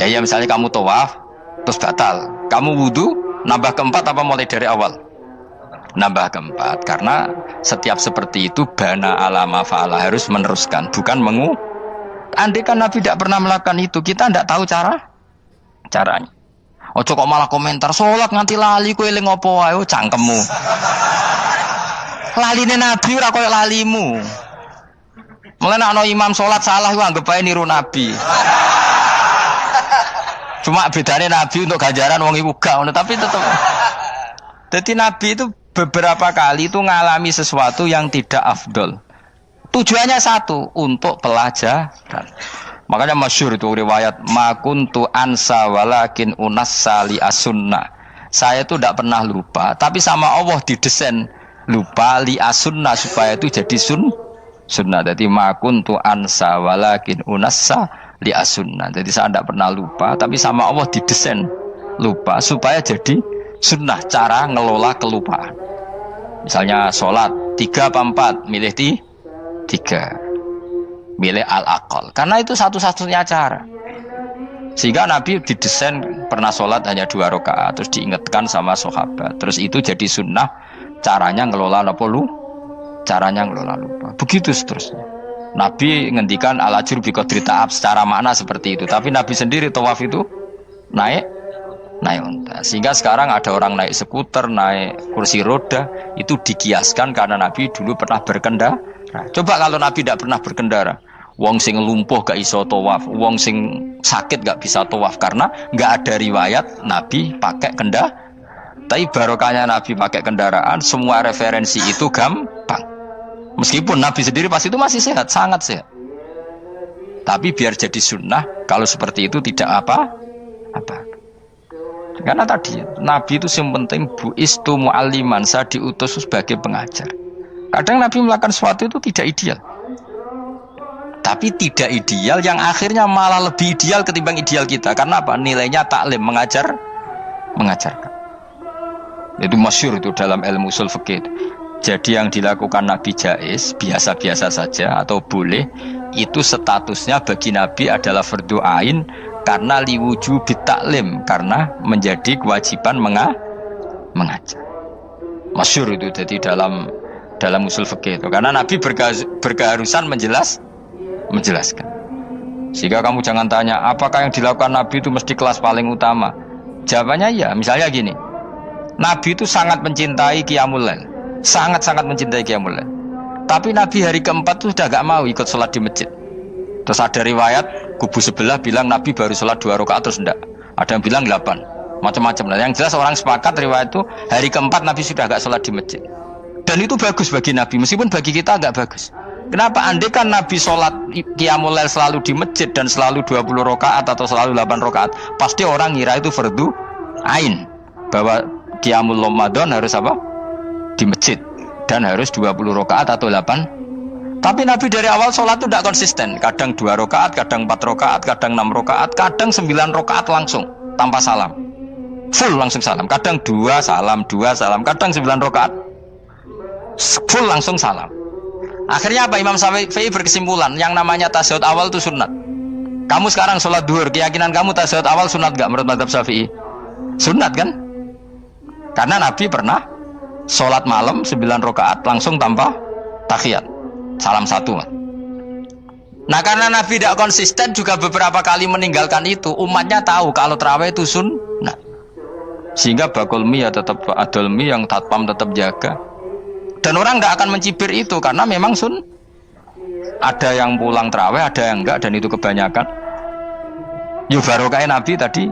Ya misalnya kamu tawaf terus batal, kamu wudhu nambah keempat apa mulai dari awal? Nambah keempat, karena setiap seperti itu bana alama fa'ala, harus meneruskan, bukan andai kan Nabi tidak pernah melakukan itu, kita tidak tahu caranya. Ojo kok malah komentar sholat nganti lali kowe eling apa wae, cangkemmu. Laline Nabi ora koyo lalimu. Mulane ana imam sholat salah iku anggap ae niru Nabi. Cuma bedane Nabi untuk ganjaran wong iku gak ngono, tapi tetep Jadi Nabi itu beberapa kali itu ngalami sesuatu yang tidak afdol. Tujuannya satu, untuk pelajaran. Makanya masyhur itu riwayat makuntu ansa walakin unassa li as-sunnah. Saya itu tidak pernah lupa, tapi sama Allah didesain lupa li as-sunnah supaya itu jadi sunnah. Jadi makuntu ansa walakin unassa li as-sunnah. Jadi saya tidak pernah lupa, tapi sama Allah didesain lupa supaya jadi sunnah cara ngelola kelupaan. Misalnya sholat 3 apa 4, milih 3. Milih al-aqal, karena itu satu-satunya cara. Sehingga Nabi didesain pernah sholat hanya 2 rakaat, terus diingatkan sama sahabat, terus itu jadi sunnah caranya ngelola lupa. Begitu seterusnya. Nabi ngendikan al-ajru bi qadri ta'ab, secara makna seperti itu. Tapi Nabi sendiri tawaf itu naik unta. Sehingga sekarang ada orang naik skuter, naik kursi roda, itu dikiaskan karena Nabi dulu pernah berkendara. Coba kalau Nabi tidak pernah berkendara, wong sing lumpuh gak iso tawaf, wong sing sakit gak bisa tawaf, karena gak ada riwayat Nabi pakai kendaraan. Tapi barokahnya Nabi pakai kendaraan, semua referensi itu gampang. Meskipun Nabi sendiri pas itu masih sehat, sangat sehat. Tapi biar jadi sunnah, kalau seperti itu tidak apa. Karena tadi Nabi itu yang penting buistu mu'alliman, saya diutus sebagai pengajar. Kadang Nabi melakukan sesuatu itu tidak ideal, tapi tidak ideal yang akhirnya malah lebih ideal ketimbang ideal kita. Karena apa? Nilainya taklim, mengajarkan. Itu masyhur itu dalam ilmu ushul fikih. Jadi yang dilakukan Nabi jaiz, biasa-biasa saja atau boleh, itu statusnya bagi Nabi adalah fardhu ain karena liwujubi taklim, karena menjadi kewajiban mengajar. Masyhur itu jadi dalam usul fikih itu, karena Nabi berkeharusan menjelaskan. Sehingga kamu jangan tanya apakah yang dilakukan Nabi itu mesti kelas paling utama. Jawabannya ya. Misalnya gini, Nabi itu sangat mencintai Qiyamul Lail, sangat-sangat mencintai Qiyamul Lail. Tapi Nabi hari keempat itu sudah gak mau ikut sholat di masjid. Terus ada riwayat kubu sebelah bilang Nabi baru sholat 2 rakaat terus enggak. Ada yang bilang 8, macam-macam. Nah, yang jelas orang sepakat riwayat itu hari keempat Nabi sudah gak sholat di masjid. Dan itu bagus bagi Nabi, meskipun bagi kita agak bagus. Kenapa? Andai kan Nabi sholat Qiyamul Lail selalu di masjid dan selalu 20 rakaat atau selalu 8 rakaat, pasti orang ngira itu fardhu ain, bahwa Qiyamul Ramadan harus apa? Di masjid dan harus 20 rakaat atau 8. Tapi Nabi dari awal sholat itu tidak konsisten. Kadang 2 rakaat, kadang 4 rakaat, kadang 6 rakaat, kadang 9 rakaat langsung tanpa salam, full langsung salam. Kadang 2 salam, kadang 9 rakaat full langsung salam. Akhirnya apa? Imam Syafi'i berkesimpulan yang namanya tasyahud awal itu sunat. Kamu sekarang sholat duhur, keyakinan kamu tasyahud awal sunat gak menurut mazhab Syafi'i? Sunat kan? Karena Nabi pernah sholat malam 9 rakaat langsung tanpa tahiyat, salam 1. Nah karena Nabi tidak konsisten juga beberapa kali meninggalkan itu, umatnya tahu kalau tarawih itu sunnah. Sehingga bakul mie ya tetap adol mie, yang tatpam tetap jaga. Dan orang nggak akan mencibir itu karena memang ada yang pulang tarawih, ada yang enggak, dan itu kebanyakan. Yo barokah Nabi tadi.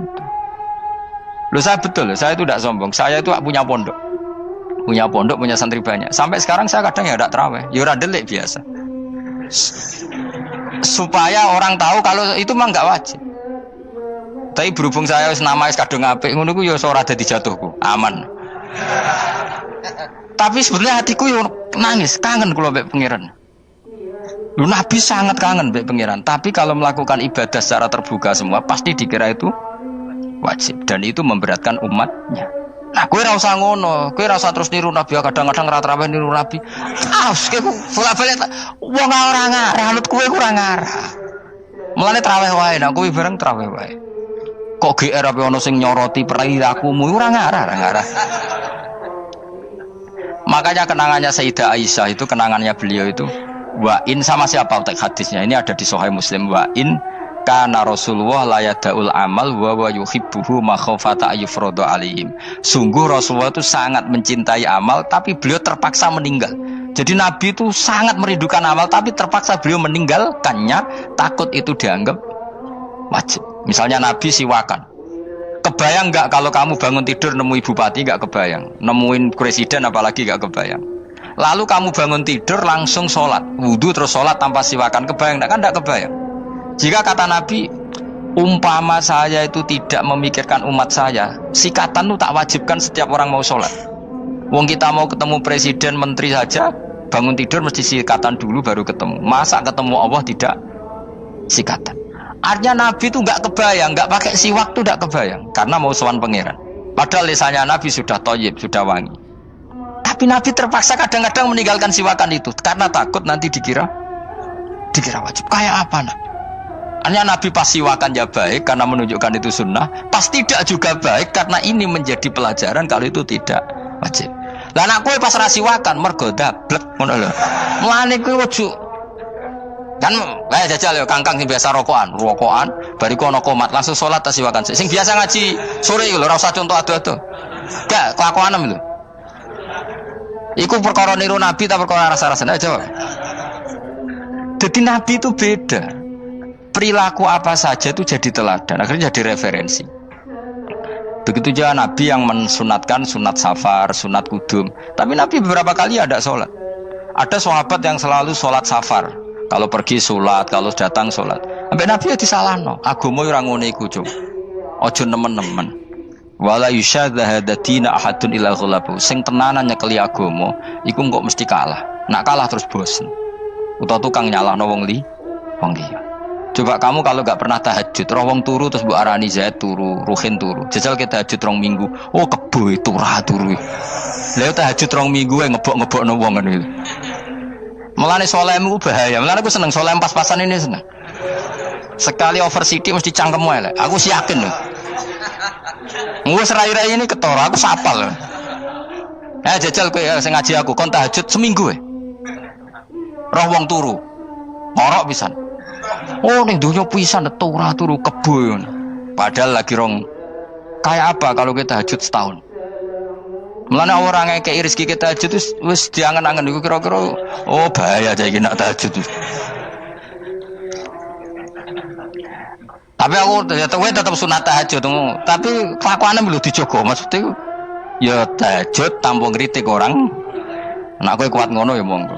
Loh saya betul, saya itu tidak sombong. Saya itu punya pondok, punya santri banyak. Sampai sekarang saya kadang ya tidak tarawih, ya ora delik biasa. Supaya orang tahu kalau itu mah nggak wajib. Tapi berhubung saya nama kadung apik, ngono ku ya ora dadi jatuhku, aman. Tapi sebenarnya hatiku yo nangis, kangen kula mbek pangeran. Lu Nabi sangat kangen mbek pangeran, tapi kalau melakukan ibadah secara terbuka semua pasti dikira itu wajib, dan itu memberatkan umatnya. Nah, kowe ora usah ngono, kowe ora usah terus niru Nabi, kadang-kadang ra traweh niru Nabi. Kowe bolak-balik wong ora ngarah, anut kowe ora ngarah. Mulane traweh wae, nek kowe bareng traweh wae. Kok GR apa ono sing nyoroti perilakumu ora ngarah. Makanya kenangannya Sayyidah Aisyah itu, kenangannya beliau itu wa in, sama siapa teks hadisnya ini ada di Sahih Muslim, wa in kana Rasulullah la yadaul amal wa yuhibbuhu makhafata ayyufradu alaihim. Sungguh Rasulullah itu sangat mencintai amal tapi beliau terpaksa meninggal. Jadi Nabi itu sangat merindukan amal tapi terpaksa beliau meninggalkannya, takut itu dianggap wajib. Misalnya Nabi siwakan. Kebayang nggak kalau kamu bangun tidur nemu bupati, nggak kebayang. Nemuin presiden apalagi nggak kebayang. Lalu kamu bangun tidur langsung sholat, wudhu terus sholat tanpa siwakan, kebayang nggak? Kan nggak kebayang. Jika kata Nabi, umpama saya itu tidak memikirkan umat saya, sikatan itu tak wajibkan setiap orang mau sholat. Wong kita mau ketemu presiden, menteri saja, bangun tidur mesti sikatan dulu baru ketemu. Masa ketemu Allah tidak sikatan? Artinya Nabi itu nggak kebayang, nggak pakai siwak tuh nggak kebayang, karena mau sowan pangeran. Padahal lisannya Nabi sudah thayyib, sudah wangi. Tapi Nabi terpaksa kadang-kadang meninggalkan siwakan itu karena takut nanti dikira wajib. Kayak apa Nabi? Artinya Nabi pas siwakan ya baik karena menunjukkan itu sunnah, pas tidak juga baik karena ini menjadi pelajaran kalau itu tidak wajib. Lah anak kowe pas ra siwakan mergo dablek ngono lho. Mulane kowe ojo kan jajal ya kangkang sing biasa rokokan bariku ana komat langsung salat tas siwakan sing biasa ngaji sore iku lho ora usah contoh ado-ado gak kelakuanem lho iku perkara niru Nabi ta perkara rasa-rasane jawab. Jadi Nabi itu beda, perilaku apa saja itu jadi teladan, akhirnya jadi referensi. Begitu juga Nabi yang mensunatkan sunat safar, sunat kudum, tapi Nabi beberapa kali ada sholat. Ada sahabat yang selalu sholat safar, kalau pergi sholat, kalau datang sholat. Sampai Nabi ya disalahno. Agama ora ngono iku, Cung. Aja nemen-nemen. Wala yusyadza hadatina ahadun ila ghalabu. Sing tenanan nyekeli agama iku kok mesti kalah. Nak kalah terus bosen. Utawa tukang nyalahno wong liya. Coba kamu kalau gak pernah tahajud, roh wong turu terus mbok arani Zaid turu, Ruhin turu. Jajal kita tahajud 2 minggu. Oh kebo itu ora turu. Lha tahajud 2 minggu ngebok-ngebokno wong ngono itu. Mulane solehmu bahaya. Mulane aku seneng soleh pas-pasan ini seneng. Sekali over sidik mesti cangkemmu elek. Aku sih yakin loh. Wis rai-rai ini ketara, aku sapal. Jajal kowe sing ngaji aku kon tahajud seminggu roh wong turu. Ngorok pisan. Oh ning donya pisan turu kebo. Padahal lagi rong. Kayak apa kalau kita tahajud setahun? Mulane orang yang kayak rezeki kita tahajud wis diangen-angen iku kira-kira oh bahaya aja iki nak tahajud. Tapi aku tetap sunat tahajud, tapi kelakuannya belum dijogo maksudnya ya tahajud tanpa ngritik orang. Nek kowe kuat ngono ya monggo.